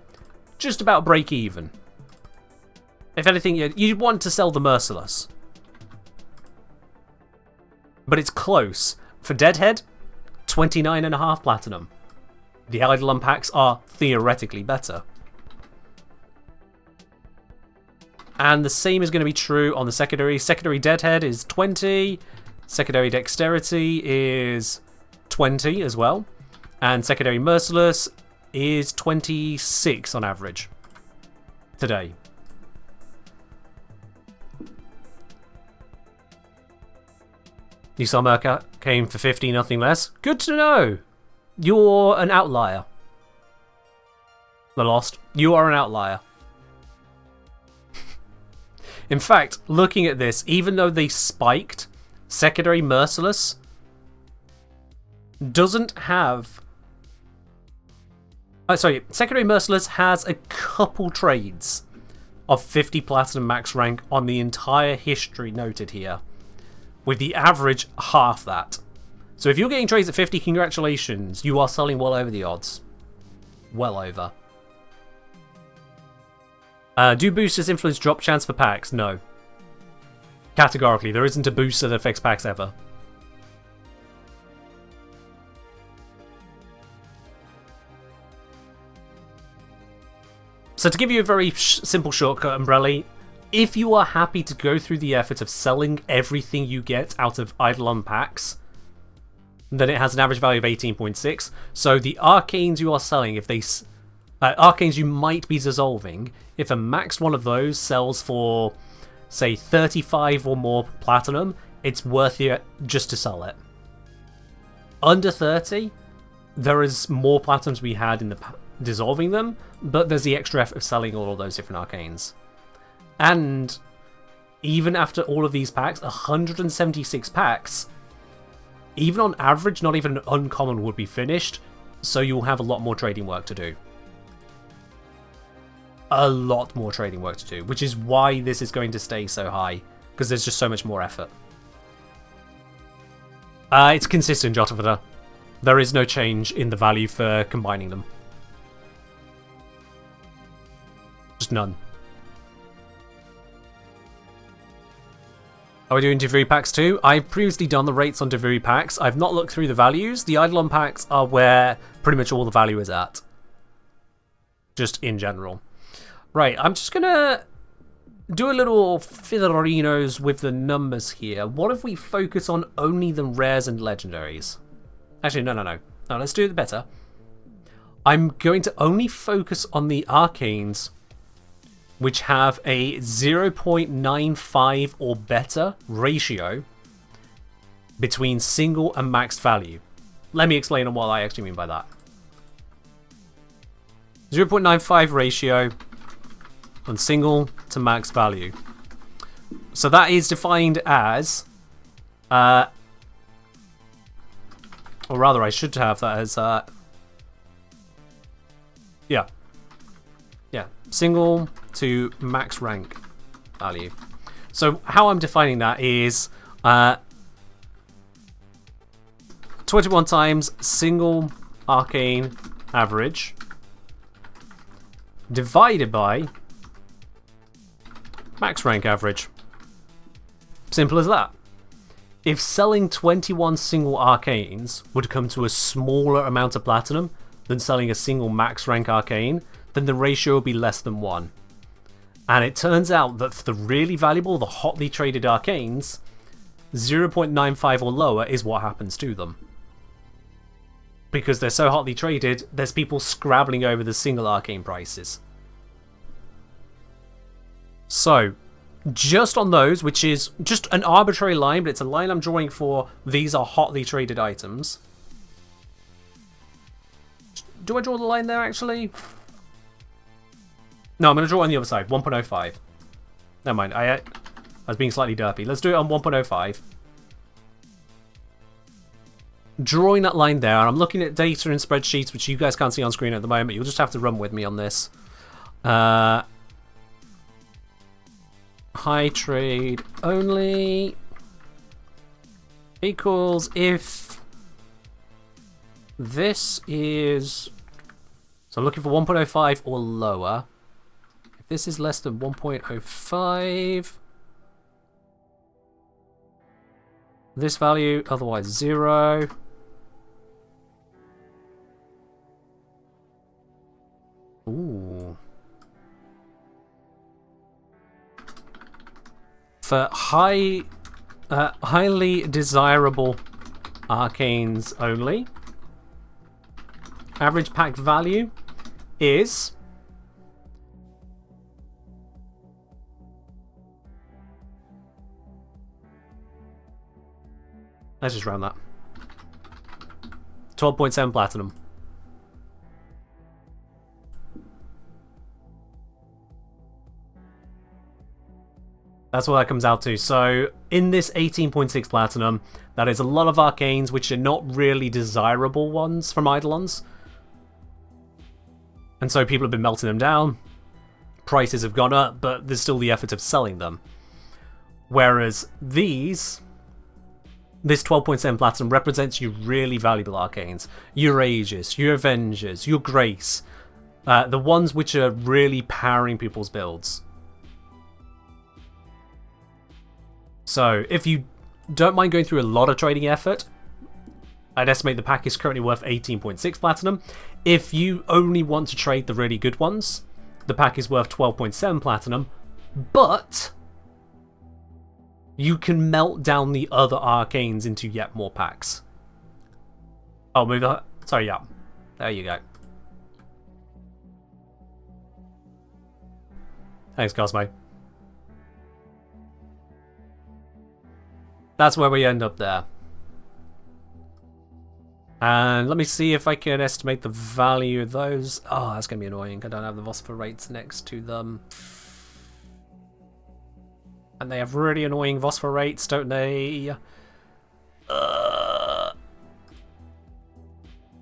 Just about break even. If anything, you want to sell the Merciless. But it's close. For Deadhead, 29.5 platinum. The Eidolon packs are theoretically better. And the same is going to be true on the secondary. Secondary Deadhead is 20. Secondary Dexterity is 20 as well. And secondary Merciless is 26 on average today. You saw Merca came for 50, nothing less. Good to know. You're an outlier. The Lost. You are an outlier. In fact, looking at this, even though they spiked, secondary Merciless doesn't have... secondary Merciless has a couple trades of 50 platinum max rank on the entire history noted here. With the average half that. So if you're getting trades at 50, congratulations. You are selling well over the odds. Well over. Do boosters influence drop chance for packs? No. Categorically, there isn't a booster that affects packs ever. So to give you a very simple shortcut, Umbrella, if you are happy to go through the effort of selling everything you get out of Eidolon packs, then it has an average value of 18.6. So the Arcanes you are selling, if they... Arcanes you might be dissolving, if a maxed one of those sells for, say, 35 or more platinum, it's worth it just to sell it. Under 30, there is more platinums we had in the dissolving them, but there's the extra effort of selling all of those different Arcanes. And even after all of these packs, 176 packs, even on average, not even an uncommon would be finished, so you'll have a lot more trading work to do. A lot more trading work to do, which is why this is going to stay so high, because there's just so much more effort. It's consistent, Jotavada. There is no change in the value for combining them. Just none. Are we doing Deviri packs too? I've previously done the rates on Deviri packs. I've not looked through the values. The Eidolon packs are where pretty much all the value is at. Just in general. Right, I'm just going to do a little figurinos with the numbers here. What if we focus on only the rares and legendaries? Actually, no. No, let's do it better. I'm going to only focus on the Arcanes, which have a 0.95 or better ratio between single and maxed value. Let me explain on what I actually mean by that. 0.95 ratio on single to max value. So that is defined as, or rather I should have that as, yeah, single to max rank value. So how I'm defining that is 21 times single arcane average divided by max rank average. Simple as that. If selling 21 single arcanes would come to a smaller amount of platinum than selling a single max rank arcane, then the ratio would be less than 1. And it turns out that for the really valuable, the hotly traded arcanes, 0.95 or lower is what happens to them. Because they're so hotly traded, there's people scrabbling over the single arcane prices. So, just on those, which is just an arbitrary line, but it's a line I'm drawing for these are hotly traded items. Do I draw the line there, actually? No, I'm going to draw it on the other side, 1.05. Never mind, I was being slightly derpy. Let's do it on 1.05. Drawing that line there, and I'm looking at data and spreadsheets, which you guys can't see on screen at the moment. You'll just have to run with me on this. High trade only equals if this is... So I'm looking for 1.05 or lower. If this is less than 1.05... this value, otherwise 0. Ooh. For highly desirable arcanes only, average pack value is let's just round that. 12.7 platinum. That's what that comes out to. So in this 18.6 platinum, that is a lot of arcanes which are not really desirable ones from Eidolons. And so people have been melting them down. Prices have gone up, but there's still the effort of selling them. Whereas this 12.7 platinum represents your really valuable arcanes. Your Aegis, your Avengers, your Grace. The ones which are really powering people's builds. So, if you don't mind going through a lot of trading effort, I'd estimate the pack is currently worth 18.6 platinum. If you only want to trade the really good ones, the pack is worth 12.7 platinum, but you can melt down the other arcanes into yet more packs. Oh, move that. Sorry, yeah. There you go. Thanks, Cosmo. That's where we end up there. And let me see if I can estimate the value of those. Oh, that's going to be annoying. I don't have the phosphorates next to them. And they have really annoying phosphorates, don't they?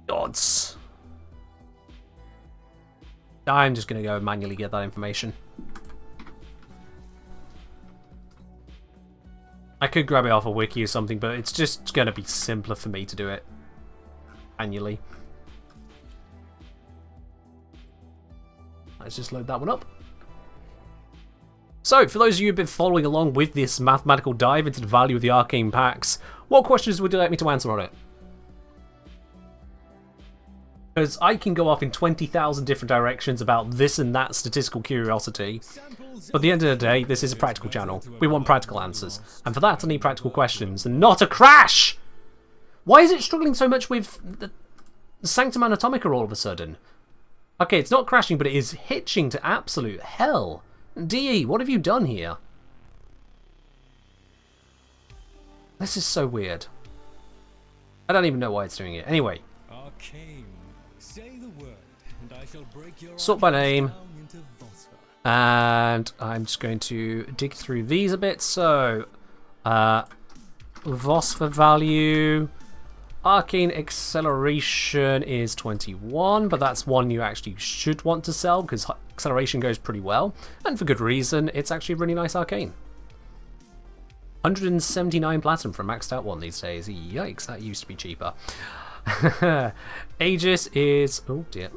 Gods. I'm just going to go manually get that information. I could grab it off a wiki or something, but it's just going to be simpler for me to do it manually. Let's just load that one up. So, for those of you who've been following along with this mathematical dive into the value of the arcane packs, what questions would you like me to answer on it? Because I can go off in 20,000 different directions about this and that statistical curiosity, but at the end of the day, this is a practical channel. We want practical answers, and for that I need practical questions, and not a crash! Why is it struggling so much with the Sanctum Anatomica all of a sudden? Okay, it's not crashing, but it is hitching to absolute hell. DE, what have you done here? This is so weird. I don't even know why it's doing it. Anyway. Arcane. Say the word, and I shall break your Sort by name. down into phosphor. And I'm just going to dig through these a bit. So, phosphor value. Arcane acceleration is 21, but that's one you actually should want to sell because acceleration goes pretty well. And for good reason, it's actually a really nice arcane. 179 platinum for a maxed out one these days. Yikes, that used to be cheaper. Aegis is, oh dear,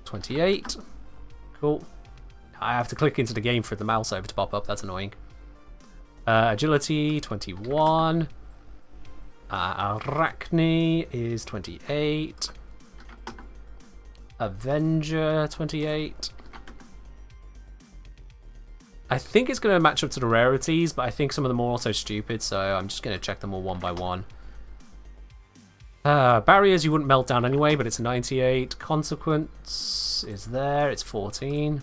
28. Cool. I have to click into the game for the mouse over to pop up, that's annoying. Agility, 21. Arcane is 28. Avenger, 28. I think it's going to match up to the rarities, but I think some of them are also stupid, so I'm just going to check them all one by one. Barriers you wouldn't melt down anyway, but it's a 98. Consequence is there, it's 14.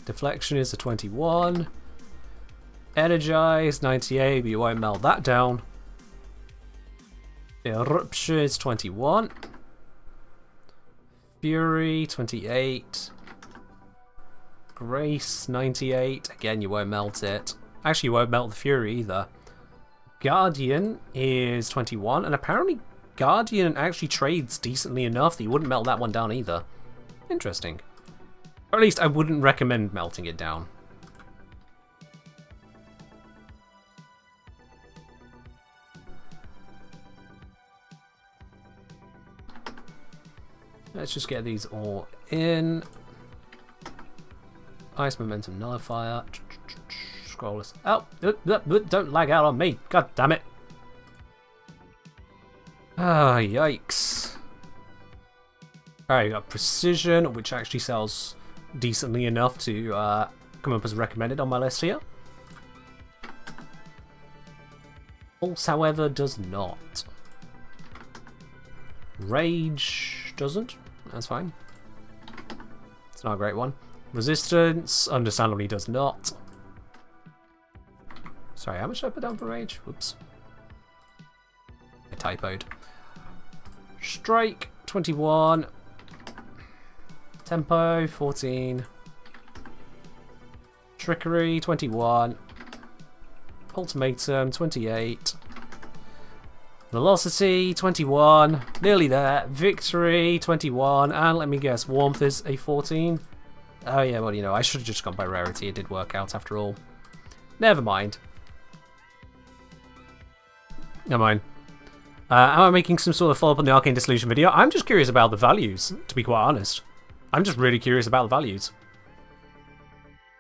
Deflection is a 21. Energize, 98, but you won't melt that down. Eruption is 21. Fury, 28. Grace, 98. Again, you won't melt it. Actually, you won't melt the Fury either. Guardian is 21, and apparently Guardian actually trades decently enough that you wouldn't melt that one down either. Interesting. Or at least I wouldn't recommend melting it down. Let's just get these all in. Ice Momentum Nullifier. Scroll us. Oh, don't lag out on me. God damn it. Ah, yikes. Alright, we got Precision, which actually sells decently enough to come up as recommended on my list here. Pulse, however, does not. Rage doesn't. That's fine. It's not a great one. Resistance, understandably, does not. Sorry, how much did I put down for Rage? Whoops. I typoed. Strike, 21. Tempo, 14. Trickery, 21. Ultimatum, 28. Velocity, 21. Nearly there. Victory, 21. And let me guess, Warmth is a 14. Oh yeah, well, you know, I should have just gone by rarity. It did work out after all. Never mind. Never mind. Am I making some sort of follow-up on the Arcane Dissolution video? I'm just curious about the values, to be quite honest. I'm just really curious about the values.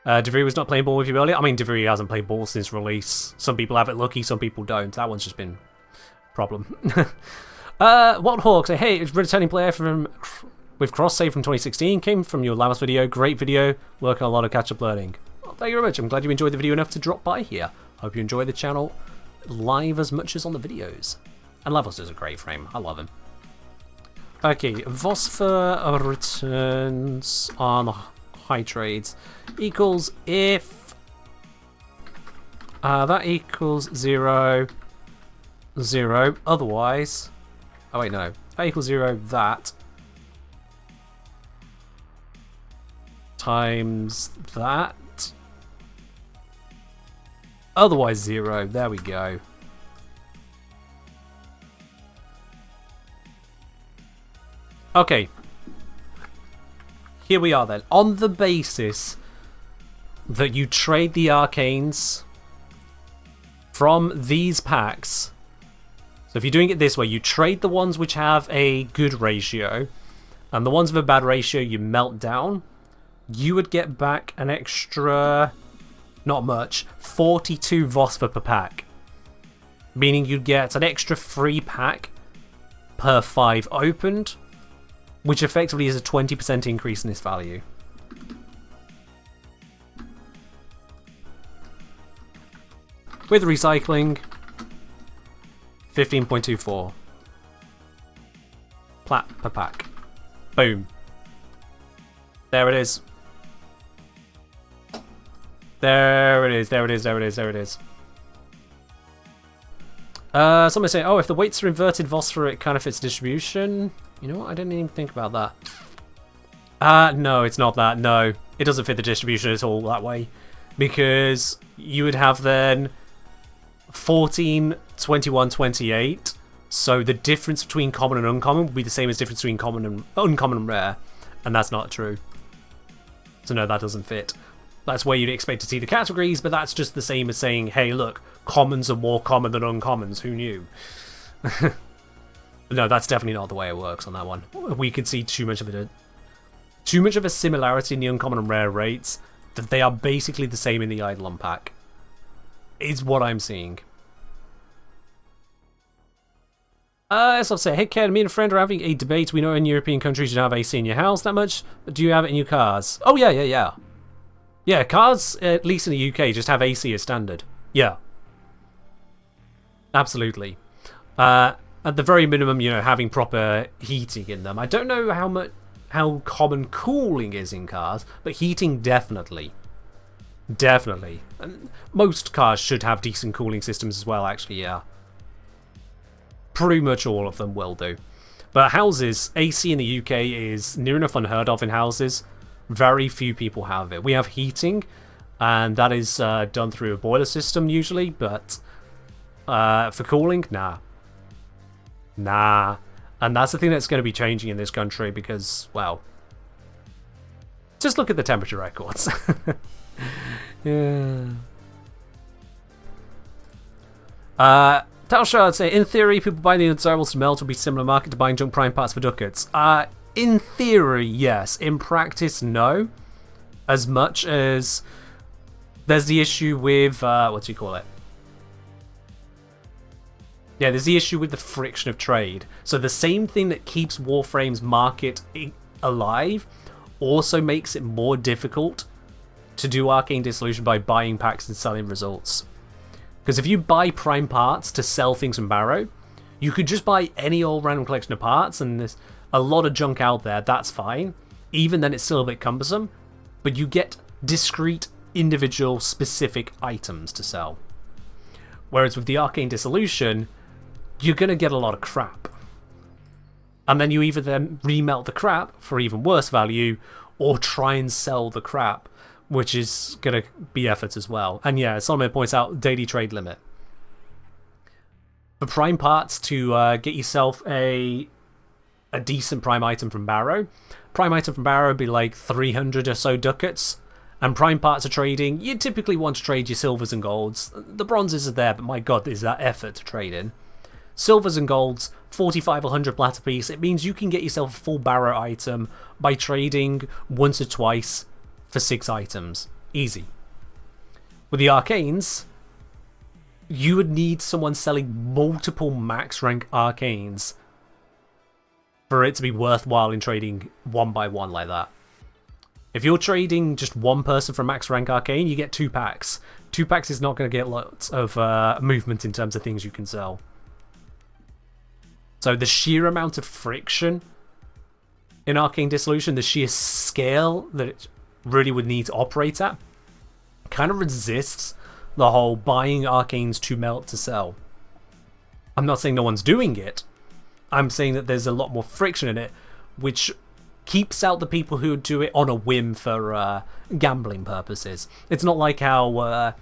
DeVry was not playing ball with you earlier. I mean, DeVry hasn't played ball since release. Some people have it lucky, some people don't. That one's just been a problem. What Hawk say, hey, it's a returning player from with cross save from 2016. Came from your last video. Great video. Working on a lot of catch-up learning. Well, thank you very much. I'm glad you enjoyed the video enough to drop by here. Hope you enjoy the channel live as much as on the videos. And Levels does a great frame. I love him. Okay, Vosphor returns on high trades equals if that equals 0, 0. Otherwise, oh wait, no, that equals 0. That times that. Otherwise 0. There we go. Okay. Here we are then. On the basis that you trade the arcanes from these packs. So if you're doing it this way, you trade the ones which have a good ratio, and the ones with a bad ratio you melt down. You would get back an extra, not much, 42 Vosphor per pack. Meaning you'd get an extra free pack per 5 opened, which effectively is a 20% increase in this value. With recycling, 15.24 plat per pack. Boom. There it is. There it is, there it is, there it is, there it is. Somebody saying, oh, if the weights are inverted Vosphor, it kind of fits distribution. You know what? I didn't even think about that. No, it's not that. No, it doesn't fit the distribution at all that way. Because you would have then 14, 21, 28. So the difference between common and uncommon would be the same as the difference between uncommon and rare. And that's not true. So no, that doesn't fit. That's where you'd expect to see the categories, but that's just the same as saying, hey, look, commons are more common than uncommons. Who knew? No, that's definitely not the way it works on that one. We can see too much of a similarity in the uncommon and rare rates that they are basically the same in the Eidolon pack. Is what I'm seeing. As I've said, hey Ken, me and a friend are having a debate. We know in European countries you don't have AC in your house that much, but do you have it in your cars? Oh yeah. Yeah, cars, at least in the UK, just have AC as standard. Yeah. Absolutely. At the very minimum, you know, having proper heating in them. I don't know how common cooling is in cars, but heating definitely. Definitely. And most cars should have decent cooling systems as well, actually, yeah. Pretty much all of them will do. But houses, AC in the UK is near enough unheard of in houses. Very few people have it. We have heating, and that is done through a boiler system usually, but for cooling, nah. Nah. And that's the thing that's going to be changing in this country because, well, just look at the temperature records. Yeah. Talshard would say, in theory, people buying the undesirables to melt will be similar market to buying junk prime parts for ducats. In theory, yes. In practice, no. As much as there's the issue with, what do you call it? Yeah, there's the issue with the friction of trade. So the same thing that keeps Warframe's market alive also makes it more difficult to do Arcane Dissolution by buying packs and selling results. Because if you buy prime parts to sell things from Barrow, you could just buy any old random collection of parts, and there's a lot of junk out there, that's fine. Even then it's still a bit cumbersome, but you get discrete, individual, specific items to sell. Whereas with the Arcane Dissolution, you're going to get a lot of crap. And then you either then remelt the crap for even worse value, or try and sell the crap, which is going to be effort as well. And yeah, Solomon points out, daily trade limit. For prime parts to get yourself a decent prime item from Barrow, prime item from Barrow would be like 300 or so ducats, and prime parts are trading, you typically want to trade your silvers and golds. The bronzes are there, but my god, is that effort to trade in. Silvers and golds, 45 or 100 plat a piece. It means you can get yourself a full Barrow item by trading once or twice for 6 items. Easy. With the Arcanes, you would need someone selling multiple max rank Arcanes for it to be worthwhile in trading one by one like that. If you're trading just one person for max rank Arcane, you get 2 packs. 2 packs is not going to get lots of movement in terms of things you can sell. So the sheer amount of friction in Arcane Dissolution, the sheer scale that it really would need to operate at, kind of resists the whole buying Arcanes to melt to sell. I'm not saying no one's doing it. I'm saying that there's a lot more friction in it, which keeps out the people who do it on a whim for gambling purposes. It's not like how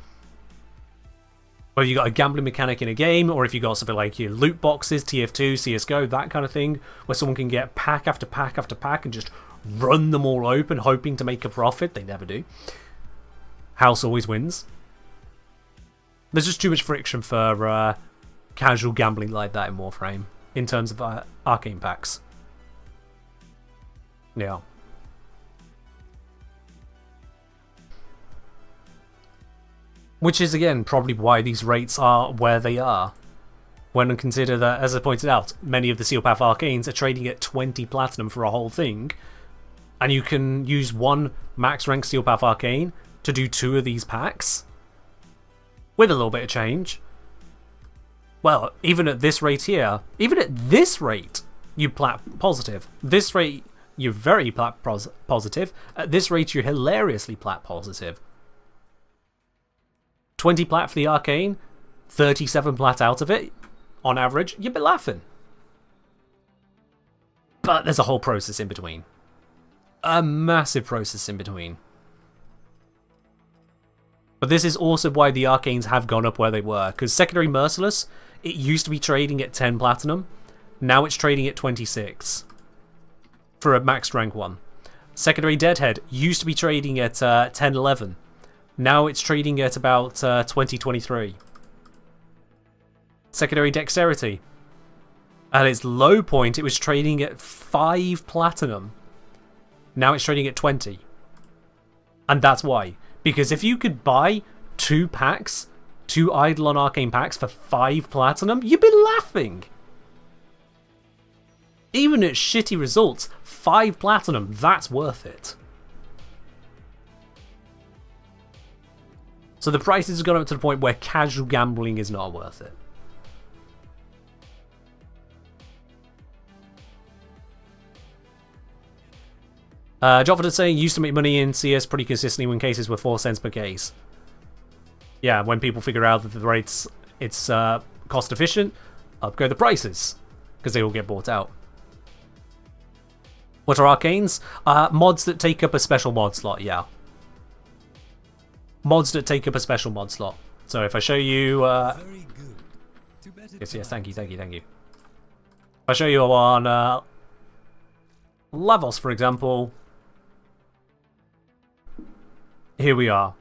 whether you got a gambling mechanic in a game, or if you got something like your loot boxes, TF2, CSGO, that kind of thing, where someone can get pack after pack after pack and just run them all open, hoping to make a profit. They never do. House always wins. There's just too much friction for casual gambling like that in Warframe, in terms of Arcane packs. Yeah. Which is, again, probably why these rates are where they are. When I consider that, as I pointed out, many of the Seal Path Arcanes are trading at 20 platinum for a whole thing, and you can use one max rank Seal Path Arcane to do 2 of these packs, with a little bit of change. Well, even at this rate here, even at this rate, you plat positive. This rate, you're very plat positive. At this rate, you're hilariously plat positive. 20 plat for the Arcane, 37 plat out of it, on average, you'd be laughing. But there's a whole process in between. A massive process in between. But this is also why the Arcanes have gone up where they were. Because Secondary Merciless, it used to be trading at 10 Platinum. Now it's trading at 26. For a maxed rank 1. Secondary Deadhead used to be trading at 10, 11. Now it's trading at about 20, 23. Secondary Dexterity. At its low point, it was trading at 5 Platinum. Now it's trading at 20. And that's why. Because if you could buy 2 packs, 2 Eidolon Arcane packs for 5 Platinum, you'd be laughing. Even at shitty results, 5 Platinum, that's worth it. So the prices have gone up to the point where casual gambling is not worth it. Jofford is saying, used to make money in CS pretty consistently when cases were 4 cents per case. Yeah, when people figure out that the rates, it's cost efficient, upgrade the prices, because they all get bought out. What are Arcanes? Mods that take up a special mod slot, yeah. Mods that take up a special mod slot. So if I show you... Very good. yes, thank you. If I show you on Lavos, for example... Here we are.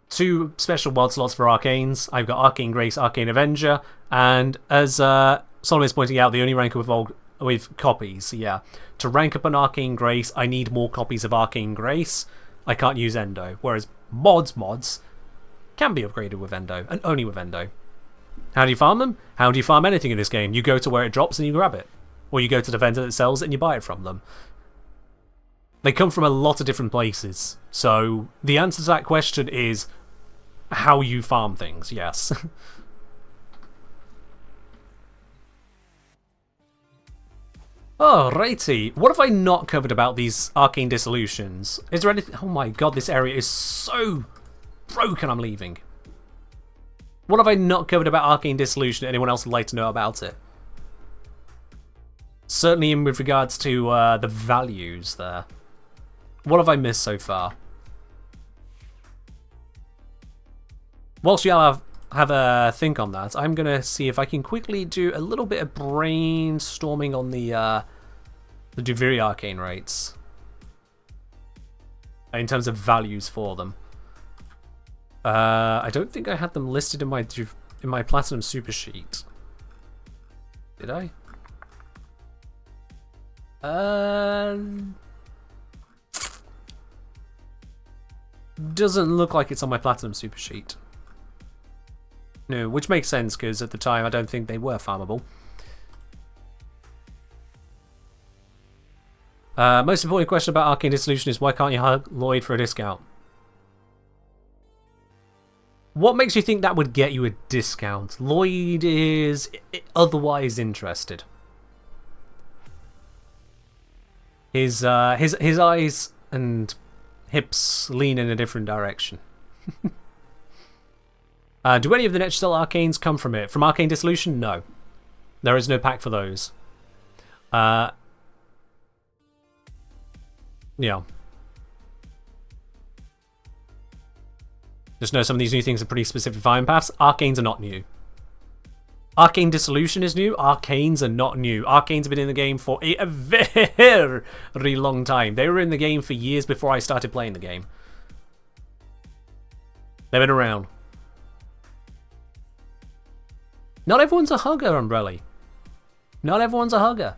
2 special mod slots for Arcanes. I've got Arcane Grace, Arcane Avenger, and as Solomon is pointing out, the only rank with copies, yeah. To rank up an Arcane Grace, I need more copies of Arcane Grace. I can't use Endo, whereas mods can be upgraded with Endo, and only with Endo. How do you farm them? How do you farm anything in this game? You go to where it drops and you grab it. Or you go to the vendor that sells it and you buy it from them. They come from a lot of different places. So the answer to that question is how you farm things, yes. Alrighty, what have I not covered about these Arcane Dissolutions? Is there anything... Oh my god, this area is so broken, I'm leaving. What have I not covered about Arcane Dissolution that anyone else would like to know about it? Certainly in with regards to the values there. What have I missed so far? Whilst you have a think on that, I'm going to see if I can quickly do a little bit of brainstorming on the Duviri Arcane rates. In terms of values for them. I don't think I had them listed in my Platinum Super Sheet. Did I? Doesn't look like it's on my Platinum Super Sheet. No, which makes sense because at the time I don't think they were farmable. Most important question about Arcane Dissolution is why can't you hire Lloyd for a discount? What makes you think that would get you a discount? Lloyd is otherwise interested. His eyes and hips lean in a different direction. Do any of the Netracells Arcanes come from it? From Arcane Dissolution? No. There is no pack for those. Yeah. Just know some of these new things are pretty specific farming paths. Arcanes are not new. Arcane Dissolution is new. Arcanes are not new. Arcanes have been in the game for a very long time. They were in the game for years before I started playing the game. They've been around. Not everyone's a hugger, Umbrella. Not everyone's a hugger.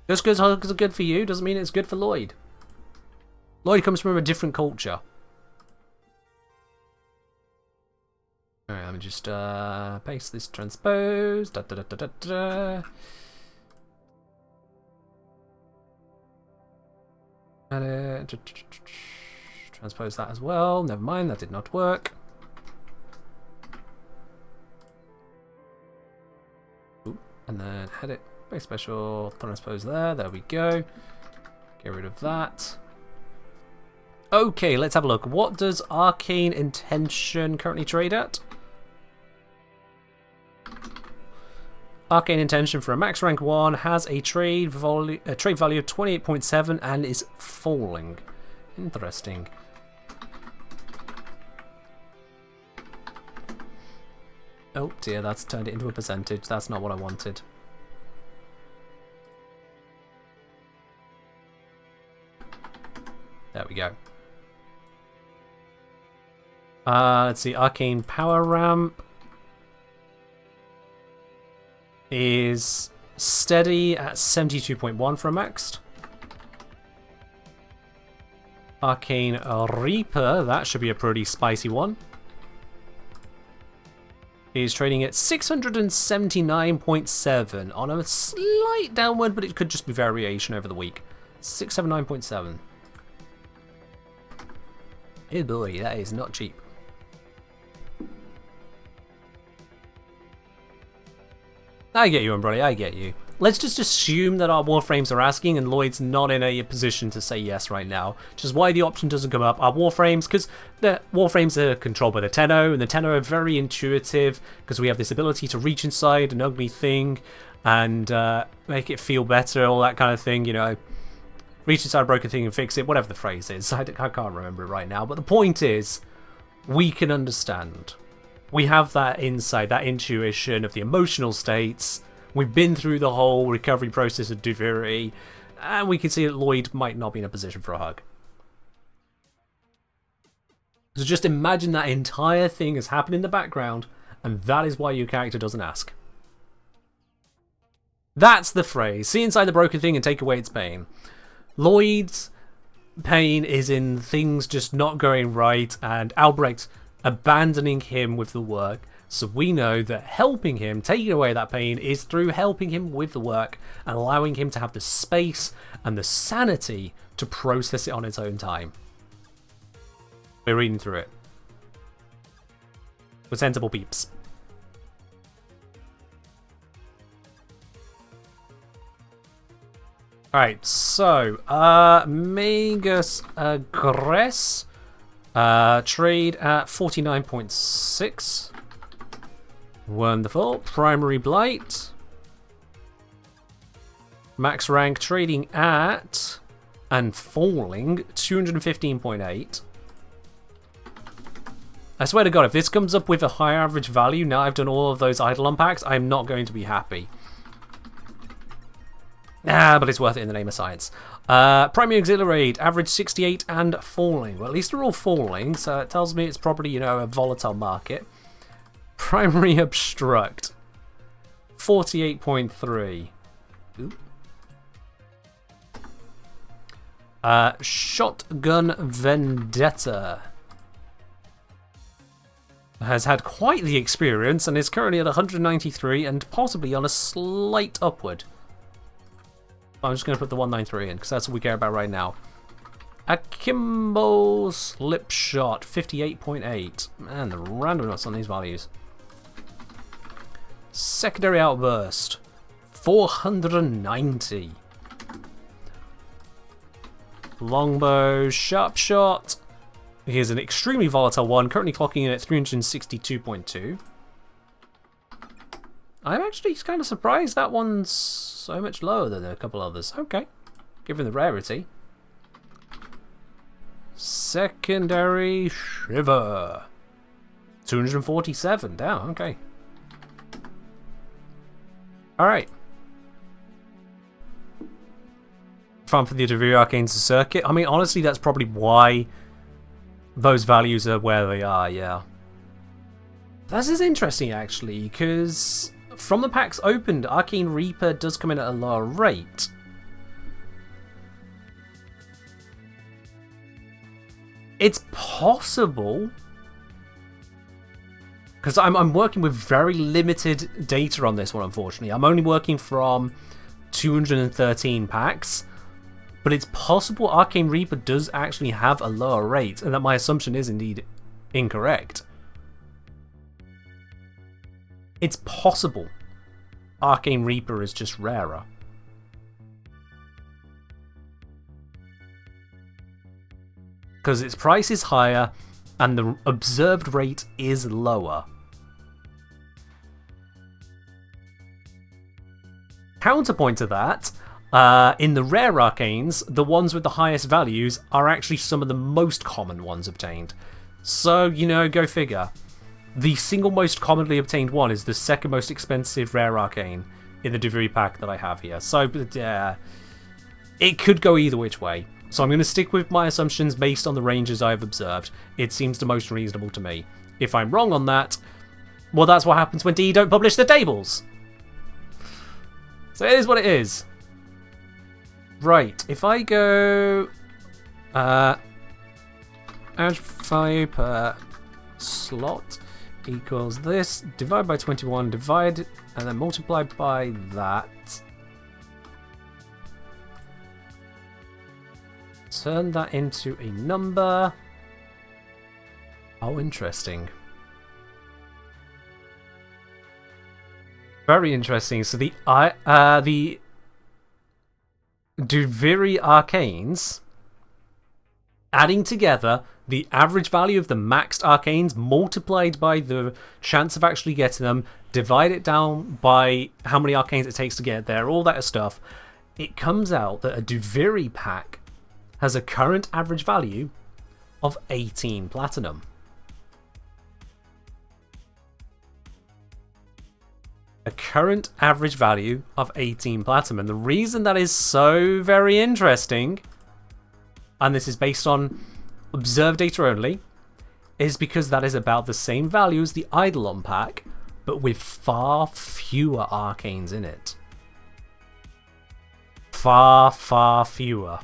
Just because huggers are good for you doesn't mean it's good for Lloyd. Lloyd comes from a different culture. Alright, let me just paste this transpose. Transpose that as well. Never mind, that did not work. Ooh, and then head it. Very special transpose there. There we go. Get rid of that. Okay, let's have a look. What does Arcane Intention currently trade at? Arcane Intention for a max rank 1 has a trade value of 28.7 and is falling. Interesting. Oh dear, that's turned it into a percentage. That's not what I wanted. There we go. Let's see, Arcane Power Ramp is steady at 72.1 for a maxed. Arcane Reaper, that should be a pretty spicy one. He's trading at 679.7 on a slight downward, but it could just be variation over the week. 679.7. Oh boy, that is not cheap. I get you, Umbrella, I get you. Let's just assume that our Warframes are asking and Lloyd's not in a position to say yes right now, which is why the option doesn't come up. Our Warframes, because the Warframes are controlled by the Tenno, and the Tenno are very intuitive because we have this ability to reach inside an ugly thing and make it feel better, all that kind of thing, you know. Reach inside a broken thing and fix it, whatever the phrase is. I can't remember it right now, but the point is, we can understand. We have that insight, that intuition of the emotional states. We've been through the whole recovery process of Duviri, and we can see that Lloyd might not be in a position for a hug. So just imagine that entire thing has happened in the background, and that is why your character doesn't ask. That's the phrase. See inside the broken thing and take away its pain. Lloyd's pain is in things just not going right, and Albrecht abandoning him with the work, so we know that helping him, taking away that pain, is through helping him with the work and allowing him to have the space and the sanity to process it on its own time. We're reading through it. We're sensible peeps. Alright, so, Magus Aggress. Trade at 49.6. Wonderful. Primary Blight. Max rank trading at and falling 215.8. I swear to God, if this comes up with a high average value, now I've done all of those Eidolon packs, I'm not going to be happy. But it's worth it in the name of science. Primary Auxiliary, average 68 and falling. Well, at least they're all falling, so it tells me it's probably, you know, a volatile market. Primary Obstruct, 48.3. Shotgun Vendetta has had quite the experience and is currently at 193 and possibly on a slight upward. I'm just going to put the 193 in because that's what we care about right now. Akimbo Slipshot, 58.8. Man, the randomness on these values. Secondary Outburst, 490. Longbow Sharpshot. Here's an extremely volatile one, currently clocking in at 362.2. I'm actually kind of surprised that one's so much lower than a couple others. Okay, given the rarity. Secondary Shiver, 247. Down. Okay. All right. Fun for the Duviri Arcane circuit. I mean, honestly, that's probably why those values are where they are. Yeah. This is interesting, actually, because from the packs opened, Arcane Reaper does come in at a lower rate. It's possible, because I'm working with very limited data on this one, unfortunately. I'm only working from 213 packs, but it's possible Arcane Reaper does actually have a lower rate, and that my assumption is indeed incorrect. It's possible Arcane Reaper is just rarer. Because its price is higher and the observed rate is lower. Counterpoint to that, in the rare arcanes, the ones with the highest values are actually some of the most common ones obtained. So, you know, go figure. The single most commonly obtained one is the second most expensive rare arcane in the Duviri pack that I have here. So, it could go either which way. So I'm going to stick with my assumptions based on the ranges I've observed. It seems the most reasonable to me. If I'm wrong on that, well, that's what happens when DE don't publish the tables. So it is what it is. Right, if I go average value per slot equals this, divide by 21, divide, and then multiply by that. Turn that into a number. Oh, interesting. Very interesting. So the Duviri Arcanes, adding together the average value of the maxed arcanes multiplied by the chance of actually getting them, divide it down by how many arcanes it takes to get there, all that stuff, it comes out that a Duviri pack has a current average value of 18 platinum. A current average value of 18 platinum. And the reason that is so very interesting, and this is based on observed data only, is because that is about the same value as the Eidolon pack, but with far fewer arcanes in it. Far, far fewer.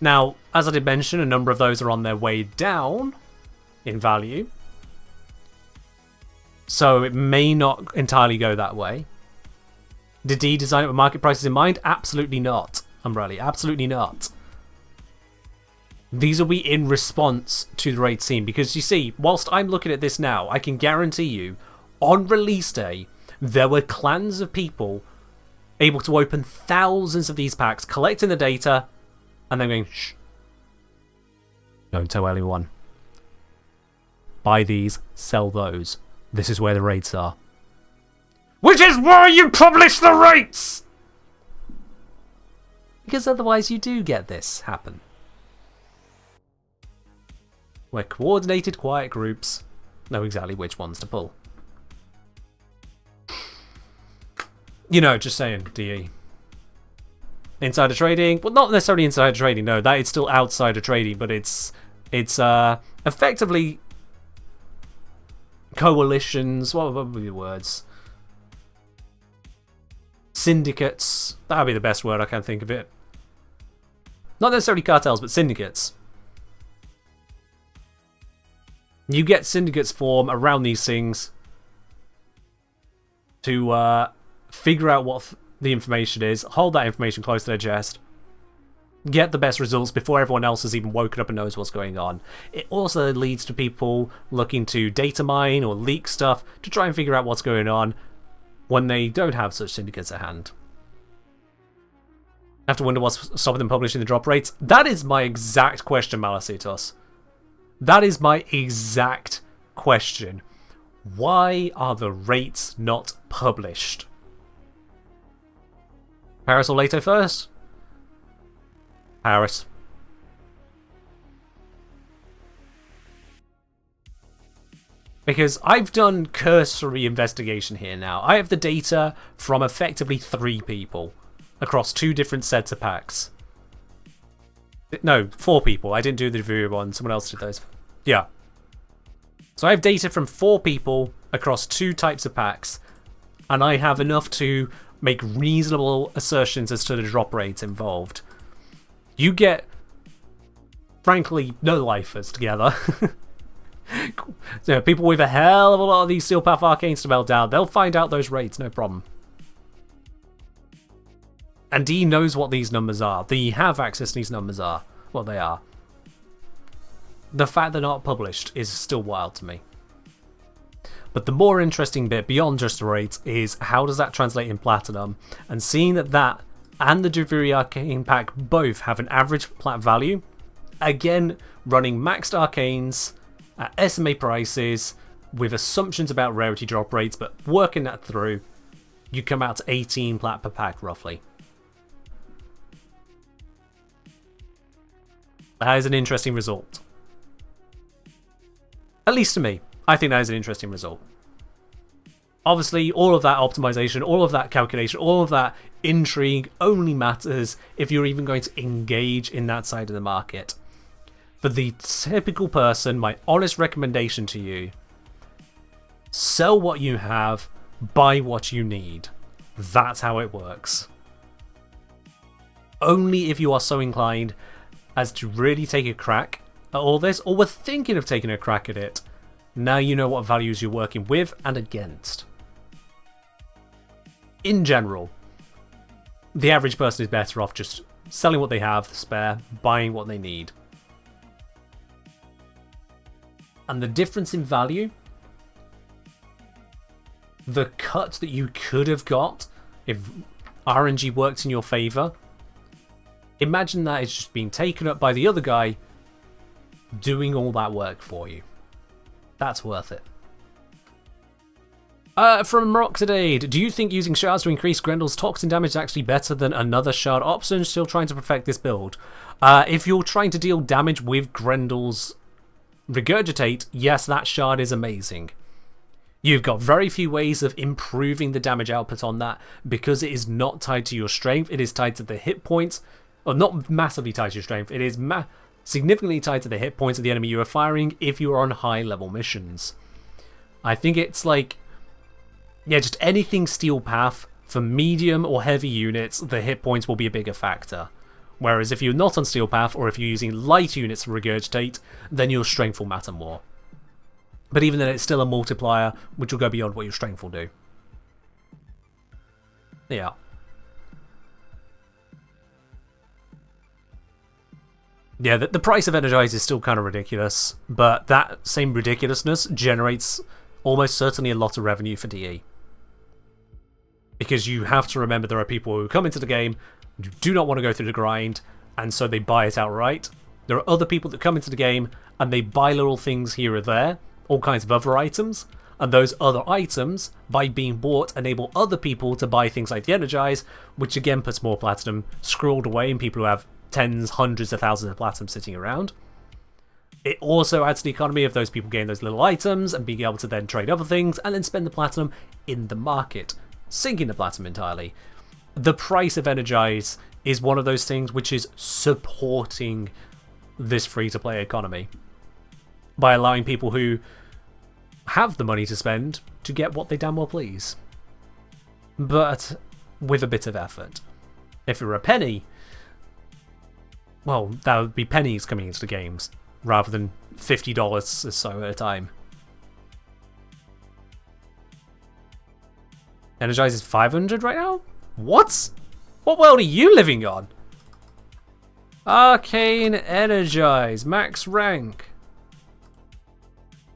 Now, as I did mention, a number of those are on their way down in value. So it may not entirely go that way. Did D design it with market prices in mind? Absolutely not, Umbrelli. Absolutely not. These will be in response to the raid scene. Because you see, whilst I'm looking at this now, I can guarantee you, on release day, there were clans of people able to open thousands of these packs, collecting the data, and then going, shh, don't tell anyone. Buy these, sell those. This is where the rates are. Which is why you publish the rates! Because otherwise you do get this happen. Where coordinated quiet groups know exactly which ones to pull. You know, just saying, DE. Insider trading? Well, not necessarily insider trading, no. That is still outsider trading, but it's effectively coalitions. What would be the words? Syndicates. That would be the best word I can think of it. Not necessarily cartels, but syndicates. You get syndicates form around these things to figure out what the information is, hold that information close to their chest, get the best results before everyone else has even woken up and knows what's going on. It also leads to people looking to data mine or leak stuff to try and figure out what's going on when they don't have such syndicates at hand. I have to wonder what's stopping them publishing the drop rates. That is my exact question, Malasitos. That is my exact question. Why are the rates not published? Paris or Leto first? Paris. Because I've done cursory investigation here now. I have the data from effectively 3 people across 2 different sets of packs. No, 4 people. I didn't do the review one. Someone else did those. Yeah. So I have data from 4 people across 2 types of packs. And I have enough to make reasonable assertions as to the drop rates involved. You get, frankly, no lifers together. So people with a hell of a lot of these Steel Path Arcanes to melt down, they'll find out those rates, no problem. And D knows what these numbers are. The have access to these numbers are what they are. The fact they're not published is still wild to me. But the more interesting bit beyond just the rates is how does that translate in Platinum? And seeing that that and the Duviri Arcane pack both have an average plat value, again running maxed arcanes at SMA prices, with assumptions about rarity drop rates, but working that through, you come out to 18 plat per pack, roughly. That is an interesting result. At least to me. I think that is an interesting result. Obviously, all of that optimization, all of that calculation, all of that intrigue only matters if you're even going to engage in that side of the market. For the typical person, my honest recommendation to you, sell what you have, buy what you need. That's how it works. Only if you are so inclined as to really take a crack at all this, or were thinking of taking a crack at it, now you know what values you're working with and against. In general, the average person is better off just selling what they have, spare, buying what they need. And the difference in value, the cut that you could have got if RNG worked in your favour, imagine that it's just being taken up by the other guy doing all that work for you. That's worth it. From Roxadade, do you think using shards to increase Grendel's toxin damage is actually better than another shard option? Still trying to perfect this build. If you're trying to deal damage with Grendel's Regurgitate, yes, that shard is amazing. You've got very few ways of improving the damage output on that because it is not tied to your strength. It is tied to the hit points, or not massively tied to your strength. It is significantly tied to the hit points of the enemy you are firing if you are on high level missions. I think it's like, yeah, just anything steel path for medium or heavy units, the hit points will be a bigger factor. Whereas if you're not on steel path, or if you're using light units to regurgitate, then your strength will matter more. But even then, it's still a multiplier, which will go beyond what your strength will do. Yeah. Yeah, the price of Energize is still kind of ridiculous, but that same ridiculousness generates almost certainly a lot of revenue for DE. Because you have to remember there are people who come into the game, who do not want to go through the grind, and so they buy it outright. There are other people that come into the game, and they buy little things here or there, all kinds of other items, and those other items, by being bought, enable other people to buy things like the Energize, which again puts more platinum scrolled away in people who have tens, hundreds of thousands of platinum sitting around. It also adds to the economy of those people getting those little items and being able to then trade other things and then spend the platinum in the market, sinking the platinum entirely. The price of Energize is one of those things which is supporting this free-to-play economy by allowing people who have the money to spend to get what they damn well please, but with a bit of effort. If it were a penny, well, that would be pennies coming into the games rather than $50 or so at a time. Energize is 500 right now? What? What world are you living on? Arcane Energize, max rank.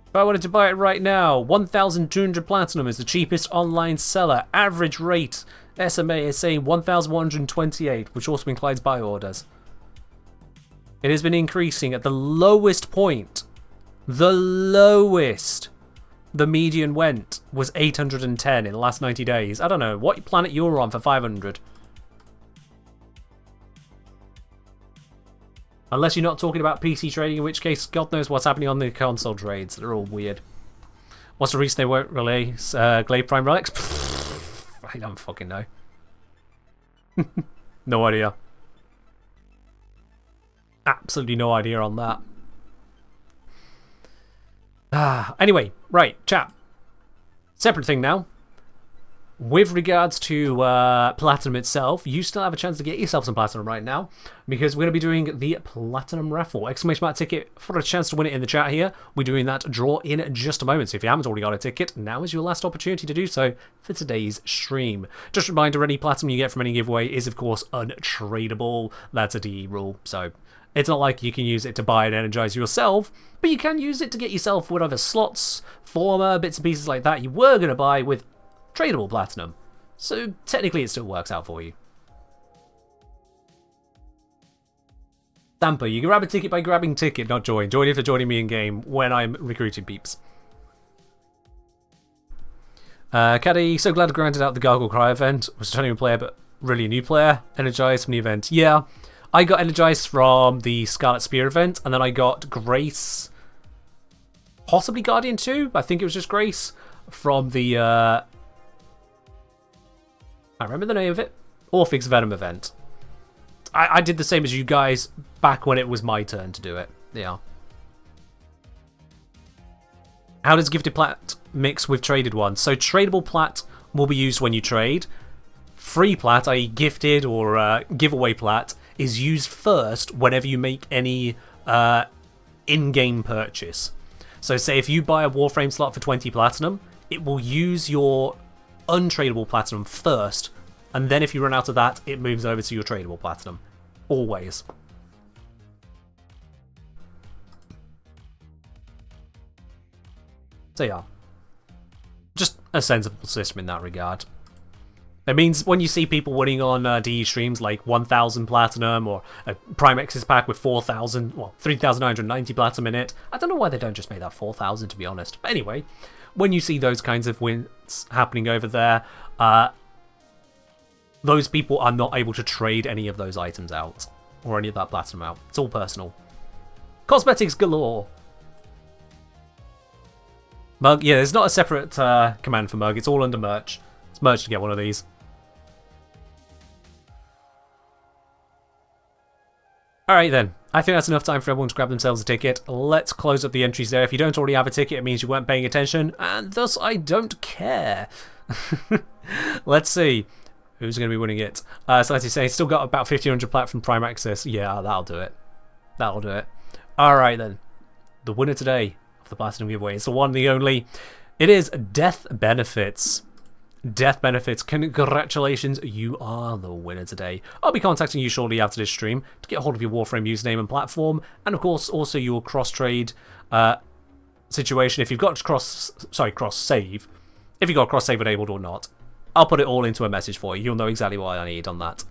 If I wanted to buy it right now, 1,200 platinum is the cheapest online seller. Average rate, SMA is saying 1,128, which also includes buy orders. It has been increasing at the lowest point. The lowest the median went was 810 in the last 90 days. I don't know what planet you're on for 500. Unless you're not talking about PC trading, in which case God knows what's happening on the console trades. They're all weird. What's the reason they won't release Glaive Prime Relics? I don't fucking know. No idea. Absolutely no idea on that. Anyway, right, chat. Separate thing now. With regards to Platinum itself, you still have a chance to get yourself some Platinum right now, because we're going to be doing the Platinum Raffle. Exclamation mark ticket for a chance to win it in the chat here. We're doing that draw in just a moment, so if you haven't already got a ticket, now is your last opportunity to do so for today's stream. Just a reminder, any Platinum you get from any giveaway is, of course, untradeable. That's a DE rule, so it's not like you can use it to buy and energize yourself, but you can use it to get yourself whatever slots, former, bits and pieces like that you were going to buy with tradable platinum. So technically it still works out for you. Stamper, you can grab a ticket by grabbing ticket, not join. Join if you're joining me in game when I'm recruiting peeps. Caddy, so glad I granted out the Gargle Cry event. Was a returning player, but really a new player. Energized from the event. Yeah, I got energized from the Scarlet Spear event, and then I got Grace, possibly Guardian 2. I think it was just Grace from the, I remember the name of it. Orphix Venom event. I did the same as you guys back when it was my turn to do it. Yeah. How does gifted plat mix with traded ones? So tradable plat will be used when you trade. Free plat, i.e. gifted or giveaway plat, is used first whenever you make any in-game purchase. So say if you buy a Warframe slot for 20 platinum, it will use your untradable platinum first, and then if you run out of that, it moves over to your tradable platinum. Always. So yeah. Just a sensible system in that regard. It means when you see people winning on DE streams like 1,000 platinum or a Prime Access pack with 4,000, well, 3,990 platinum in it. I don't know why they don't just make that 4,000, to be honest. But anyway, when you see those kinds of wins happening over there, those people are not able to trade any of those items out or any of that platinum out. It's all personal. Cosmetics galore. Mug, yeah, there's not a separate command for Mug. It's all under merch. It's merch to get one of these. Alright then, I think that's enough time for everyone to grab themselves a ticket. Let's close up the entries there. If you don't already have a ticket, it means you weren't paying attention, and thus I don't care. Let's see who's going to be winning it. So as you say, still got about 1,500 plat from Prime Access. Yeah, that'll do it. That'll do it. Alright then, the winner today of the Platinum giveaway is the one, the only. It is Death Benefits. Death Benefits, congratulations, you are the winner today. I'll be contacting you shortly after this stream to get a hold of your Warframe username and platform, and of course also your cross-trade situation if you've got cross-save. If you've got cross-save enabled or not. I'll put it all into a message for you. You'll know exactly what I need on that.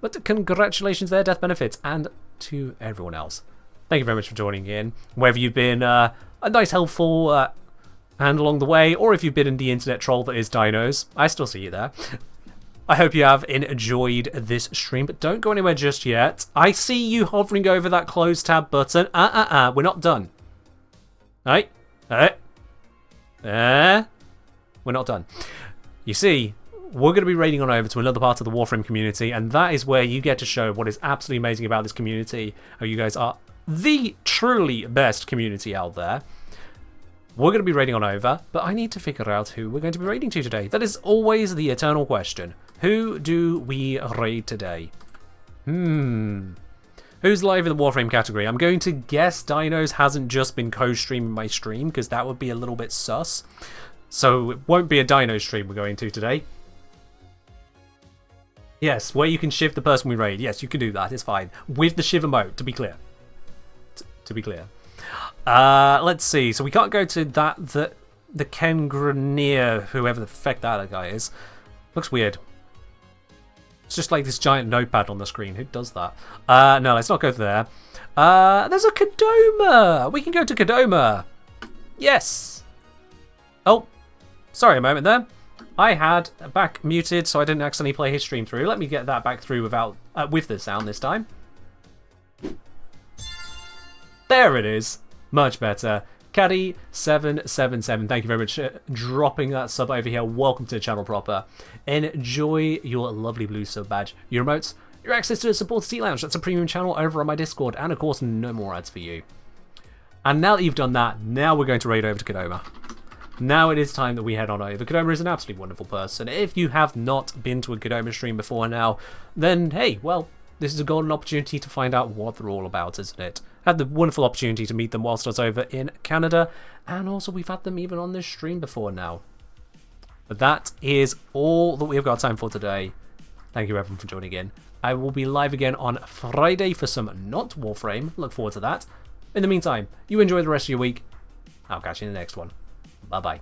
But congratulations there, Death Benefits, and to everyone else. Thank you very much for joining in. Whether you've been a nice, helpful hand along the way, or if you've been in the internet troll that is Dinos, I still see you there. I hope you have enjoyed this stream, but don't go anywhere just yet. I see you hovering over that close tab button. We're not done. Right? We're not done. You see, we're going to be raiding on over to another part of the Warframe community, and that is where you get to show what is absolutely amazing about this community. How you guys are the truly best community out there. We're going to be raiding on over, but I need to figure out who we're going to be raiding to today. That is always the eternal question. Who do we raid today? Who's live in the Warframe category? I'm going to guess Dinos hasn't just been co-streaming my stream, because that would be a little bit sus. So it won't be a Dino stream we're going to today. Yes, where you can shiv the person we raid. Yes, you can do that. It's fine. With the shiv emote, to be clear. To be clear. Let's see. So we can't go to the Ken Grenier, whoever the feck that guy is. Looks weird. It's just like this giant notepad on the screen. Who does that? No, let's not go there. There's a Kodoma. We can go to Kodoma. Yes. Oh, sorry a moment there. I had back muted, so I didn't accidentally play his stream through. Let me get that back through without with the sound this time. There it is. Much better. Caddy777, thank you very much for dropping that sub over here. Welcome to the channel proper. Enjoy your lovely blue sub badge, your emotes, your access to the supporter seat lounge. That's a premium channel over on my Discord, and of course, no more ads for you. And now that you've done that, now we're going to raid over to Kodoma. Now it is time that we head on over. Kodoma is an absolutely wonderful person. If you have not been to a Kodoma stream before now, then hey, well, this is a golden opportunity to find out what they're all about, isn't it? Had the wonderful opportunity to meet them whilst I was over in Canada, and also we've had them even on this stream before now. But that is all that we've got time for today. Thank you everyone for joining in. I will be live again on Friday for some not Warframe. Look forward to that. In the meantime, you enjoy the rest of your week. I'll catch you in the next one. Bye-bye.